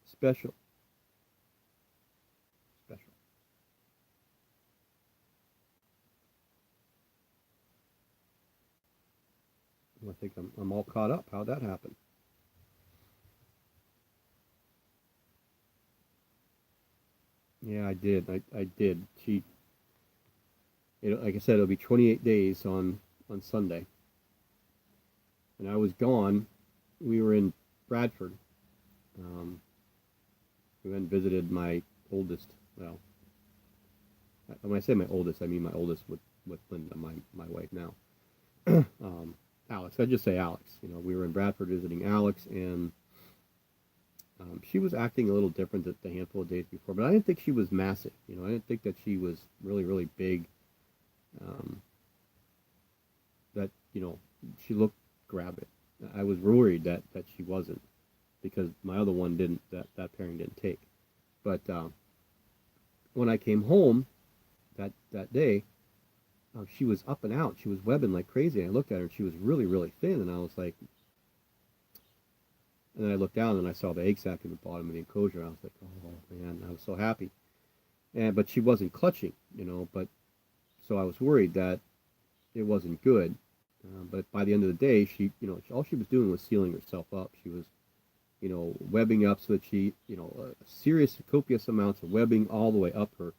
special, special. I think I'm all caught up. How'd that happen? Yeah, I did. I did. Like I said, it'll be 28 days on Sunday, and I was gone. We were in Bradford. Um, we went and visited my oldest. Well, when I say my oldest, I mean my oldest with Linda, my wife now. Alex. I just say Alex. We were in Bradford visiting Alex, and she was acting a little different than the handful of days before, but I didn't think she was massive. I didn't think that she was really, really big. Um, that she looked grab it. I was worried that she wasn't because my other one didn't. That pairing didn't take. But when I came home that day, she was up and out. She was webbing like crazy. I looked at her, and she was really, really thin. And I was like, and then I looked down and I saw the egg sac at the bottom of the enclosure. I was like, oh man, I was so happy. But she wasn't clutching, But so I was worried that it wasn't good. But by the end of the day, all she was doing was sealing herself up. She was, webbing up so that she, serious copious amounts of webbing all the way up her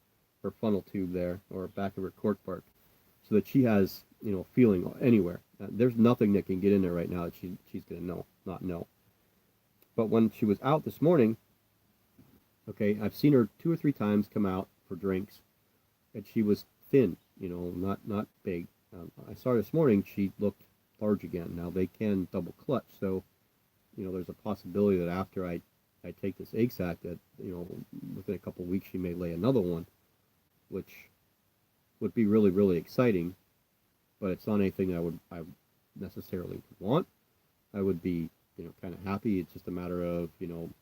funnel tube there or back of her cork bark, so that she has, feeling anywhere. There's nothing that can get in there right now that she's gonna not know. But when she was out this morning, okay, I've seen her 2 or 3 times come out for drinks, and she was thin, not big. I saw her this morning; she looked large again. Now they can double clutch, so there's a possibility that after I take this egg sac, that within a couple of weeks she may lay another one, which would be really, really exciting. But it's not anything I necessarily want. I would be kind of happy. It's just a matter of I'm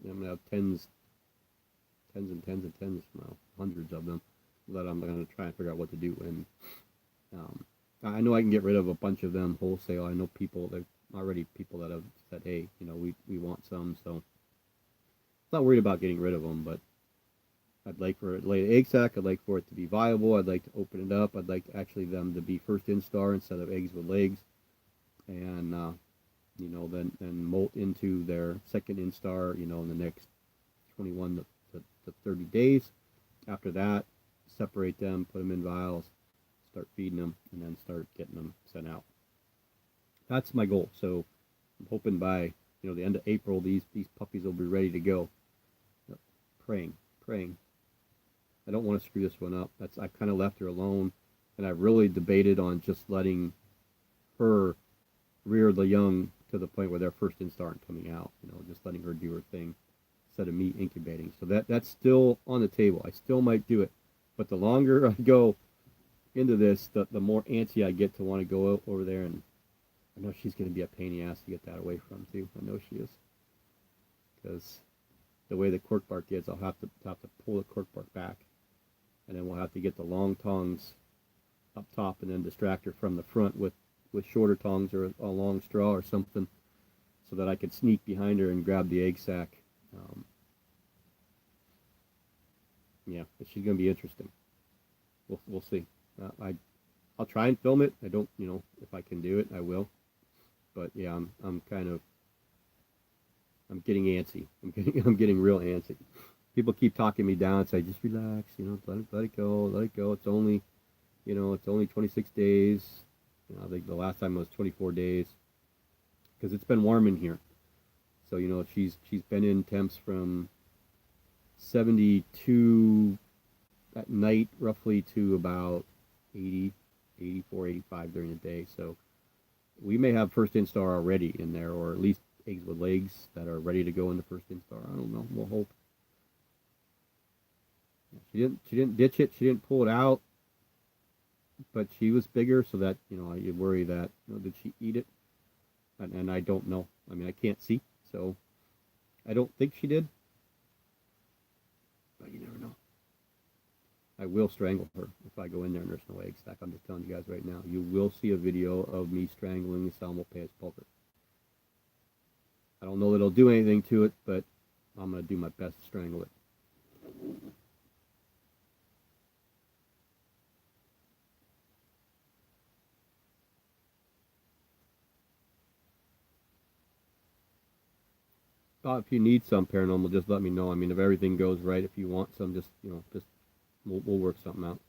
gonna have tens and tens and tens, hundreds of them that I'm gonna try and figure out what to do. And I know I can get rid of a bunch of them wholesale. I know there's already people that have said, hey, we want some. So I'm not worried about getting rid of them, but I'd like for it to lay an egg sac. I'd like for it to be viable. I'd like to open it up. I'd like actually them to be first instar instead of eggs with legs, and then molt into their second instar, in the next 21 to 30 days. After that, separate them, put them in vials, start feeding them, and then start getting them sent out. That's my goal. So I'm hoping by the end of April, these puppies will be ready to go. Praying. I don't want to screw this one up. I kind of left her alone, and I really debated on just letting her rear the young to the point where they're first instar and coming out. Just letting her do her thing instead of me incubating. So that's still on the table. I still might do it, but the longer I go into this, the more antsy I get to want to go over there. And I know she's going to be a pain in the ass to get that away from too. I know she is, because the way the cork bark is, I'll have to pull the cork bark back, and then we'll have to get the long tongs up top and then distract her from the front with shorter tongs or a long straw or something, so that I could sneak behind her and grab the egg sac. Yeah, she's going to be interesting. We'll see. I'll try and film it. I don't, if I can do it, I will. But yeah, I'm getting antsy. I'm getting real antsy. People keep talking me down and say, just relax, let it go. It's only 26 days. I think the last time it was 24 days, because it's been warm in here. So she's been in temps from 72 at night roughly to about 80, 84, 85 during the day. So we may have first instar already in there, or at least eggs with legs that are ready to go in the first instar. I don't know. We'll hope. She didn't ditch it. She didn't pull it out, but she was bigger, so that I worry that did she eat it? And I don't know. I mean, I can't see, so I don't think she did. But you never know. I will strangle her if I go in there and there's no egg sac. I'm just telling you guys right now. You will see a video of me strangling the Salmopaeus pulcher. I don't know that it'll do anything to it, but I'm going to do my best to strangle it. if you need some paranormal, just let me know. I mean, if everything goes right, if you want some, just just we'll work something out.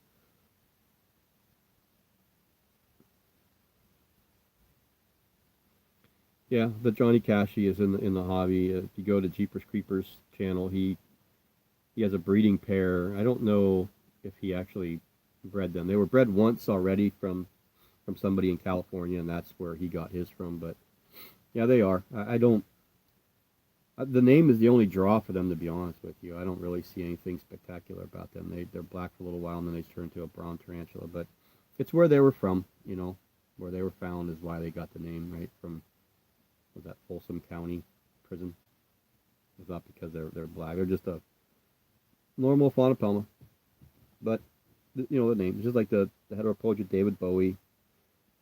Yeah, the Johnny Cashy is in the hobby. If you go to Jeepers Creepers channel, he has a breeding pair. I don't know if he actually bred them. They were bred once already from somebody in California, and that's where he got his from. But yeah, they are. I don't. The name is the only draw for them, to be honest with you. I don't really see anything spectacular about them. They're black for a little while, and then they turn to a brown tarantula. But it's where they were from. Where they were found is why they got the name, right? From was that Folsom County prison? It's not because they're black. They're just a normal fauna pelma. But the name. It's just like the heteropodra David Bowie,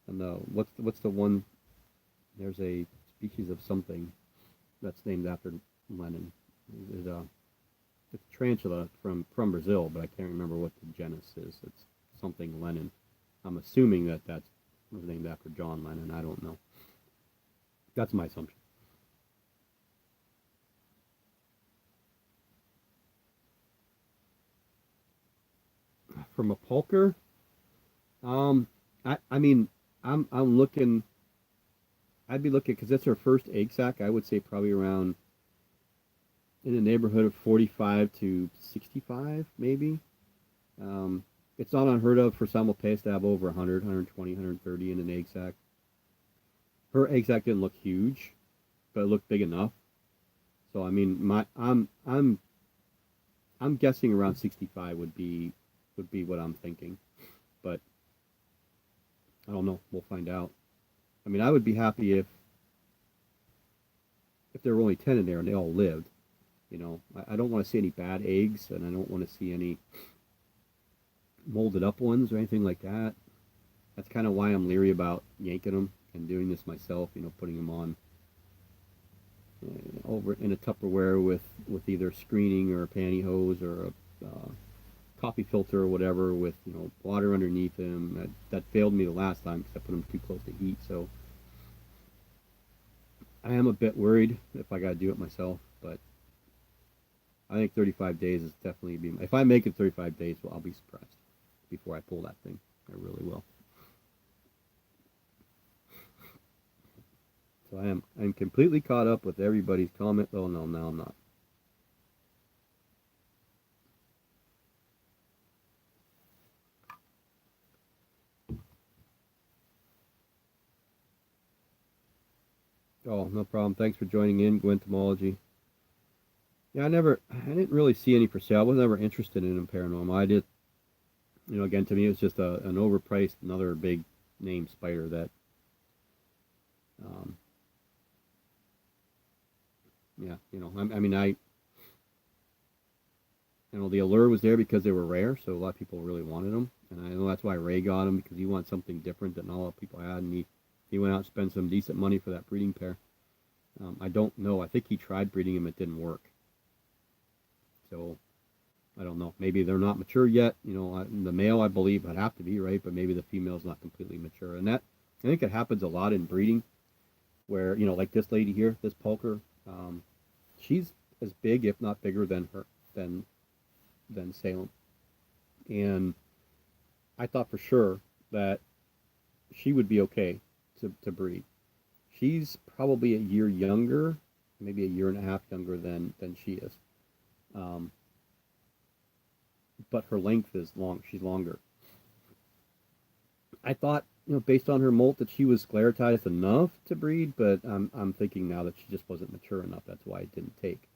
and the what's the one? There's a species of something that's named after Lennon. It's a tarantula from Brazil, but I can't remember what the genus is. It's something Lennon. I'm assuming that was named after John Lennon. I don't know. That's my assumption. From a pulker, um, I mean, I'm looking. I'd be looking because that's her first egg sac. I would say probably around in the neighborhood of 45 to 65, maybe. Um, it's not unheard of for simultaneous to have over 100, 120, 130 in an egg sac. Her egg sac didn't look huge, but it looked big enough. So I mean, I'm guessing around 65 would be what I'm thinking, but I don't know. We'll find out. I mean, I would be happy if there were only 10 in there and they all lived. I don't want to see any bad eggs, and I don't want to see any molded up ones or anything like that. That's kind of why I'm leery about yanking them and doing this myself. Putting them on over in a Tupperware with either screening or a pantyhose or a coffee filter or whatever with water underneath them. That failed me the last time because I put them too close to heat. So I am a bit worried if I got to do it myself, but I think 35 days is definitely be. If I make it 35 days, well, I'll be surprised before I pull that thing. I really will. So I'm completely caught up with everybody's comment. Oh no, now I'm not. Oh, no problem. Thanks for joining in, Gwentomology. Yeah, I didn't really see any for sale. I was never interested in paranormal. I did, again, to me, it was just an overpriced, another big name spider that, um, yeah, I mean, the allure was there because they were rare, so a lot of people really wanted them, and I know that's why Ray got them because he wanted something different than all the people had, and he went out and spent some decent money for that breeding pair. I don't know. I think he tried breeding them; it didn't work. So I don't know. Maybe they're not mature yet. The male, I believe, would have to be right, but maybe the female's not completely mature, and that I think it happens a lot in breeding, where like this lady here, this pulker, she's as big, if not bigger, than Salem, and I thought for sure that she would be okay to breed. She's probably a year younger, maybe a year and a half younger than she is. Um, but her length is long. She's longer. I thought, based on her molt, that she was sclerotized enough to breed, but I'm thinking now that she just wasn't mature enough. That's why it didn't take.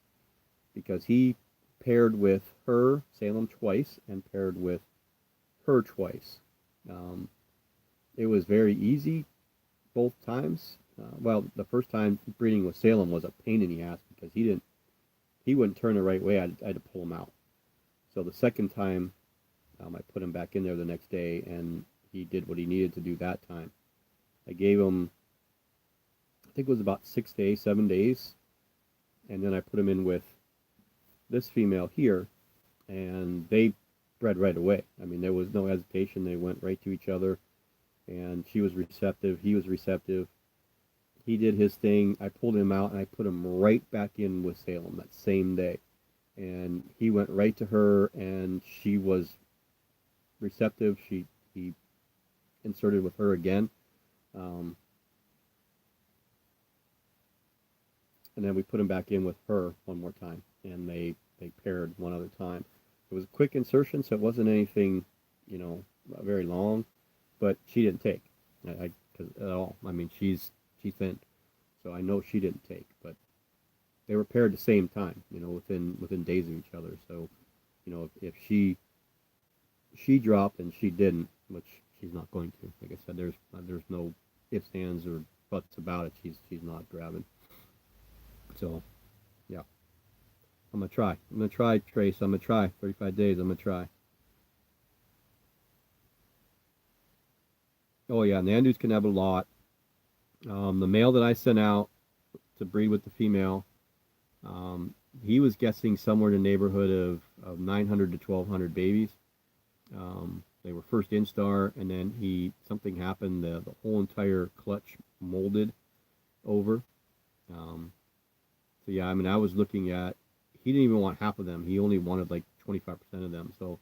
Because he paired with her, Salem, twice, and paired with her twice. Um, it was very easy both times. Well, the first time breeding with Salem was a pain in the ass because he wouldn't turn the right way. I had to pull him out. So the second time, I put him back in there the next day, and he did what he needed to do that time. I gave him, I think it was about 6 days, 7 days, and then I put him in with this female here, and they bred right away. I mean, there was no hesitation. They went right to each other, and she was receptive. He was receptive. he did his thing. I pulled him out and I put him right back in with Salem that same day. And he went right to her, and she was receptive. He inserted with her again, um, and then we put him back in with her one more time, and they paired one other time. It was a quick insertion, so it wasn't anything, you know, very long, but she didn't take, at all. I mean, she's thin, so I know she didn't take, but they were paired at the same time, you know, within days of each other. So, you know, if she dropped and she didn't, which she's not going to. Like I said, there's no ifs, ands, or buts about it. She's not grabbing. So yeah, I'm gonna try. I'm gonna try, Trace. I'm gonna try. 35 days. I'm gonna try. Oh yeah, Nandus can have a lot. The male that I sent out to breed with the female, um, he was guessing somewhere in the neighborhood of 900 to 1200 babies. They were first instar, and then something happened. The whole entire clutch molded over. Um, so yeah, I mean, I was looking at. He didn't even want half of them. He only wanted like 25% of them. So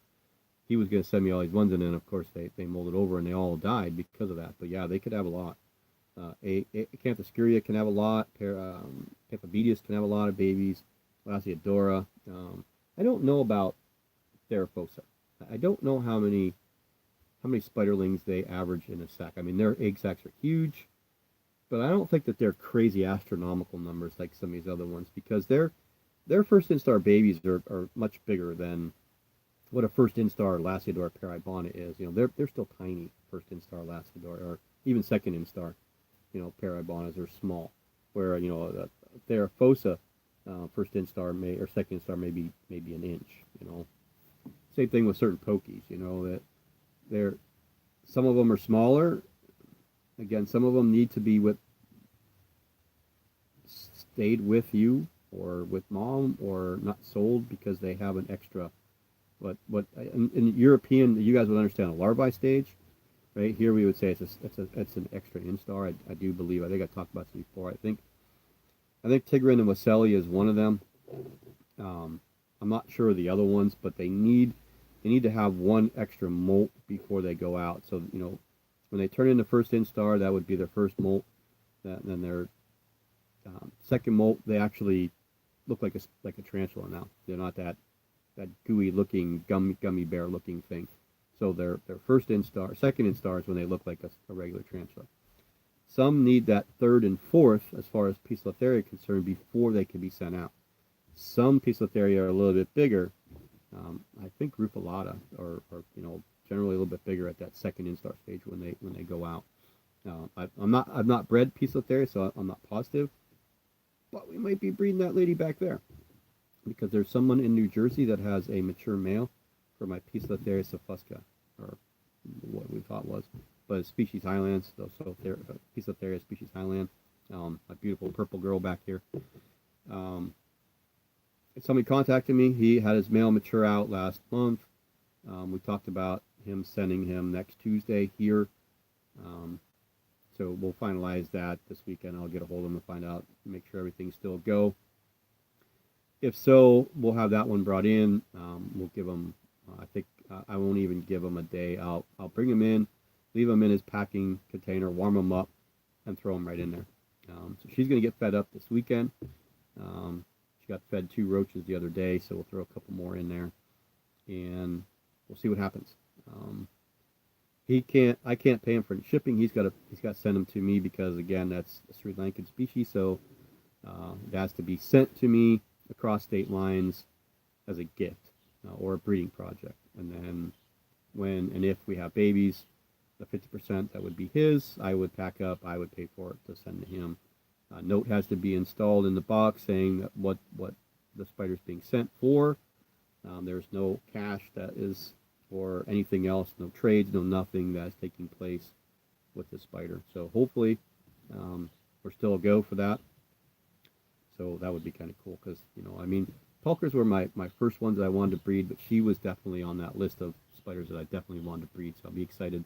he was going to send me all these ones, and then of course they molded over, and they all died because of that. But yeah, they could have a lot. Acanthoscuria can have a lot. Camphobeteus can have a lot of babies. Lasiodora. I don't know about Theraphosa. I don't know how many spiderlings they average in a sac. I mean, their egg sacs are huge, but I don't think that they're crazy astronomical numbers like some of these other ones, because their first instar babies are much bigger than what a first instar Lasiodora paribana is. You know, they're still tiny. First instar Lasiodora, or even second instar, you know, parabonas are small. Where, you know, the Theraphosa first instar may, or second instar maybe an inch. You know, same thing with certain pokies. You know, that they're, some of them are smaller. Again, some of them need to be stayed with you or with mom, or not sold because they have an extra. What in European, you guys would understand a larvae stage. Right here, we would say it's an extra instar. I do believe. I think I talked about this before. I think Tigrin and Wasseli is one of them. I'm not sure of the other ones, but they need to have one extra molt before they go out. So, you know, when they turn into first instar, that would be their first molt. Then their second molt, they actually look like a tarantula now. They're not that gooey looking gummy bear looking thing. So their first instar, second instar is when they look like a regular tarantula. Some need that third and fourth, as far as Poecilotheria are concerned, before they can be sent out. Some Poecilotheria are a little bit bigger. I think Rufilata are, you know, generally a little bit bigger at that second instar stage when they go out. I've not bred Poecilotheria, so I'm not positive, but we might be breeding that lady back there, because there's someone in New Jersey that has a mature male for my Poecilotheria subfusca, or what we thought was, but it's species Highlands, so Poecilotheria species Highland. A beautiful purple girl back here. Somebody contacted me. He had his male mature out last month. We talked about him sending him next Tuesday here. So we'll finalize that this weekend. I'll get a hold of him and find out, make sure everything's still go. If so, we'll have that one brought in. We'll give him, I think, I won't even give him a day. I'll bring him in, leave him in his packing container, warm him up, and throw him right in there. So she's going to get fed up this weekend. She got fed 2 roaches the other day, so we'll throw a couple more in there, and we'll see what happens. I can't pay him for shipping. He's got to send them to me, because again, that's a Sri Lankan species, so it has to be sent to me across state lines as a gift, or a breeding project. And then when and if we have babies, the 50% that would be his, I would pack up, I would pay for it to send to him. Note has to be installed in the box saying that what the spider's being sent for. There's no cash that is, or anything else, no trades, no nothing that's taking place with the spider. So hopefully we're still a go for that. So that would be kind of cool, because, you know, I mean, Pulkers were my first ones that I wanted to breed, but she was definitely on that list of spiders that I definitely wanted to breed. So I'll be excited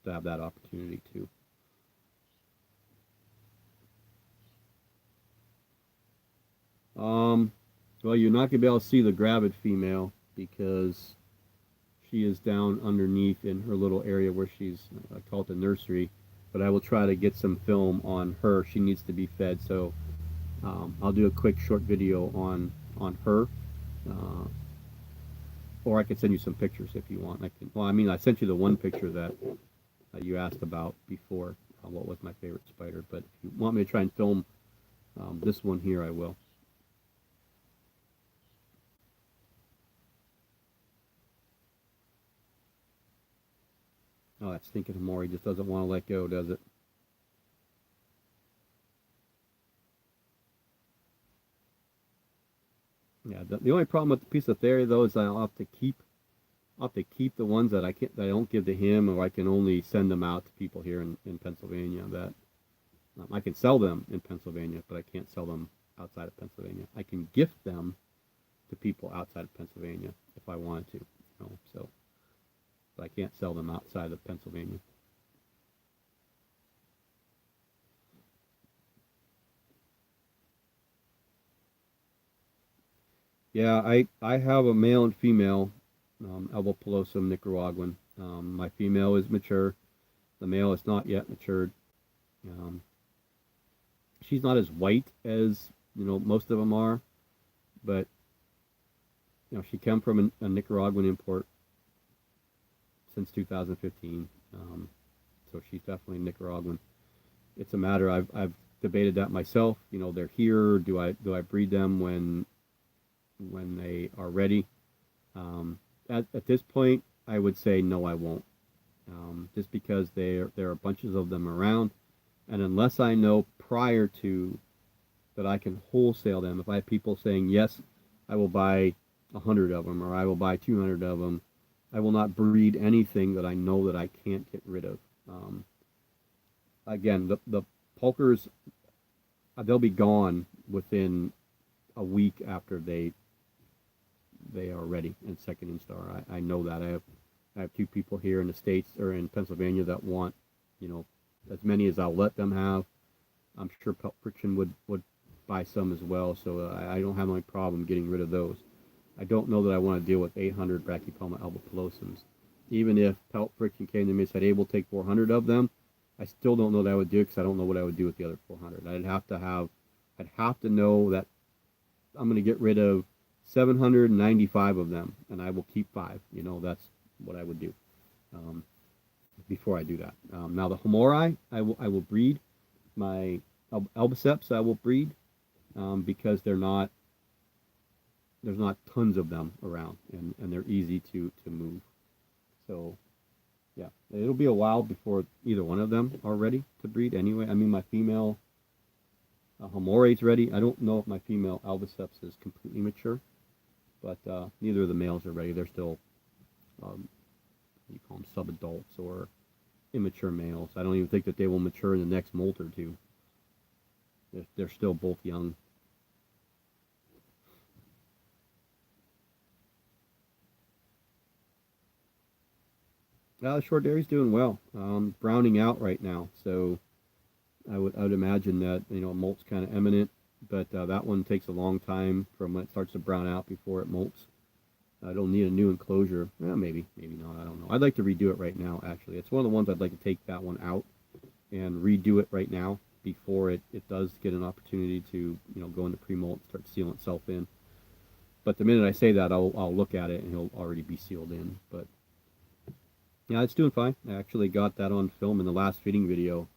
to have that opportunity too. Um, well, you're not gonna be able to see the gravid female because she is down underneath in her little area where she's, I call it the nursery, but I will try to get some film on her. She needs to be fed, so I'll do a quick short video on her, uh, or I can send you some pictures if you want. I can. Well, I mean, I sent you the one picture that you asked about before. What was my favorite spider? But if you want me to try and film this one here, I will. Oh, that stinking Hamori just doesn't want to let go, does it? Yeah. The only problem with the piece of theory though is I'll have to keep the ones that I don't give to him, or I can only send them out to people here in Pennsylvania. That I can sell them in Pennsylvania, but I can't sell them outside of Pennsylvania. I can gift them to people outside of Pennsylvania if I wanted to, so but I can't sell them outside of Pennsylvania. Yeah, I have a male and female Albopilosum nicaraguan. My female is mature. The male is not yet matured. Um, she's not as white as most of them are, but she came from a Nicaraguan import since 2015. So she's definitely Nicaraguan. It's a matter I've debated that myself. They're here. Do I breed them when they are ready? At this point, I would say no, I won't. Just because there are bunches of them around, and unless I know prior to that I can wholesale them. If I have people saying yes, I will buy 100 of them, or I will buy 200 of them, I will not breed anything that I know that I can't get rid of. Um, Again, the pulkers, they'll be gone within a week after they are ready in second instar. I know that. I have two people here in the States or in Pennsylvania that want, you know, as many as I'll let them have. I'm sure Pelt Friction would buy some as well, so I don't have any problem getting rid of those. I don't know that I want to deal with 800 Brachypelma albopilosums. Even if Pelt Friction came to me and said, hey, we'll take 400 of them, I still don't know that I would do it because I don't know what I would do with the other 400. I'd have to know that I'm going to get rid of 795 of them, and I will keep five. That's what I would do um, before I do that. Now the Homori, I will breed. My Albiceps, I will breed because there's not tons of them around, and they're easy to move. So yeah, it'll be a while before either one of them are ready to breed. Anyway, I mean my female Homori is ready. I don't know if my female Albiceps is completely mature, but neither of the males are ready. They're still what do you call them, subadults or immature males. I don't even think that they will mature in the next molt or two. They're still both young. Short Dairy's doing well. Browning out right now, so I would imagine that molt's kind of imminent, but that one takes a long time from when it starts to brown out before it molts. It'll need a new enclosure. Maybe not. I don't know. I'd like to redo it right now. Actually, it's one of the ones I'd like to take that one out and redo it right now before it does get an opportunity to go into pre-molt and start sealing itself in. But the minute I say that, I'll look at it and he'll already be sealed in. But yeah, it's doing fine. I actually got that on film in the last feeding video.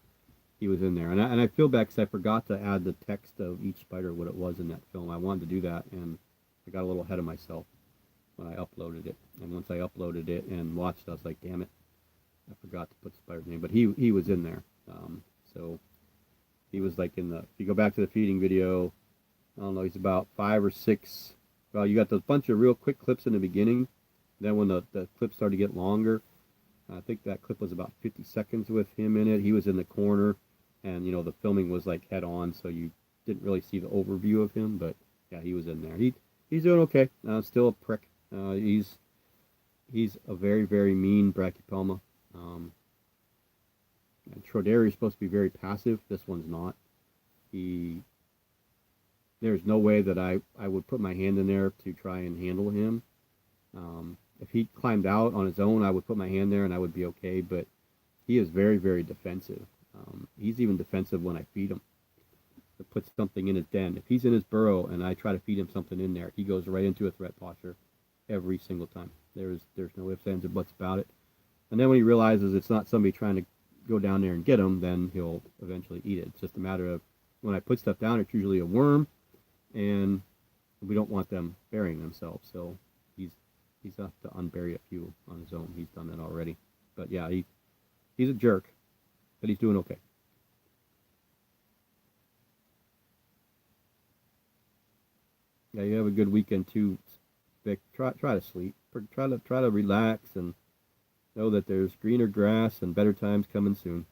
He was in there, and I feel bad because I forgot to add the text of each spider, what it was in that film. I wanted to do that, and I got a little ahead of myself when I uploaded it. And once I uploaded it and watched it, I was like, damn it, I forgot to put the spider's name. But he was in there. So he was like if you go back to the feeding video, I don't know, he's about 5 or 6. Well, you got those bunch of real quick clips in the beginning. Then when the clips started to get longer, I think that clip was about 50 seconds with him in it. He was in the corner, and the filming was like head on, so you didn't really see the overview of him. But yeah, he was in there. He's doing okay. Still a prick. He's a very, very mean Brachypelma. And Trodary is supposed to be very passive. This one's not. He there's no way that I would put my hand in there to try and handle him. If he climbed out on his own, I would put my hand there and I would be okay. But he is very, very defensive. He's even defensive when I feed him to put something in his den. If he's in his burrow and I try to feed him something in there, he goes right into a threat posture every single time. There's no ifs, ands, or buts about it. And then when he realizes it's not somebody trying to go down there and get him, then he'll eventually eat it. It's just a matter of when I put stuff down, it's usually a worm, and we don't want them burying themselves. So he's have to unbury a few on his own. He's done that already. But yeah, he's a jerk, but he's doing okay. Yeah, you have a good weekend too, Vic. Try to sleep. Try to relax and know that there's greener grass and better times coming soon.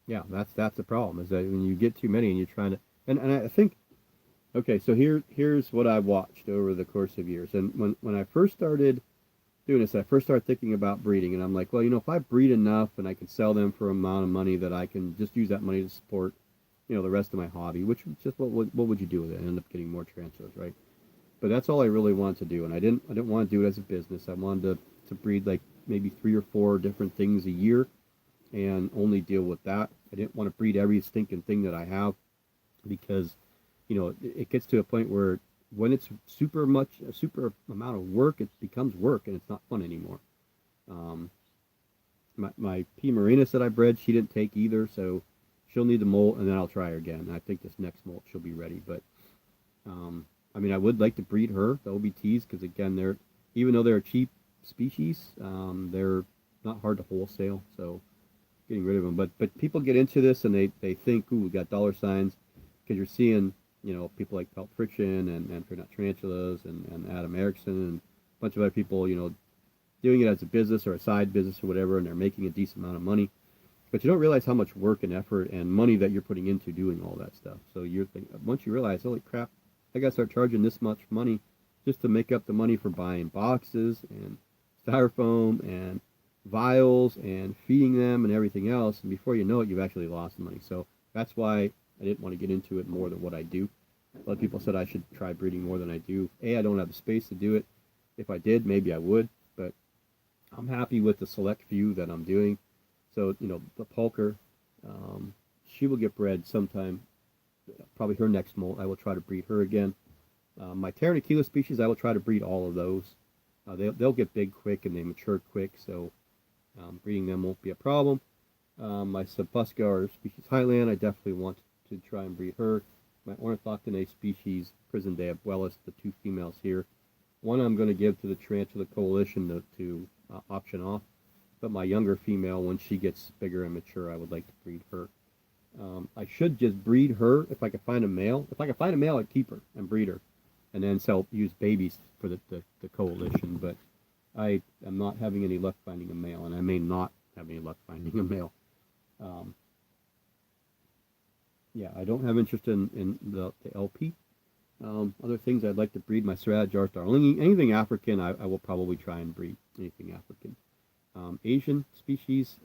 Yeah, that's the problem is that when you get too many and you're trying to and I think okay, so here's what I've watched over the course of years. And when I first started doing this, I first started thinking about breeding, and I'm like, well, if I breed enough and I can sell them for an amount of money that I can just use that money to support, the rest of my hobby, which just what would you do with it? I end up getting more transfers, right? But that's all I really wanted to do, and I didn't want to do it as a business. I wanted to breed like maybe 3 or 4 different things a year and only deal with that. I didn't want to breed every stinking thing that I have because it gets to a point where when it's a super amount of work, it becomes work and it's not fun anymore. Um, my P. Marinus that I bred, she didn't take either, so she'll need the molt, and then I'll try her again. I think this next molt she'll be ready, but um, I mean, I would like to breed her, the OBTs, because again, even though they're a cheap species, they're not hard to wholesale, so getting rid of them. But people get into this and they think, ooh, we got dollar signs, because you're seeing people like Pelt Friction and For Not Tarantulas and Adam Erickson and a bunch of other people doing it as a business or a side business or whatever, and they're making a decent amount of money. But you don't realize how much work and effort and money that you're putting into doing all that stuff. So once you realize, holy crap, I got to start charging this much money just to make up the money for buying boxes and styrofoam and vials and feeding them and everything else. And before you know it, you've actually lost money. So that's why I didn't want to get into it more than what I do. A lot of people said I should try breeding more than I do. I don't have the space to do it. If I did, maybe I would, but I'm happy with the select few that I'm doing. So, the Pulker, she will get bred sometime, probably her next molt. I will try to breed her again. My Taranakila species, I will try to breed all of those. They'll get big quick and they mature quick, so breeding them won't be a problem. My Subfusca or species Highland, I definitely want to try and breed her. My Ornithoctone species, Prison de Abuelas, the 2 females here. One I'm going to give to the Tarantula Coalition to auction off. But my younger female, when she gets bigger and mature, I would like to breed her. I should just breed her if I can find a male. If I can find a male, I'd keep her and breed her, and then use babies for the coalition. But I am not having any luck finding a male, and I may not have any luck finding a male. Um, yeah, I don't have interest in the LP. Other things I'd like to breed, my Serrat Jar Starling, anything African, I will probably try and breed anything African. Asian species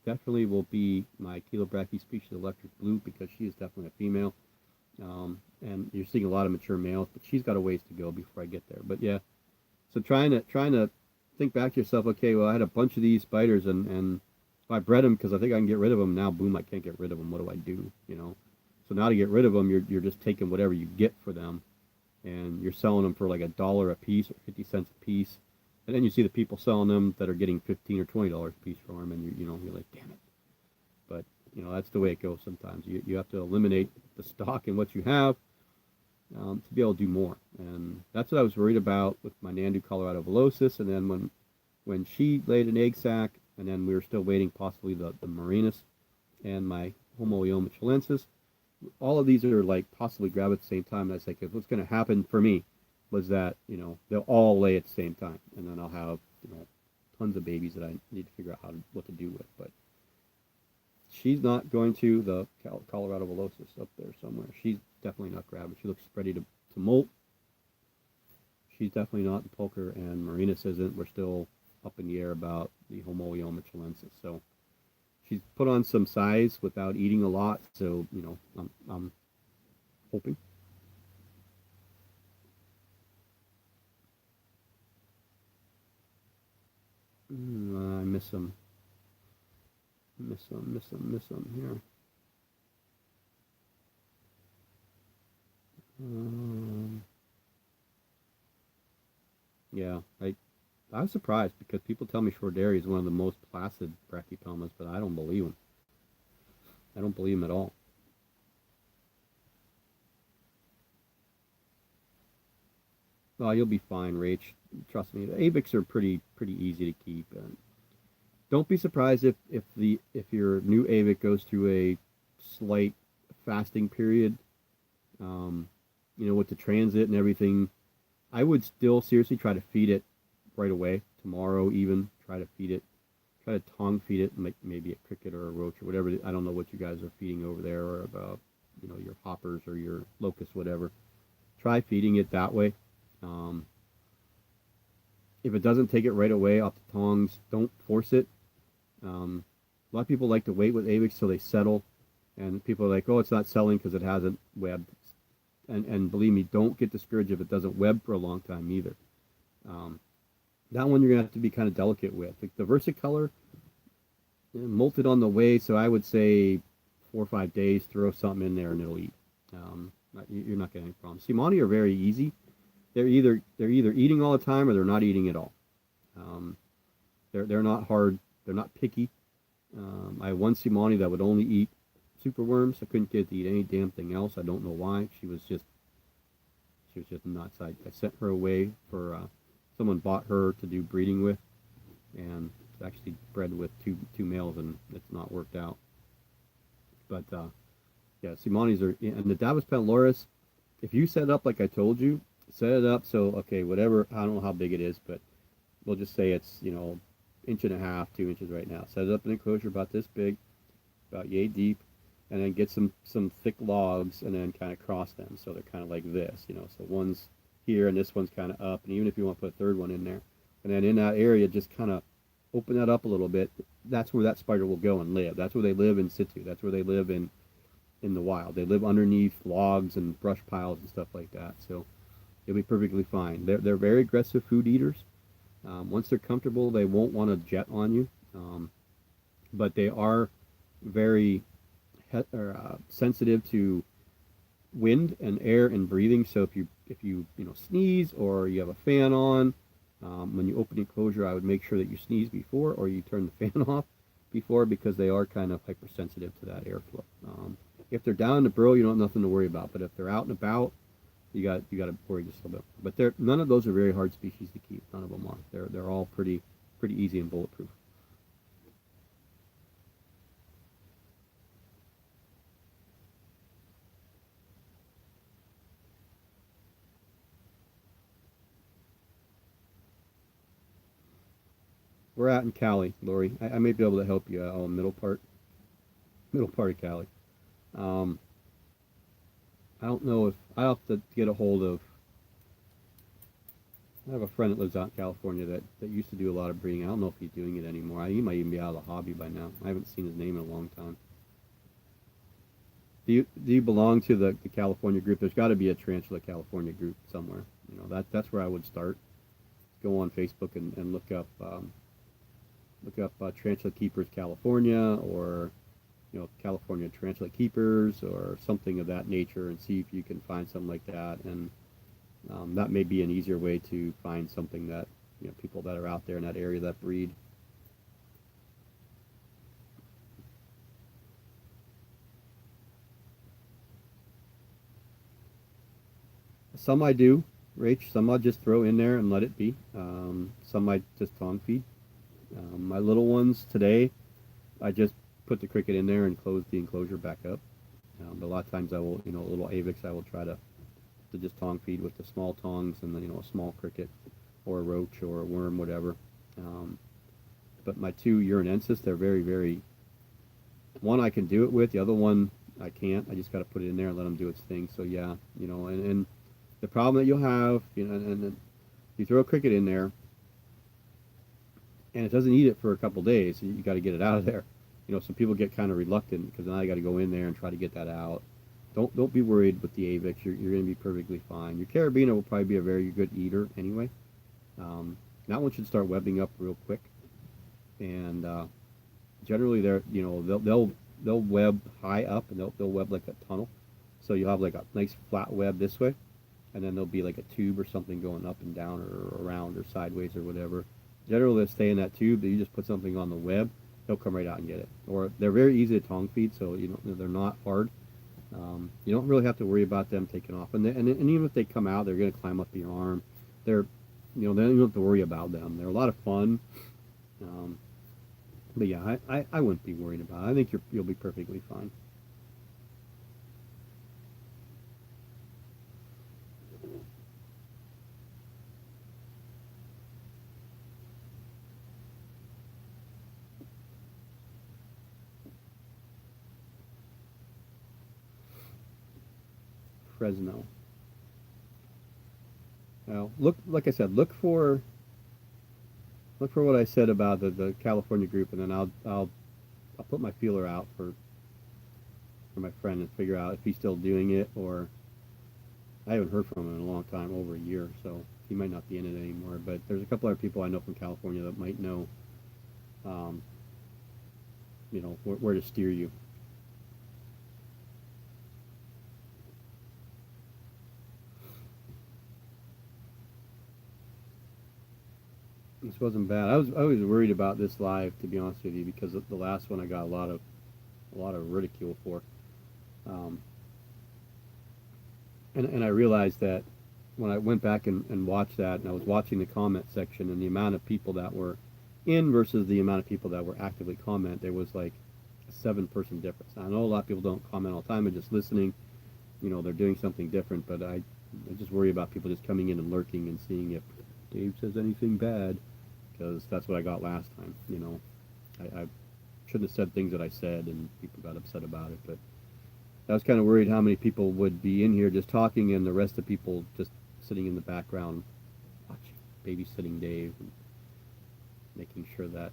definitely will be my Chelobrachy species, Electric Blue, because she is definitely a female. And you're seeing a lot of mature males, but she's got a ways to go before I get there. But yeah, so trying to think back to yourself. Okay, well, I had a bunch of these spiders, and I bred them because I think I can get rid of them. Now, boom, I can't get rid of them. What do I do? So now to get rid of them, you're just taking whatever you get for them, and you're selling them for like $1 a piece or 50 cents a piece. And then you see the people selling them that are getting $15 or $20 a piece for them, and you're like, damn it. But that's the way it goes sometimes. You have to eliminate the stock and what you have to be able to do more. And that's what I was worried about with my Nandu Colorado Velocis. And then when she laid an egg sac, and then we were still waiting possibly the Marinus and my Homoioma chilensis. All of these are like possibly grab at the same time. And I was like, what's going to happen for me was that they'll all lay at the same time, and then I'll have tons of babies that I need to figure out what to do with. But she's not going to the Colorado Velocis up there somewhere. She's definitely not grabbing. She looks ready to molt. She's definitely not the Poker, and Marinus isn't. We're still up in the air about the Homoioma chilensis. So she's put on some size without eating a lot. So I'm hoping. I miss them. Miss them. Miss them. Miss them here. Um, yeah, I was surprised because people tell me Shorderi is one of the most placid brachypelmas, but I don't believe them. I don't believe them at all. Oh, you'll be fine, Rach. Trust me. The Avics are pretty easy to keep. And don't be surprised if your new Avic goes through a slight fasting period. Um, with the transit and everything, I would still seriously try to feed it right away. Tomorrow, even try to feed it. Try to tongue feed it, maybe a cricket or a roach or whatever. I don't know what you guys are feeding over there, or about your hoppers or your locusts, whatever. Try feeding it that way. Um, if it doesn't take it right away off the tongs, don't force it. A lot of people like to wait with Avix till they settle, and people are like, "Oh, it's not selling because it hasn't webbed." And believe me, don't get discouraged if it doesn't web for a long time either. Um, that one you're gonna have to be kind of delicate with. Like the versicolor, molted on the way, so I would say 4 or 5 days. Throw something in there and it'll eat. You're not getting any problems. Simani are very easy. They're either eating all the time or they're not eating at all. Um, they're not hard. They're not picky. I have one Simani that would only eat superworms. I couldn't get it to eat any damn thing else. I don't know why. She was just nuts. I sent her away for someone bought her to do breeding with, and it's actually bred with two males, and it's not worked out. But yeah, Simanis are, and the Davos Pantloris. If you set it up like I told you, set it up so okay, whatever. I don't know how big it is, but we'll just say it's inch and a half, 2 inches right now. Set it up in an enclosure about this big, about yay deep, and then get some thick logs and then kind of cross them so they're kind of like this, So one's here and this one's kind of up, and even if you want to put a third one in there, and then in that area, just kind of open that up a little bit. That's where that spider will go and live. That's where they live in situ. That's where they live in the wild. They live underneath logs and brush piles and stuff like that. So you'll be perfectly fine. They're very aggressive food eaters. Once they're comfortable, they won't want to jet on you, but they are very sensitive to wind and air and breathing. So if you sneeze or you have a fan on, when you open the enclosure, I would make sure that you sneeze before or you turn the fan off before, because they are kind of hypersensitive to that airflow. If they're down in the burrow, you don't have nothing to worry about. But if they're out and about, you got to worry just a little bit. But none of those are very hard species to keep. None of them are. They're all pretty easy and bulletproof. We're out in Cali, Lori. I may be able to help you out on middle part of Cali. Um, I don't know if I have to get a hold of. I have a friend that lives out in California that used to do a lot of breeding. I don't know if he's doing it anymore. He might even be out of the hobby by now. I haven't seen his name in a long time. Do you belong to the California group? There's got to be a Tarantula California group somewhere. That's where I would start. Go on Facebook and look up Tarantula Keepers California, or California Tarantula Keepers, or something of that nature, and see if you can find something like that. And that may be an easier way to find something that people that are out there in that area that breed. Some I do, Rach. Some I'll just throw in there and let it be. Some I just tongue feed. My little ones today, I just put the cricket in there and close the enclosure back up. But a lot of times I will, little Avix, I will try to just tongue feed with the small tongs, and then a small cricket or a roach or a worm, whatever. Um, but my two urinensis, they're very, very. One I can do it with, the other one I can't. I just got to put it in there and let them do its thing. So yeah, and the problem that you'll have, and you throw a cricket in there, and it doesn't eat it for a couple days. You got to get it out of there. You know, some people get kind of reluctant because now you got to go in there and try to get that out. Don't be worried with the Avix. You're going to be perfectly fine. Your Carabiner will probably be a very good eater anyway. That one should start webbing up real quick, and generally they'll web high up, and they'll web like a tunnel. So you'll have like a nice flat web this way, and then there'll be like a tube or something going up and down or around or sideways or whatever. Generally, they'll stay in that tube. But you just put something on the web, they'll come right out and get it. Or they're very easy to tongue feed, so they're not hard. You don't really have to worry about them taking off, and even if they come out, they're going to climb up your arm. They're they don't have to worry about them. They're a lot of fun. Um, but yeah, I wouldn't be worried about it. I think you'll be perfectly fine. Fresno. Well, look, like I said, look for what I said about the California group, and then I'll put my feeler out for my friend and figure out if he's still doing it, or I haven't heard from him in a long time, over a year, so he might not be in it anymore. But there's a couple other people I know from California that might know, um, where to steer you. This wasn't bad. I was worried about this live, to be honest with you, because the last one I got a lot of ridicule for. Um, and I realized that when I went back and watched that, and I was watching the comment section and the amount of people that were in versus the amount of people that were actively comment, there was like a 7-person difference. I know a lot of people don't comment all the time and just listening. They're doing something different, but I just worry about people just coming in and lurking and seeing if Dave says anything bad, because that's what I got last time. I shouldn't have said things that I said, and people got upset about it, but I was kind of worried how many people would be in here just talking and the rest of people just sitting in the background watching, babysitting Dave, and making sure that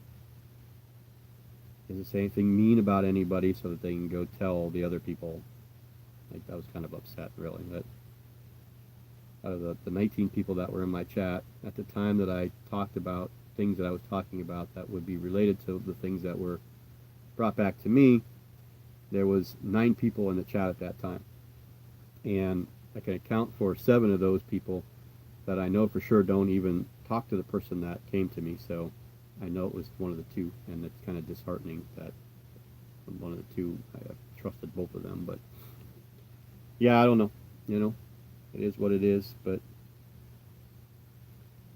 he doesn't say anything mean about anybody so that they can go tell the other people. Like, I was kind of upset, really, that out of the 19 people that were in my chat at the time that I talked about things that I was talking about that would be related to the things that were brought back to me, there was 9 people in the chat at that time, and I can account for 7 of those people that I know for sure don't even talk to the person that came to me. So I know it was one of the 2, and it's kind of disheartening that one of the 2, I trusted both of them. But yeah, I don't know. It is what it is. But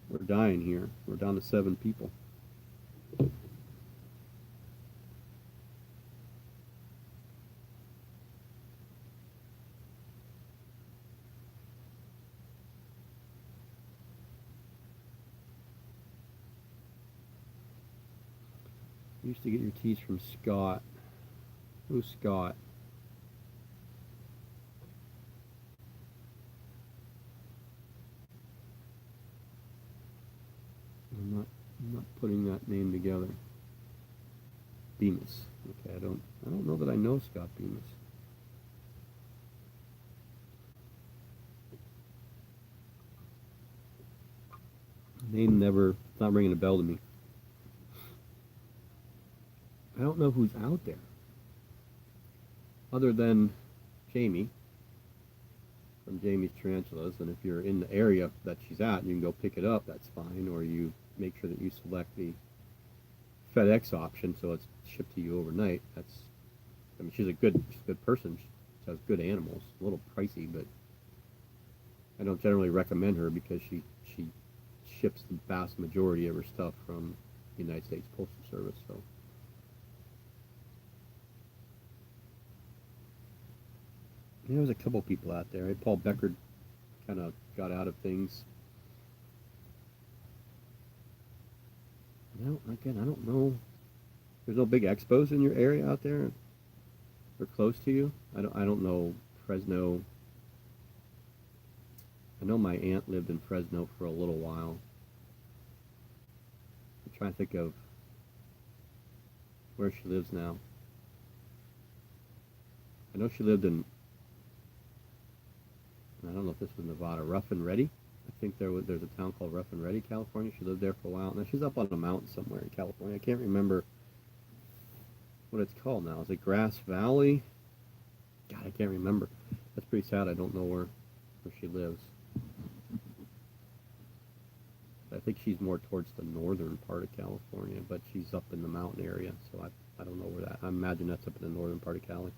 we're dying here. We're down to 7 people. You used to get your teas from Scott. Who's Scott? I'm not putting that name together. Bemis. Okay, I don't know that I know Scott Bemis. Name never, not ringing a bell to me. I don't know who's out there other than Jamie from Jamie's Tarantulas, and if you're in the area that she's at, you can go pick it up. That's fine, or you make sure that you select the FedEx option so it's shipped to you overnight. I mean, she's a good person. She has good animals. A little pricey, but I don't generally recommend her because she ships the vast majority of her stuff from the United States Postal Service. So yeah, there was a couple people out there. Paul Becker kind of got out of things. I don't know. There's no big expos in your area out there, or close to you. I don't know Fresno. I know my aunt lived in Fresno for a little while. I'm trying to think of where she lives now. I know she lived in, I don't know if this was Nevada, Rough and Ready. I think there's a town called Rough and Ready, California. She lived there for a while. Now she's up on a mountain somewhere in California. I can't remember what it's called now. Is it Grass Valley? God, I can't remember. That's pretty sad. I don't know where she lives. I think she's more towards the northern part of California, but she's up in the mountain area, so I don't know where that. I imagine that's up in the northern part of Cali.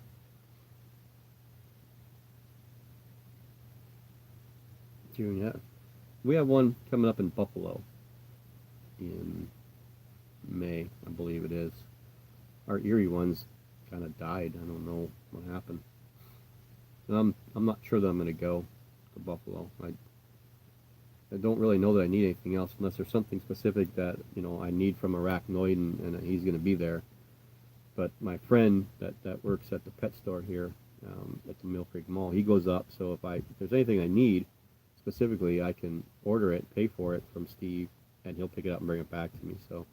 June, yeah. We have one coming up in Buffalo in May, I believe it is. Our Erie ones kind of died. I don't know what happened. And I'm not sure that I'm going to go to Buffalo. I don't really know that I need anything else unless there's something specific that I need from Arachnoid, and he's going to be there. But my friend that works at the pet store here at the Mill Creek Mall, he goes up. So if there's anything I need specifically, I can order it, pay for it from Steve, and he'll pick it up and bring it back to me. So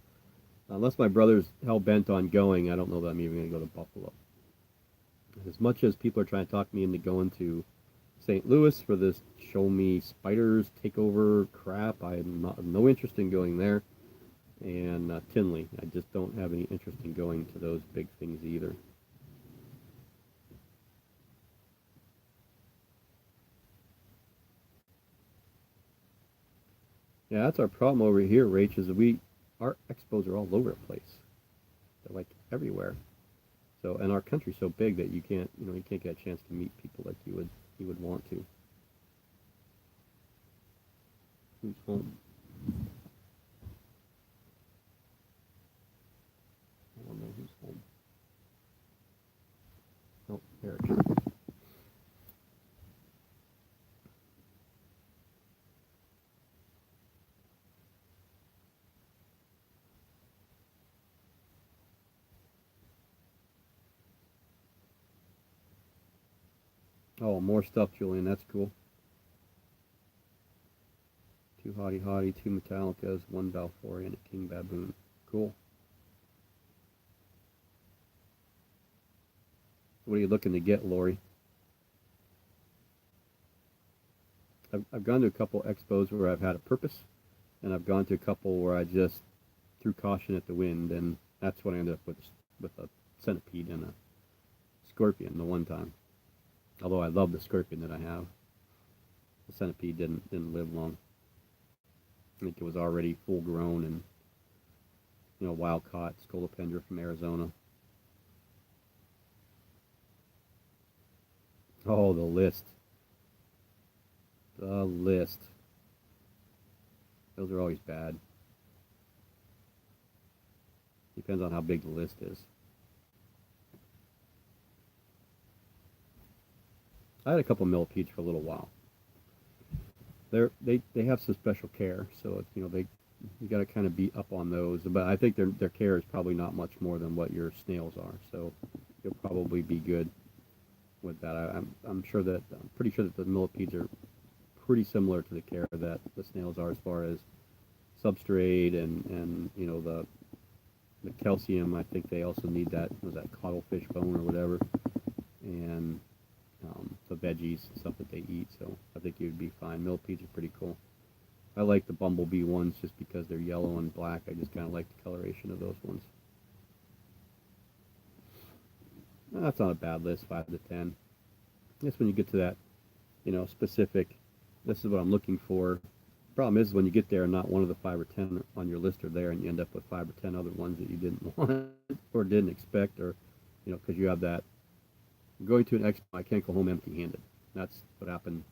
unless my brother's hell bent on going, I don't know that I'm even going to go to Buffalo. As much as people are trying to talk me into going to St. Louis for this show me spiders takeover crap, I have no interest in going there. And Tinley, I just don't have any interest in going to those big things either. Yeah, that's our problem over here, Rach, is our expos are all over the place. They're like everywhere. So, and our country's so big that you can't get a chance to meet people like you would want to. Who's home? I don't know who's home. Oh, Eric. Oh, more stuff, Julian. That's cool. Two Hottie Hottie, two Metallicas, one Balfour, and a King Baboon. Cool. What are you looking to get, Lori? I've gone to a couple expos where I've had a purpose, and I've gone to a couple where I just threw caution at the wind, and that's what I ended up with a centipede and a scorpion the one time. Although I love the scorpion that I have, the centipede didn't live long. I think it was already full grown and wild caught scolopendra from Arizona. Oh, the list. The list. Those are always bad. Depends on how big the list is. I had a couple millipedes for a little while. They have some special care, so you got to kind of be up on those. But I think their care is probably not much more than what your snails are, so you'll probably be good with that. I'm pretty sure that the millipedes are pretty similar to the care that the snails are as far as substrate and the calcium. I think they also need that cuttlefish bone or whatever, and the veggies and stuff that they eat. So I think you'd be fine. Millipedes are pretty cool. I like the bumblebee ones just because they're yellow and black. I just kind of like the coloration of those ones. That's not a bad list, 5 to 10. I guess when you get to that, specific, this is what I'm looking for. Problem is when you get there and not one of the 5 or 10 on your list are there, and you end up with 5 or 10 other ones that you didn't want or didn't expect, or because you have that. Going to an expo, I can't go home empty-handed. That's what happened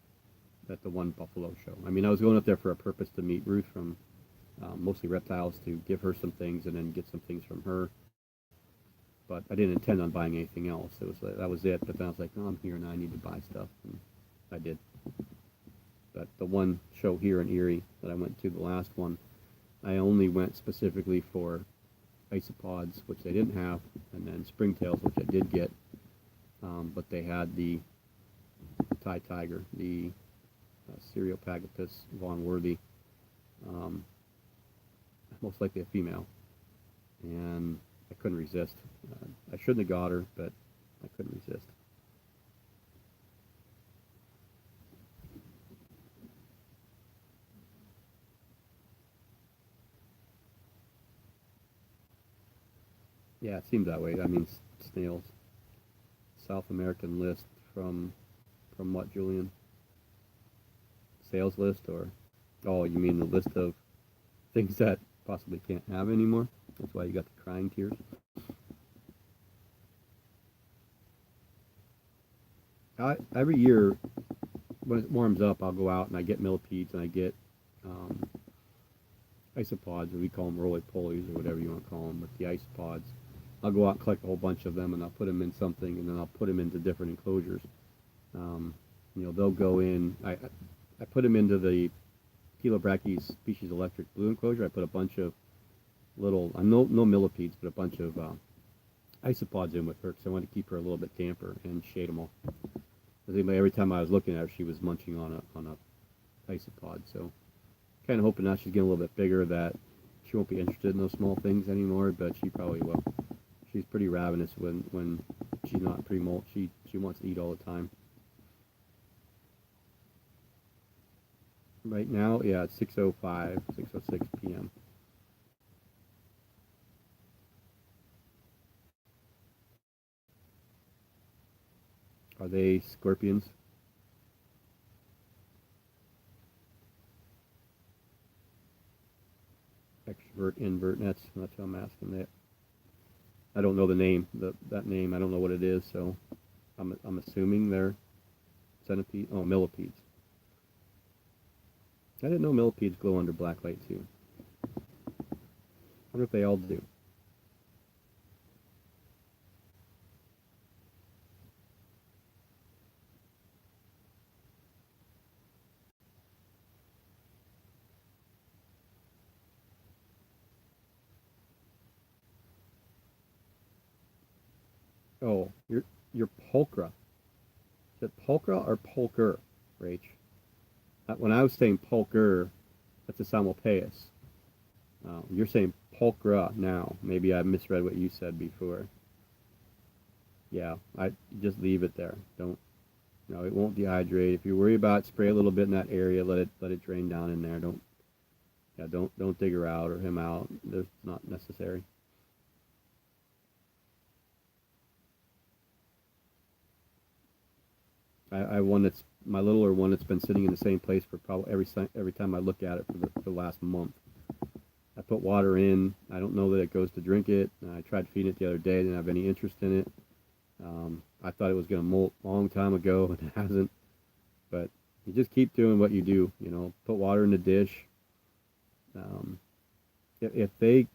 at the one Buffalo show. I mean, I was going up there for a purpose to meet Ruth from Mostly Reptiles, to give her some things and then get some things from her. But I didn't intend on buying anything else. That was it. But then I was like, oh, I'm here now. I need to buy stuff, and I did. But the one show here in Erie that I went to, the last one, I only went specifically for isopods, which they didn't have, and then springtails, which I did get. But they had the Thai tiger, the Cereopagatus Von Worthy. most likely a female, and I couldn't resist. I shouldn't have got her, but I couldn't resist. Yeah, it seems that way. I mean, snails. South American list from what, Julian? Sales list or? Oh, you mean the list of things that possibly can't have anymore? That's why you got the crying tears. Every year when it warms up, I'll go out and I get millipedes and I get um, isopods, or we call them roly-polies or whatever you want to call them, but the isopods. I'll go out and collect a whole bunch of them and I'll put them in something and then I'll put them into different enclosures. Um, they'll go in. I put them into the Chelobrachys species electric blue enclosure. I put a bunch of little, no millipedes, but a bunch of isopods in with her because I wanted to keep her a little bit damper and shade them all. Because every time I was looking at her, she was munching on a isopod. So kind of hoping now she's getting a little bit bigger that she won't be interested in those small things anymore, but she probably will. She's pretty ravenous when she's not pre-molt. She wants to eat all the time. Right now, yeah, it's 6:05, 6:06 p.m. Are they scorpions? Extrovert, invert? That's what I'm asking. That I don't know the name. That name, I don't know what it is. So I'm assuming they're centipede. Oh, millipedes. I didn't know millipedes glow under black light too. I wonder if they all do. Oh, you're pulchra. Is it pulchra or pulcher, Rach? When I was saying pulcher, that's a Samopaeus. You're saying pulchra now. Maybe I misread what you said before. Yeah, I just leave it there. Don't. No, it won't dehydrate. If you worry about it, spray a little bit in that area. Let it drain down in there. Don't. Yeah, don't dig her out or him out. There's not necessary. I one that's my littler one that's been sitting in the same place for probably every time I look at it for the last month. I put water in. I don't know that it goes to drink it. I tried feeding it the other day. Didn't have any interest in it. I thought it was going to molt a long time ago, and it hasn't. But you just keep doing what you do. Put water in the dish. Um, if they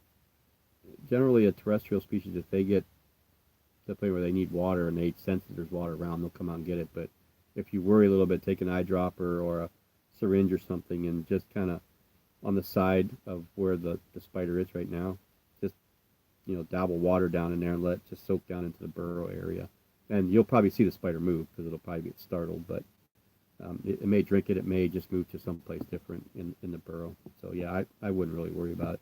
generally a terrestrial species, if they get to the point where they need water and they sense that there's water around, they'll come out and get it. But if you worry a little bit, take an eyedropper or a syringe or something and just kind of on the side of where the spider is right now, just dabble water down in there and let it just soak down into the burrow area. And you'll probably see the spider move because it'll probably get startled, but it may drink it. It may just move to someplace different in the burrow. So yeah, I wouldn't really worry about it.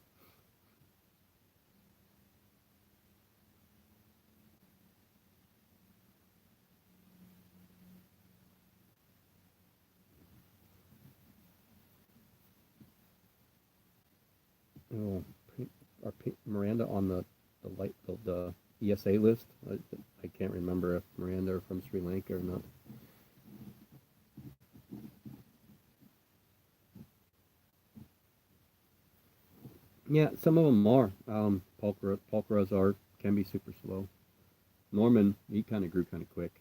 Oh, are Miranda on the ESA list? I can't remember if Miranda are from Sri Lanka or not. Yeah, some of them are. Pulchras are can be super slow. Norman, he kind of grew kind of quick,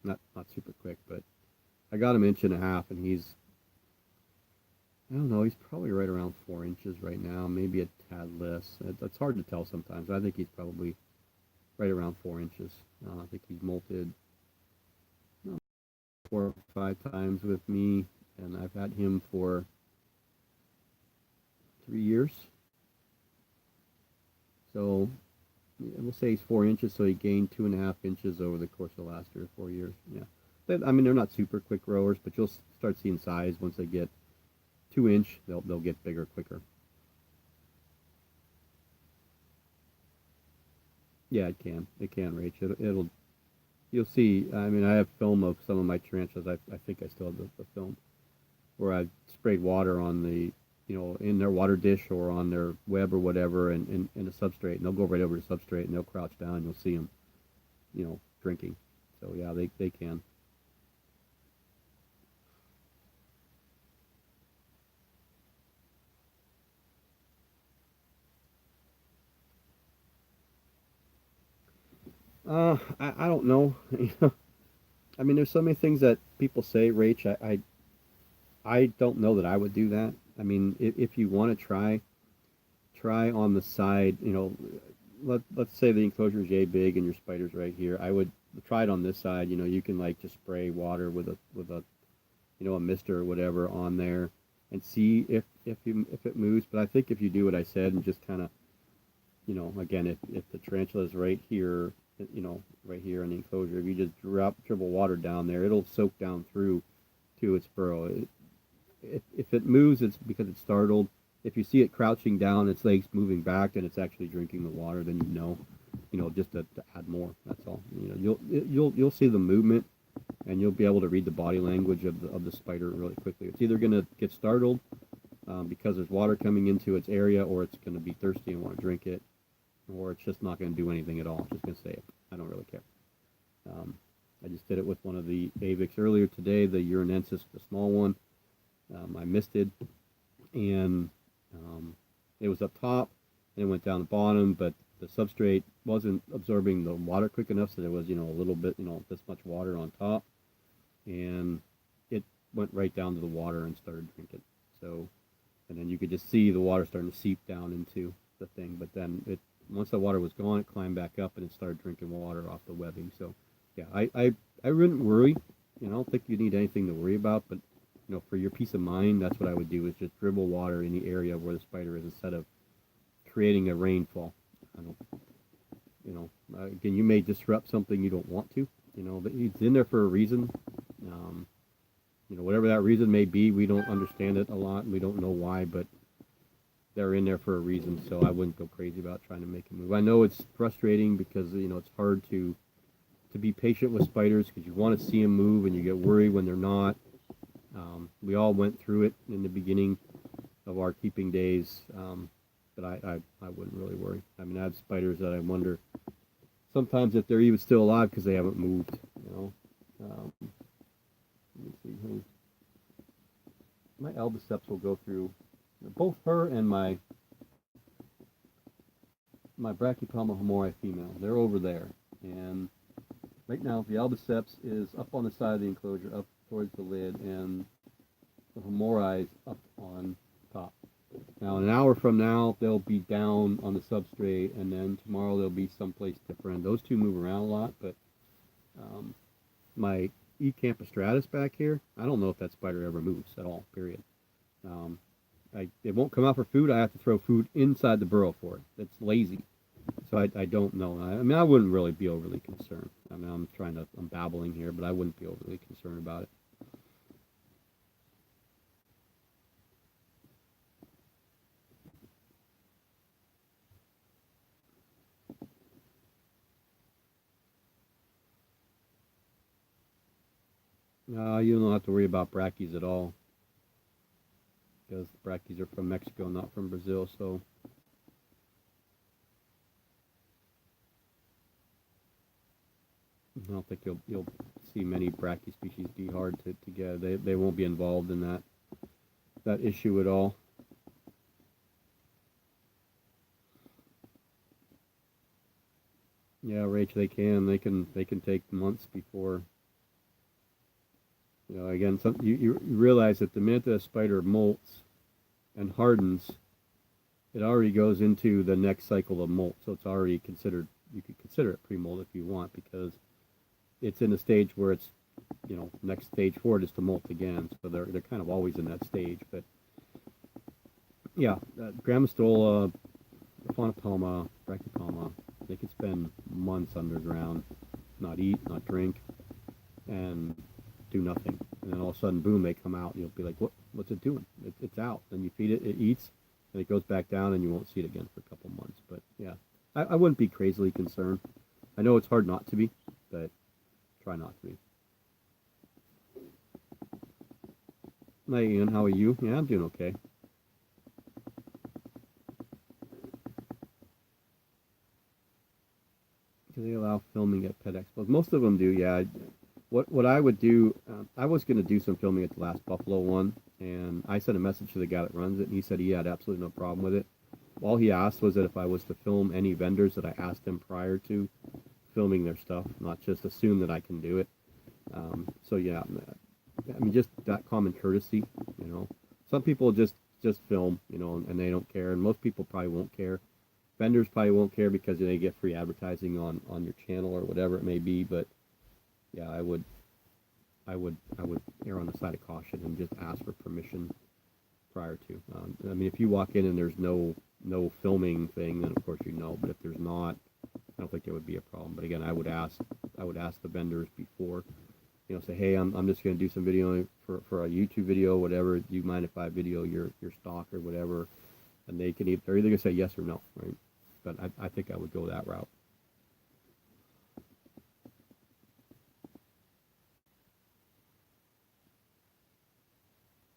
not super quick, but I got him inch and a half, and I don't know, he's probably right around 4 inches right now, maybe a tad less. It's hard to tell sometimes. I think he's probably right around 4 inches. I think he's molted 4 or 5 times with me, and I've had him for 3 years. So we'll say he's 4 inches, so he gained 2.5 inches over the course of the last 3 or 4 years. Yeah, I mean they're not super quick growers, but you'll start seeing size once they get 2 inch. They'll get bigger quicker. Yeah, it can. It can, Rach. It'll you'll see. I mean, I have film of some of my tarantulas. I think I still have the film where I've sprayed water on the, in their water dish or on their web or whatever, and a substrate, and they'll go right over the substrate and they'll crouch down. And you'll see them, drinking. So yeah, they can. I don't know. I mean, there's so many things that people say, Rach. I don't know that I would do that. I mean, if you want to try on the side. Let's say the enclosure is yay big and your spider's right here. I would try it on this side. You can like just spray water with a a mister or whatever on there and see if it moves. But I think if you do what I said and just kind of, again, if the tarantula is right here, right here in the enclosure, if you just dribble water down there, it'll soak down through to its burrow. If it moves, it's because it's startled. If you see it crouching down, its legs moving back, and it's actually drinking the water, then just to add more. That's all. You'll see the movement, and you'll be able to read the body language of the spider really quickly. It's either going to get startled because there's water coming into its area, or it's going to be thirsty and want to drink it, or it's just not going to do anything at all. It's just going to say, I don't really care. Um, I just did it with one of the avics earlier today, the urinensis, the small one. I misted, and it was up top, and it went down the bottom, but the substrate wasn't absorbing the water quick enough, so there was, a little bit, this much water on top, and it went right down to the water and started drinking. So, and then you could just see the water starting to seep down into the thing, but then once the water was gone, it climbed back up and it started drinking water off the webbing. So, yeah, I wouldn't worry. I don't think you need anything to worry about, but for your peace of mind, that's what I would do, is just dribble water in the area where the spider is instead of creating a rainfall. I don't, again, you may disrupt something you don't want to, but it's in there for a reason. Um, whatever that reason may be, we don't understand it a lot, and we don't know why, but they're in there for a reason, so I wouldn't go crazy about trying to make a move. I know it's frustrating because, it's hard to be patient with spiders because you want to see them move and you get worried when they're not. We all went through it in the beginning of our keeping days, but I wouldn't really worry. I mean, I have spiders that I wonder sometimes if they're even still alive because they haven't moved. Let me see. My albiceps will go through both her and my Brachypelma humori female. They're over there, and right now the albiceps is up on the side of the enclosure, up towards the lid, and the humori is up on top. Now, an hour from now, they'll be down on the substrate, and then tomorrow they'll be someplace different. Those two move around a lot, but my E. campostratus back here, I don't know if that spider ever moves at all, period. Um, it won't come out for food. I have to throw food inside the burrow for it. It's lazy. So I don't know. I mean, I wouldn't really be overly concerned. I mean, I'm babbling here, but I wouldn't be overly concerned about it. You don't have to worry about brackies at all because the brackies are from Mexico, not from Brazil. So I don't think you'll see many brachy species be hard to get. They won't be involved in that issue at all. Yeah, Rach, they can. They can take months before. Again, you realize that the minute a spider molts and hardens, it already goes into the next cycle of molt. So it's already considered. You could consider it pre-molt if you want, because it's in a stage where it's, next stage for it is to molt again. So they're kind of always in that stage. But yeah, Grammostola, Faunopelma, Brachypelma, they could spend months underground, not eat, not drink, and do nothing. And then all of a sudden, boom, they come out, and you'll be like, what's it doing? It's out. Then you feed it, it eats, and it goes back down, and you won't see it again for a couple months. But yeah, I wouldn't be crazily concerned. I know it's hard not to be, but try not to be. Hi Ian, how are you? Yeah, I'm doing okay. Do they allow filming at pet expos? Most of them do, yeah. What I would do, I was going to do some filming at the last Buffalo one, and I sent a message to the guy that runs it, and he said he had absolutely no problem with it. All he asked was that if I was to film any vendors that I asked him prior to filming their stuff, not just assume that I can do it. So yeah, I mean just that common courtesy, you know. Some people just film, you know, and they don't care, and most people probably won't care. Vendors probably won't care because they get free advertising on your channel or whatever it may be. But yeah, I would err on the side of caution and just ask for permission prior to. I mean, if you walk in and there's no filming thing, then of course you know. But if there's not, I don't think there would be a problem. But again, I would ask the vendors before. You know, say, hey, I'm just going to do some video for a YouTube video, whatever. Do you mind if I video your stock or whatever? And they're either going to say yes or no, right? But I think I would go that route.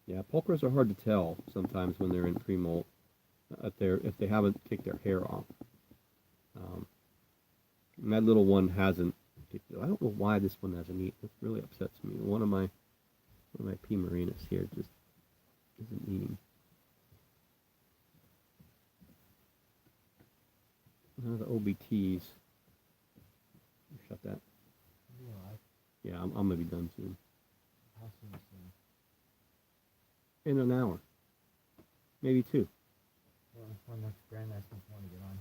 Yeah, polkas are hard to tell sometimes when they're in pre-molt. If they haven't kicked their hair off. Um, and that little one hasn't. I don't know why this one hasn't eaten. It really upsets me. One of my P. marinas here just isn't eating. The OBTs. Shut that. Yeah, I'm gonna be done soon. How soon is soon? In an hour, maybe two. Well, when the grandma's going to want to get on.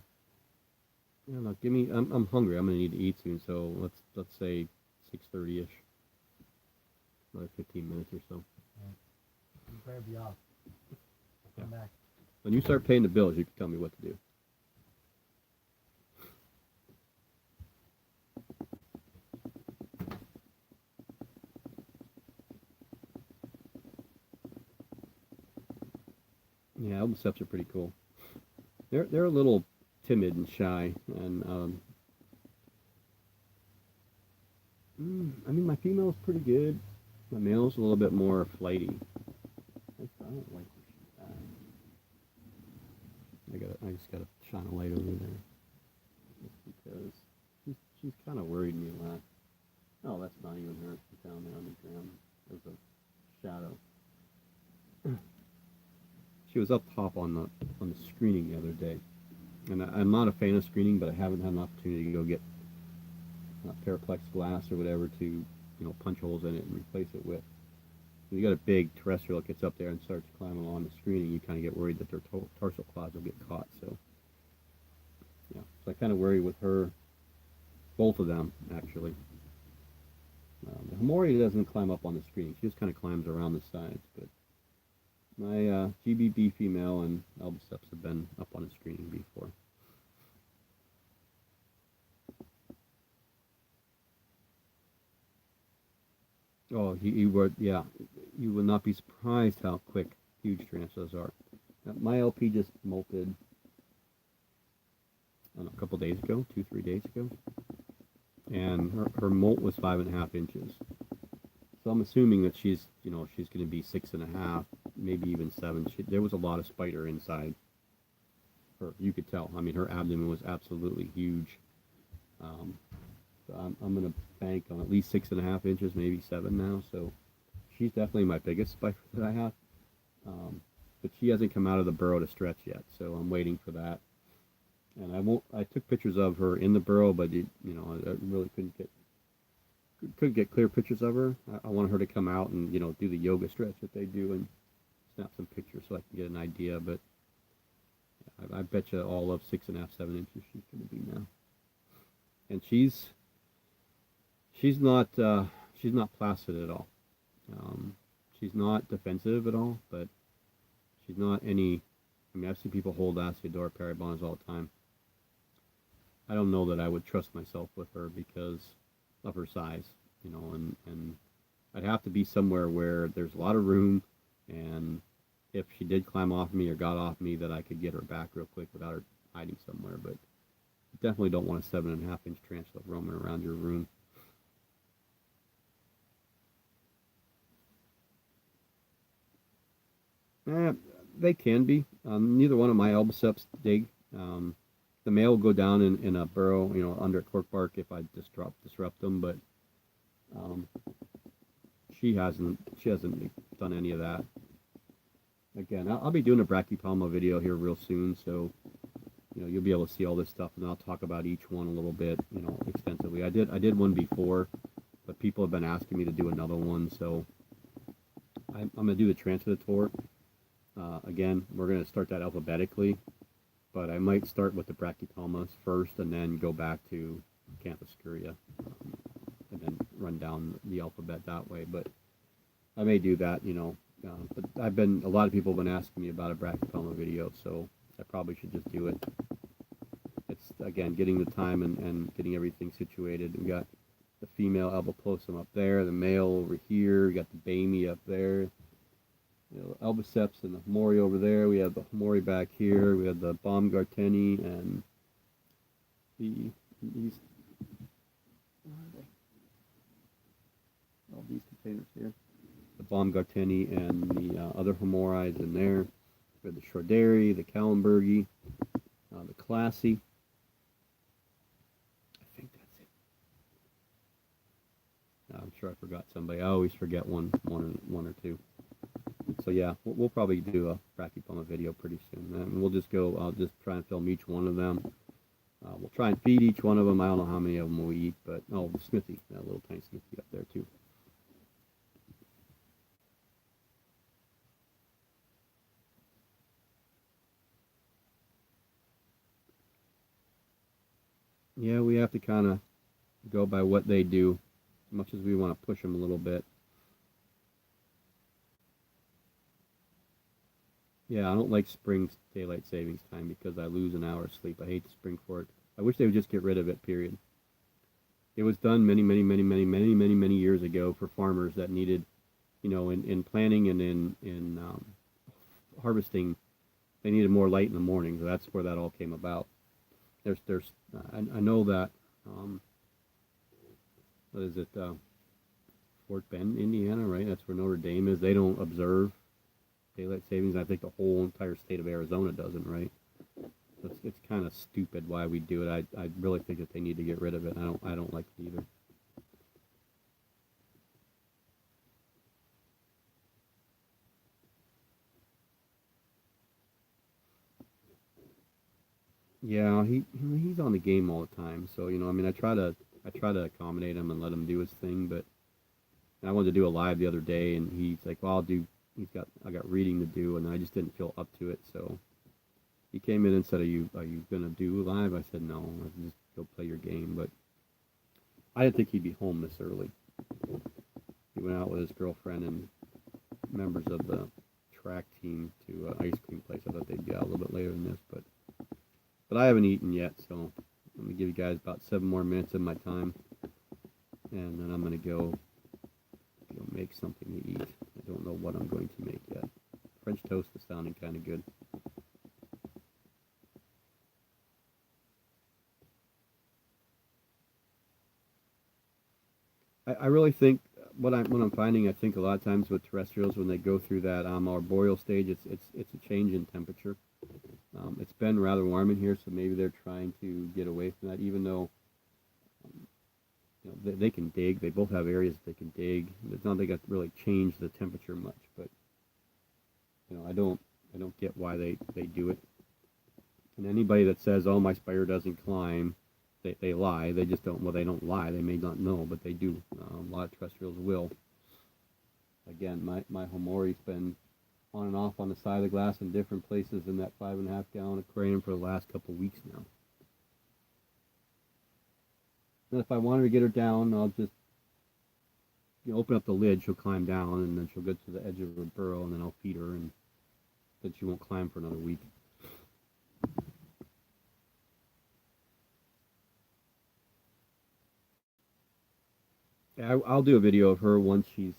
I don't know. Give me. I'm hungry. I'm gonna need to eat soon. So let's say 6:30 ish. Another 15 minutes or so. Right. You better be off. Come back. When you start paying the bills, you can tell me what to do. Yeah, album steps are pretty cool. They're a little timid and shy, and I mean my female's pretty good. My male's a little bit more flighty. I don't like where she's at. I just gotta shine a light over there, just because she's kind of worried me a lot. Oh, that's not even her. She's down there on the ground. There's a shadow. She was up top on the screening the other day, and I'm not a fan of screening, but I haven't had an opportunity to go get Paraplex glass or whatever to punch holes in it and replace it with. When you got a big terrestrial that gets up there and starts climbing along the screening, you kind of get worried that their tarsal claws will get caught. So yeah, so I kind of worry with her, both of them actually. The Hamori doesn't climb up on the screening; she just kind of climbs around the sides. But my GBB female and Elbiceps have been up on the screening before. Oh, he would, yeah. You would not be surprised how quick huge tarantulas are. My LP just molted, I don't know, a couple days ago, 2-3 days ago, and her molt was 5.5 inches. So I'm assuming that she's going to be 6.5, maybe even 7. There was a lot of spider inside her. You could tell. I mean, her abdomen was absolutely huge. So I'm going to bank on at least 6.5 inches, maybe 7 now. So she's definitely my biggest spider that I have. But she hasn't come out of the burrow to stretch yet, so I'm waiting for that. And I took pictures of her in the burrow, but I really couldn't get clear pictures of her. I wanted her to come out and do the yoga stretch that they do and snap some pictures so I can get an idea. But I bet you all of 6.5, 7 inches she's going to be now. And she's not placid at all. She's not defensive at all, but she's not any. I mean, I've seen people hold Asiadora parabons all the time. I don't know that I would trust myself with her because of her size, and I'd have to be somewhere where there's a lot of room, and if she did climb off me or got off me, that I could get her back real quick without her hiding somewhere. But definitely don't want a 7.5-inch tarantula roaming around your room. Eh, they can be. Neither one of my albiceps dig. The male will go down in a burrow, under a cork bark if I disrupt them, but um, she hasn't done any of that. Again, I'll be doing a brachypelma video here real soon, so you'll be able to see all this stuff, and I'll talk about each one a little bit, extensively. I did one before, but people have been asking me to do another one, so I'm gonna do the transitor. Again, we're gonna start that alphabetically, but I might start with the brachypelmas first, and then go back to Canthoscuria, and then run down the alphabet that way. But I may do that, but a lot of people have been asking me about a brachypelma video, so I probably should just do it. It's, again, getting the time and getting everything situated. We got the female albiplosum up there, the male over here, we got the Bamey up there, albiceps and the Homori over there, we have the Homori back here, we have the Baumgarteni and these, where are they? All these containers here. The Baumgarteni and the other Homori in there. We have the Shorderi, the Kallenbergi, the Classy. I think that's it. I'm sure I forgot somebody. I always forget one or two. So yeah, we'll probably do a brachypelma video pretty soon. And we'll just go. I'll just try and film each one of them. We'll try and feed each one of them. I don't know how many of them we'll eat, but the Smithy, that little tiny Smithy up there too. Yeah, we have to kind of go by what they do, as much as we want to push them a little bit. Yeah, I don't like spring daylight savings time because I lose an hour of sleep. I hate the spring for it. I wish they would just get rid of it, period. It was done many, many, many, many, many, many, many years ago for farmers that needed, in planting and in harvesting, they needed more light in the morning. So that's where that all came about. I know that, what is it, Fort Bend, Indiana, right? That's where Notre Dame is. They don't observe daylight savings. I think the whole entire state of Arizona doesn't, right? So it's kind of stupid why we do it. I really think that they need to get rid of it. I don't like it either. Yeah, he's on the game all the time. So I try to accommodate him and let him do his thing. But I wanted to do a live the other day, and he's like, "Well, I'll do." I got reading to do, and I just didn't feel up to it. So he came in and said, "Are you gonna do live?" I said, "No, I'll just go play your game." But I didn't think he'd be home this early. He went out with his girlfriend and members of the track team to an ice cream place. I thought they'd be out a little bit later than this, but I haven't eaten yet, so let me give you guys about 7 more minutes of my time, and then I'm gonna go make something to eat. I don't know what I'm going to make yet. French toast is sounding kind of good. I really think what I'm finding, I think a lot of times with terrestrials, when they go through that arboreal stage, it's a change in temperature. It's been rather warm in here, so maybe they're trying to get away from that. Even though they can dig, they both have areas they can dig. It's not they got really changed the temperature much, but I don't get why they do it. And anybody that says, "Oh, my spider doesn't climb," they lie. They just don't. Well, they don't lie. They may not know, but they do. A lot of terrestrials will. Again, my Homori's been on and off on the side of the glass in different places in that 5.5 gallon aquarium for the last couple of weeks now. And if I wanted to get her down, I'll just open up the lid. She'll climb down, and then she'll get to the edge of her burrow, and then I'll feed her, and then she won't climb for another week. Yeah, I'll do a video of her once she's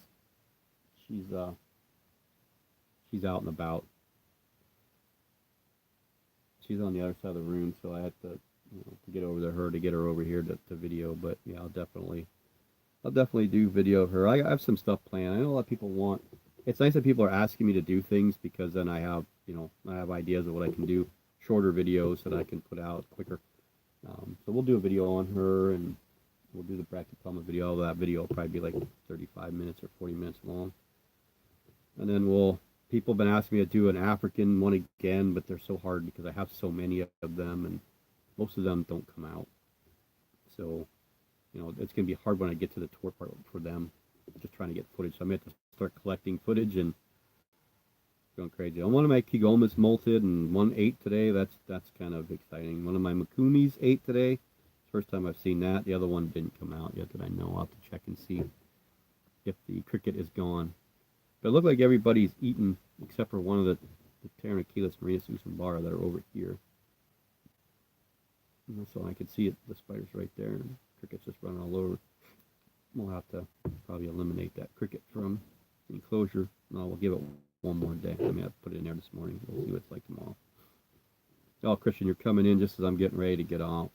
out and about. She's on the other side of the room, so I have to get over to her to get her over here to video. But yeah, I'll definitely do video of her. I have some stuff planned. I know a lot of people want. It's nice that people are asking me to do things because then I have I have ideas of what I can do, shorter videos that I can put out quicker. So we'll do a video on her and we'll do the brachypelma video. Although that video will probably be like 35 minutes or 40 minutes long. And then people have been asking me to do an African one again, but they're so hard because I have so many of them and most of them don't come out. So, it's going to be hard when I get to the tour part for them, just trying to get footage. So I'm going to have to start collecting footage and going crazy. One of my Kigomas molted and one ate today. That's kind of exciting. One of my Makumis ate today. First time I've seen that. The other one didn't come out yet that I know. I'll have to check and see if the cricket is gone. But it looked like everybody's eaten except for one of the Pteranachilus marinus usambara that are over here. And so I could see it, the spiders right there, and cricket's just running all over. We'll have to probably eliminate that cricket from the enclosure. No, we'll give it one more day. I mean, I put it in there this morning. We'll see what it's like tomorrow. Oh, Christian, you're coming in just as I'm getting ready to get off.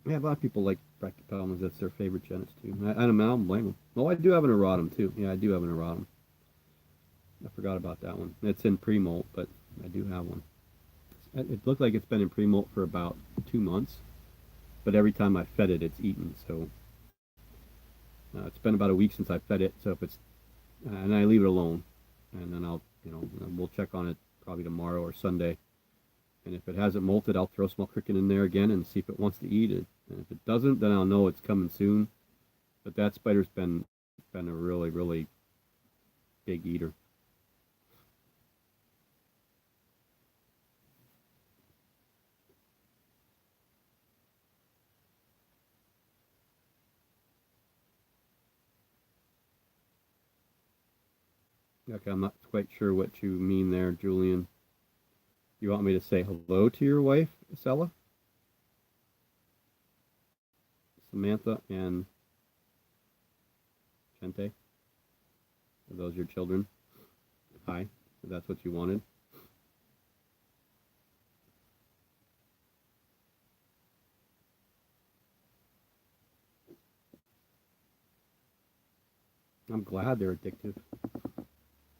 Yeah, a lot of people like brachypelmas. That's their favorite genus too. I don't blame them. Oh, I do have an eratum too. Yeah, I do have an eratum. I forgot about that one. It's in pre-molt, but I do have one. It looked like it's been in pre-molt for about 2 months, but every time I fed it, it's eaten. So it's been about a week since I fed it. So if it's and I leave it alone, and then we'll check on it probably tomorrow or Sunday. And if it hasn't molted, I'll throw small cricket in there again and see if it wants to eat it. And if it doesn't, then I'll know it's coming soon. But that spider's been a really, really big eater. Okay, I'm not quite sure what you mean there, Julian. You want me to say hello to your wife, Isella? Samantha and Chente? Are those your children? Hi, if that's what you wanted. I'm glad they're addictive.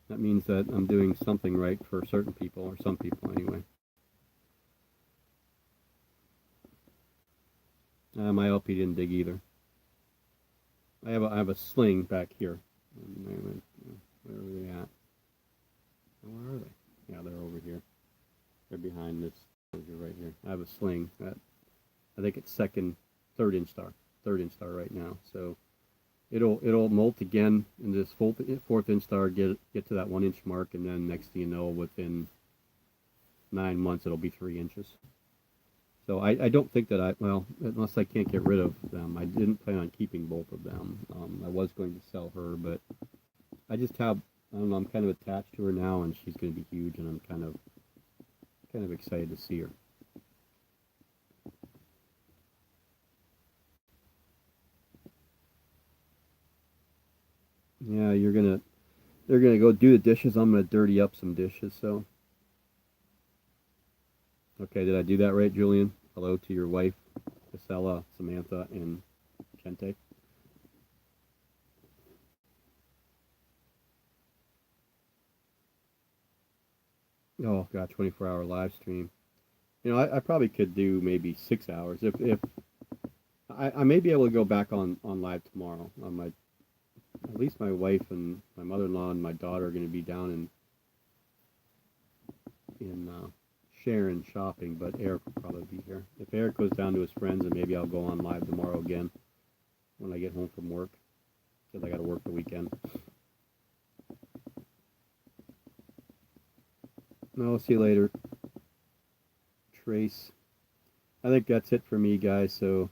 That means that I'm doing something right for certain people, or some people anyway. My LP didn't dig either. I have a sling back here. Where are they at? Where are they? Yeah, they're over here. They're behind this right here. I have a sling that I think it's third inch star right now. So it'll molt again in this fourth inch star, get to that 1 inch mark, and then next thing you know, within 9 months it'll be 3 inches. So I don't think that unless I can't get rid of them, I didn't plan on keeping both of them. I was going to sell her, but I don't know, I'm kind of attached to her now, and she's going to be huge, and I'm kind of excited to see her. Yeah, they're gonna go do the dishes. I'm gonna dirty up some dishes. So, okay, did I do that right, Julian? Hello to your wife, Isella, Samantha, and Chente. Oh God, 24-hour live stream. I probably could do maybe 6 hours if I may be able to go back on live tomorrow. At least my wife and my mother-in-law and my daughter are going to be down in Sharon shopping, but Eric will probably be here. If Eric goes down to his friends, then maybe I'll go on live tomorrow again when I get home from work, because I got to work the weekend. No, I'll see you later, Trace. I think that's it for me, guys. So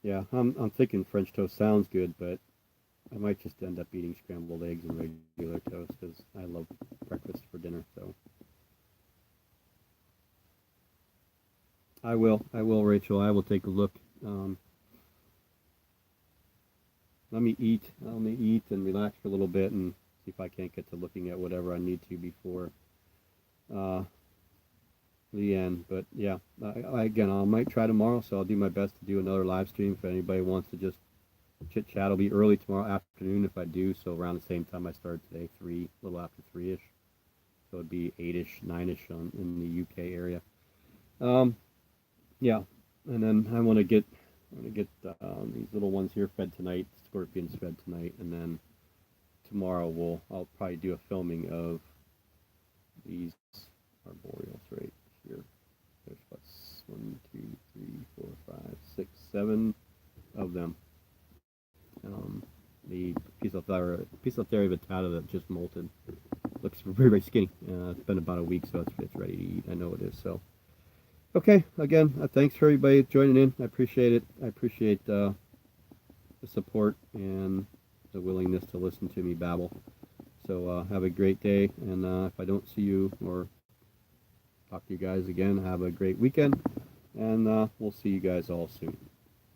yeah, I'm thinking French toast sounds good, but I might just end up eating scrambled eggs and regular toast because I love breakfast for dinner. So I will, Rachel. I will take a look. Let me eat. Let me eat and relax for a little bit and see if I can't get to looking at whatever I need to before uh, the end. But yeah, again, I might try tomorrow, so I'll do my best to do another live stream. If anybody wants to just chit chat, it'll be early tomorrow afternoon if I do. So around the same time I started today, a little after 3ish. So it'd be 8ish, 9ish in the UK area. Yeah, and then I want to get these little ones here fed tonight. Scorpions fed tonight, and then tomorrow I'll probably do a filming of these arboreals right here. There's what, 1, 2, 3, 4, 5, 6, 7 of them. The Poecilotheria vittata that just molted looks very, very skinny. It's been about a week, so it's ready to eat. I know it is. So, okay. Again, thanks for everybody joining in. I appreciate it. I appreciate the support and the willingness to listen to me babble. So have a great day, and if I don't see you or talk to you guys again, have a great weekend, and we'll see you guys all soon.